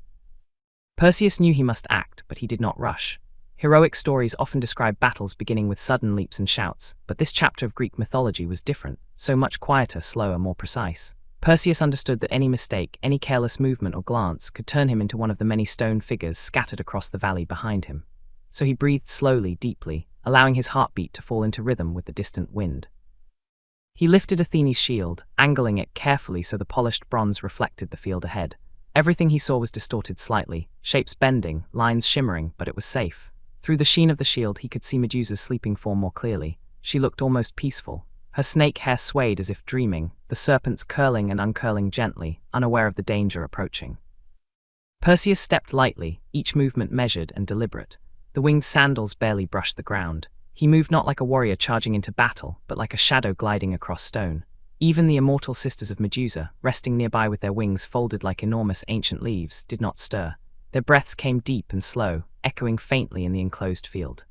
Perseus knew he must act, but he did not rush. Heroic stories often describe battles beginning with sudden leaps and shouts, but this chapter of Greek mythology was different, so much quieter, slower, more precise. Perseus understood that any mistake, any careless movement or glance could turn him into one of the many stone figures scattered across the valley behind him. So he breathed slowly, deeply, allowing his heartbeat to fall into rhythm with the distant wind. He lifted Athene's shield, angling it carefully so the polished bronze reflected the field ahead. Everything he saw was distorted slightly, shapes bending, lines shimmering, but it was safe. Through the sheen of the shield he could see Medusa's sleeping form more clearly. She looked almost peaceful. Her snake hair swayed as if dreaming, the serpents curling and uncurling gently, unaware of the danger approaching. Perseus stepped lightly, each movement measured and deliberate. The winged sandals barely brushed the ground. He moved not like a warrior charging into battle, but like a shadow gliding across stone. Even the immortal sisters of Medusa, resting nearby with their wings folded like enormous ancient leaves, did not stir. Their breaths came deep and slow, echoing faintly in the enclosed field.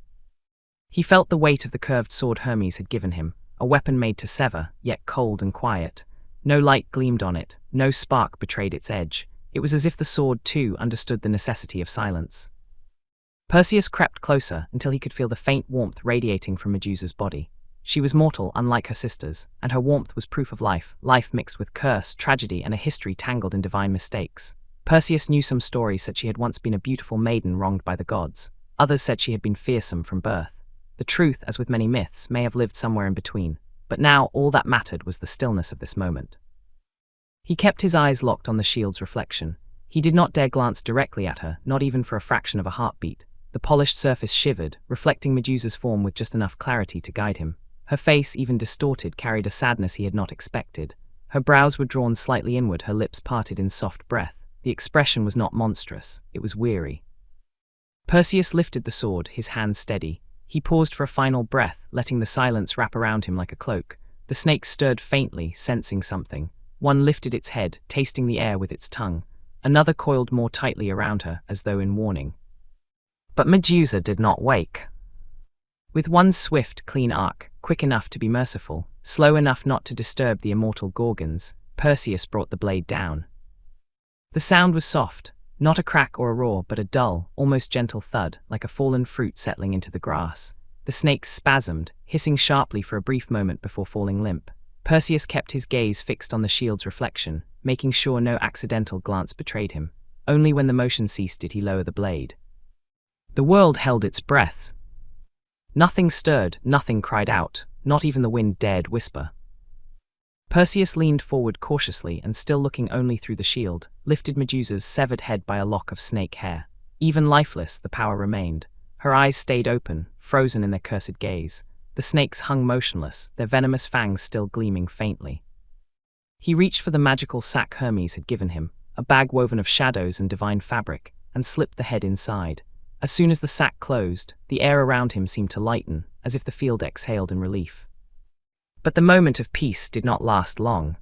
He felt the weight of the curved sword Hermes had given him, a weapon made to sever, yet cold and quiet. No light gleamed on it, no spark betrayed its edge. It was as if the sword, too, understood the necessity of silence. Perseus crept closer until he could feel the faint warmth radiating from Medusa's body. She was mortal, unlike her sisters, and her warmth was proof of life, life mixed with curse, tragedy, and a history tangled in divine mistakes. Perseus knew some stories said she had once been a beautiful maiden wronged by the gods. Others said she had been fearsome from birth. The truth, as with many myths, may have lived somewhere in between. But now all that mattered was the stillness of this moment. He kept his eyes locked on the shield's reflection. He did not dare glance directly at her, not even for a fraction of a heartbeat. The polished surface shivered, reflecting Medusa's form with just enough clarity to guide him. Her face, even distorted, carried a sadness he had not expected. Her brows were drawn slightly inward, her lips parted in soft breath. The expression was not monstrous, it was weary. Perseus lifted the sword, his hand steady. He paused for a final breath, letting the silence wrap around him like a cloak. The snakes stirred faintly, sensing something. One lifted its head, tasting the air with its tongue. Another coiled more tightly around her, as though in warning. But Medusa did not wake. With one swift, clean arc, quick enough to be merciful, slow enough not to disturb the immortal Gorgons, Perseus brought the blade down. The sound was soft, not a crack or a roar, but a dull, almost gentle thud, like a fallen fruit settling into the grass. The snakes spasmed, hissing sharply for a brief moment before falling limp. Perseus kept his gaze fixed on the shield's reflection, making sure no accidental glance betrayed him. Only when the motion ceased did he lower the blade. The world held its breath. Nothing stirred, nothing cried out, not even the wind dared whisper. Perseus leaned forward cautiously and, still looking only through the shield, lifted Medusa's severed head by a lock of snake hair. Even lifeless, the power remained. Her eyes stayed open, frozen in their cursed gaze. The snakes hung motionless, their venomous fangs still gleaming faintly. He reached for the magical sack Hermes had given him, a bag woven of shadows and divine fabric, and slipped the head inside. As soon as the sack closed, the air around him seemed to lighten, as if the field exhaled in relief. But the moment of peace did not last long.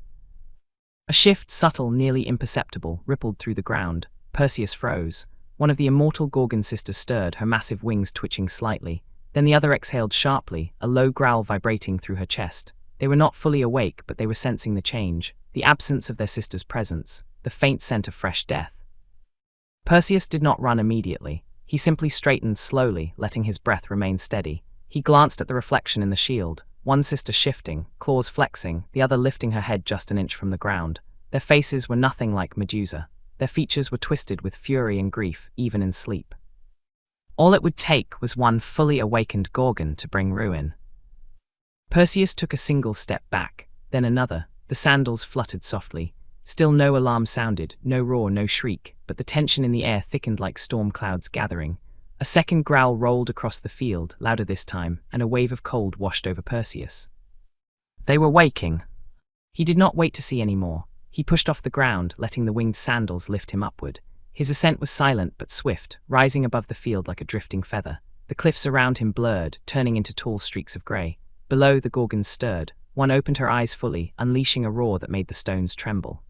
A shift, subtle, nearly imperceptible, rippled through the ground. Perseus froze. One of the immortal Gorgon sisters stirred, her massive wings twitching slightly. Then the other exhaled sharply, a low growl vibrating through her chest. They were not fully awake, but they were sensing the change, the absence of their sister's presence, the faint scent of fresh death. Perseus did not run immediately. He simply straightened slowly, letting his breath remain steady. He glanced at the reflection in the shield, one sister shifting, claws flexing, the other lifting her head just an inch from the ground. Their faces were nothing like Medusa. Their features were twisted with fury and grief, even in sleep. All it would take was one fully awakened Gorgon to bring ruin. Perseus took a single step back, then another. The sandals fluttered softly. Still no alarm sounded, no roar, no shriek, but the tension in the air thickened like storm clouds gathering. A second growl rolled across the field, louder this time, and a wave of cold washed over Perseus. They were waking. He did not wait to see any more. He pushed off the ground, letting the winged sandals lift him upward. His ascent was silent but swift, rising above the field like a drifting feather. The cliffs around him blurred, turning into tall streaks of grey. Below, the Gorgons stirred. One opened her eyes fully, unleashing a roar that made the stones tremble.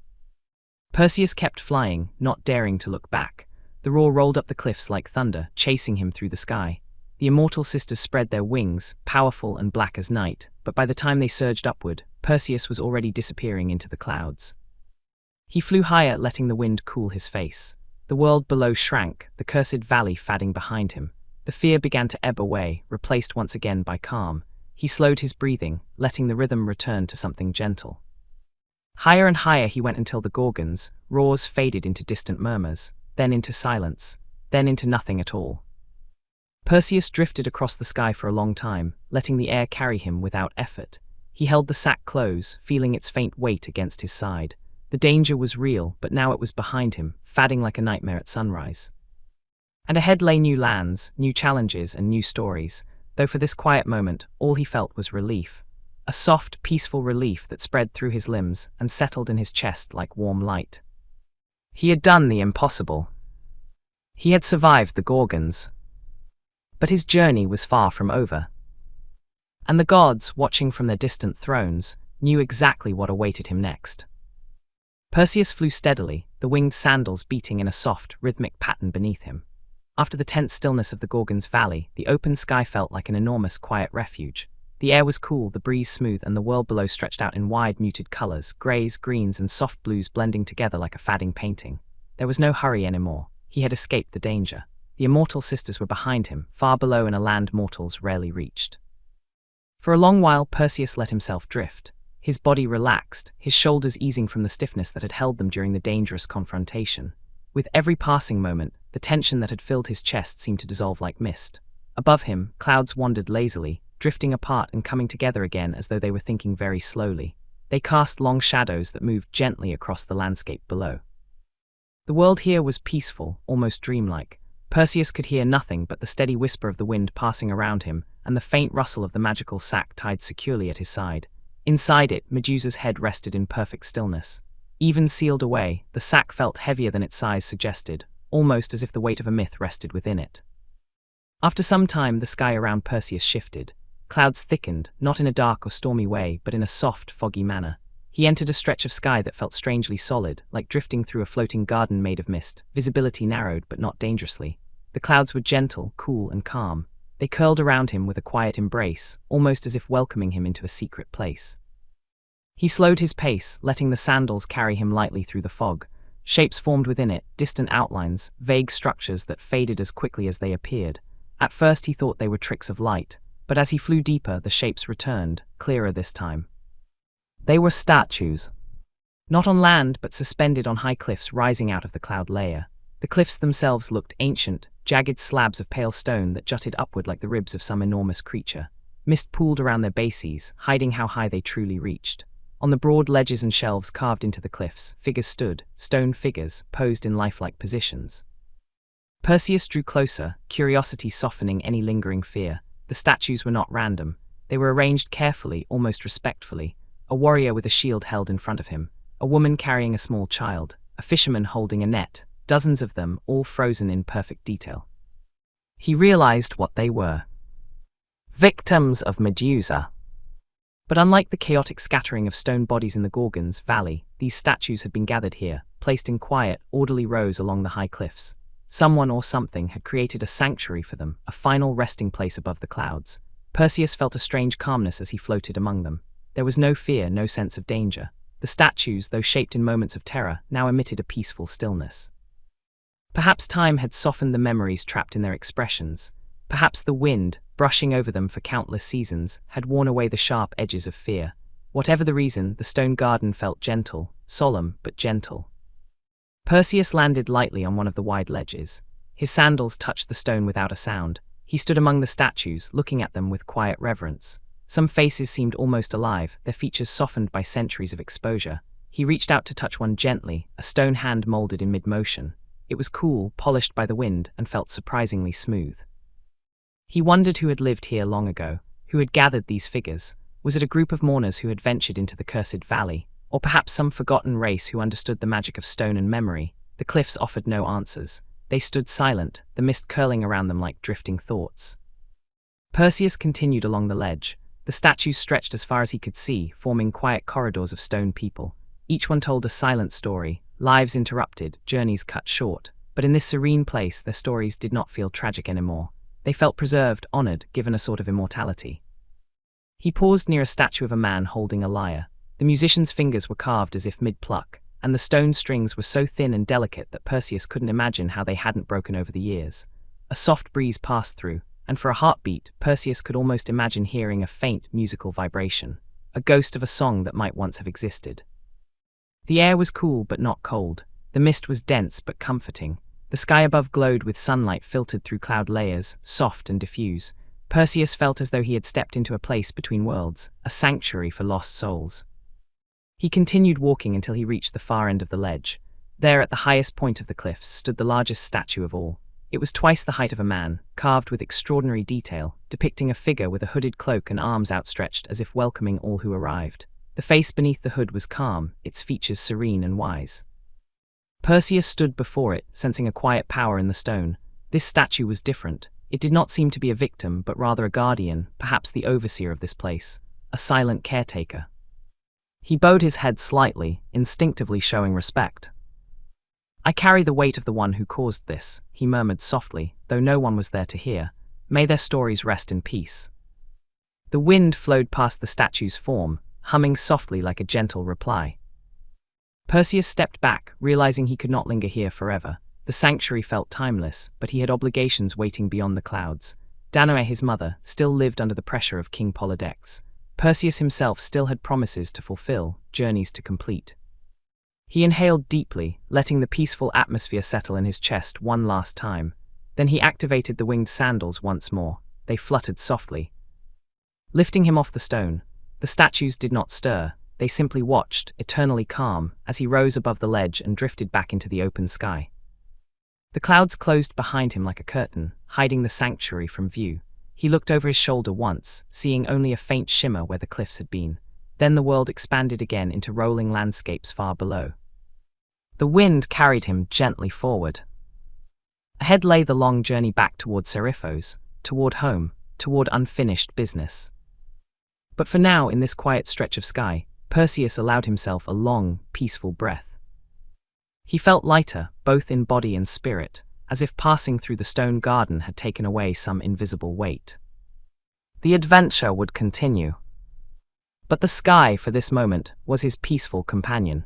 Perseus kept flying, not daring to look back. The roar rolled up the cliffs like thunder, chasing him through the sky. The immortal sisters spread their wings, powerful and black as night, but by the time they surged upward, Perseus was already disappearing into the clouds. He flew higher, letting the wind cool his face. The world below shrank, the cursed valley fading behind him. The fear began to ebb away, replaced once again by calm. He slowed his breathing, letting the rhythm return to something gentle. Higher and higher he went until the Gorgons' roars faded into distant murmurs, then into silence, then into nothing at all. Perseus drifted across the sky for a long time, letting the air carry him without effort. He held the sack close, feeling its faint weight against his side. The danger was real, but now it was behind him, fading like a nightmare at sunrise. And ahead lay new lands, new challenges, and new stories, though for this quiet moment, all he felt was relief. A soft, peaceful relief that spread through his limbs and settled in his chest like warm light. He had done the impossible. He had survived the Gorgons. But his journey was far from over. And the gods, watching from their distant thrones, knew exactly what awaited him next. Perseus flew steadily, the winged sandals beating in a soft, rhythmic pattern beneath him. After the tense stillness of the Gorgon's valley, the open sky felt like an enormous, quiet refuge. The air was cool, the breeze smooth, and the world below stretched out in wide, muted colors, grays, greens, and soft blues blending together like a fading painting. There was no hurry anymore. He had escaped the danger. The immortal sisters were behind him, far below in a land mortals rarely reached. For a long while, Perseus let himself drift. His body relaxed, his shoulders easing from the stiffness that had held them during the dangerous confrontation. With every passing moment, the tension that had filled his chest seemed to dissolve like mist. Above him, clouds wandered lazily, drifting apart and coming together again as though they were thinking very slowly. They cast long shadows that moved gently across the landscape below. The world here was peaceful, almost dreamlike. Perseus could hear nothing but the steady whisper of the wind passing around him and the faint rustle of the magical sack tied securely at his side. Inside it, Medusa's head rested in perfect stillness. Even sealed away, the sack felt heavier than its size suggested, almost as if the weight of a myth rested within it. After some time, the sky around Perseus shifted. Clouds thickened, not in a dark or stormy way, but in a soft, foggy manner. He entered a stretch of sky that felt strangely solid, like drifting through a floating garden made of mist. Visibility narrowed, but not dangerously. The clouds were gentle, cool, and calm. They curled around him with a quiet embrace, almost as if welcoming him into a secret place. He slowed his pace, letting the sandals carry him lightly through the fog. Shapes formed within it, distant outlines, vague structures that faded as quickly as they appeared. At first he thought they were tricks of light, but as he flew deeper, the shapes returned, clearer this time. They were statues. Not on land, but suspended on high cliffs rising out of the cloud layer. The cliffs themselves looked ancient, jagged slabs of pale stone that jutted upward like the ribs of some enormous creature. Mist pooled around their bases, hiding how high they truly reached. On the broad ledges and shelves carved into the cliffs, figures stood, stone figures, posed in lifelike positions. Perseus drew closer, curiosity softening any lingering fear. The statues were not random. They were arranged carefully, almost respectfully. A warrior with a shield held in front of him, a woman carrying a small child, a fisherman holding a net, dozens of them, all frozen in perfect detail. He realized what they were. Victims of Medusa. But unlike the chaotic scattering of stone bodies in the Gorgon's valley, these statues had been gathered here, placed in quiet, orderly rows along the high cliffs. Someone or something had created a sanctuary for them, a final resting place above the clouds. Perseus felt a strange calmness as he floated among them. There was no fear, no sense of danger. The statues, though shaped in moments of terror, now emitted a peaceful stillness. Perhaps time had softened the memories trapped in their expressions. Perhaps the wind, brushing over them for countless seasons, had worn away the sharp edges of fear. Whatever the reason, the stone garden felt gentle, solemn but gentle. Perseus landed lightly on one of the wide ledges. His sandals touched the stone without a sound. He stood among the statues, looking at them with quiet reverence. Some faces seemed almost alive, their features softened by centuries of exposure. He reached out to touch one gently, a stone hand molded in mid-motion. It was cool, polished by the wind, and felt surprisingly smooth. He wondered who had lived here long ago, who had gathered these figures. Was it a group of mourners who had ventured into the cursed valley? Or perhaps some forgotten race who understood the magic of stone and memory? The cliffs offered no answers. They stood silent, the mist curling around them like drifting thoughts. Perseus continued along the ledge. The statues stretched as far as he could see, forming quiet corridors of stone people. Each one told a silent story, lives interrupted, journeys cut short. But in this serene place, their stories did not feel tragic anymore. They felt preserved, honored, given a sort of immortality. He paused near a statue of a man holding a lyre. The musician's fingers were carved as if mid-pluck, and the stone strings were so thin and delicate that Perseus couldn't imagine how they hadn't broken over the years. A soft breeze passed through, and for a heartbeat, Perseus could almost imagine hearing a faint musical vibration, a ghost of a song that might once have existed. The air was cool but not cold. The mist was dense but comforting. The sky above glowed with sunlight filtered through cloud layers, soft and diffuse. Perseus felt as though he had stepped into a place between worlds, a sanctuary for lost souls. He continued walking until he reached the far end of the ledge. There, at the highest point of the cliffs, stood the largest statue of all. It was twice the height of a man, carved with extraordinary detail, depicting a figure with a hooded cloak and arms outstretched as if welcoming all who arrived. The face beneath the hood was calm, its features serene and wise. Perseus stood before it, sensing a quiet power in the stone. This statue was different. It did not seem to be a victim, but rather a guardian, perhaps the overseer of this place, a silent caretaker. He bowed his head slightly, instinctively showing respect. I carry the weight of the one who caused this, he murmured softly, though no one was there to hear. May their stories rest in peace. The wind flowed past the statue's form, humming softly like a gentle reply. Perseus stepped back, realizing he could not linger here forever. The sanctuary felt timeless, but he had obligations waiting beyond the clouds. Danae, his mother, still lived under the pressure of King Polydectes. Perseus himself still had promises to fulfill, journeys to complete. He inhaled deeply, letting the peaceful atmosphere settle in his chest one last time. Then he activated the winged sandals once more. They fluttered softly, lifting him off the stone. The statues did not stir. They simply watched, eternally calm, as he rose above the ledge and drifted back into the open sky. The clouds closed behind him like a curtain, hiding the sanctuary from view. He looked over his shoulder once, seeing only a faint shimmer where the cliffs had been. Then the world expanded again into rolling landscapes far below. The wind carried him gently forward. Ahead lay the long journey back toward Seriphos, toward home, toward unfinished business. But for now, in this quiet stretch of sky, Perseus allowed himself a long, peaceful breath. He felt lighter, both in body and spirit, as if passing through the stone garden had taken away some invisible weight. The adventure would continue. But the sky, for this moment, was his peaceful companion.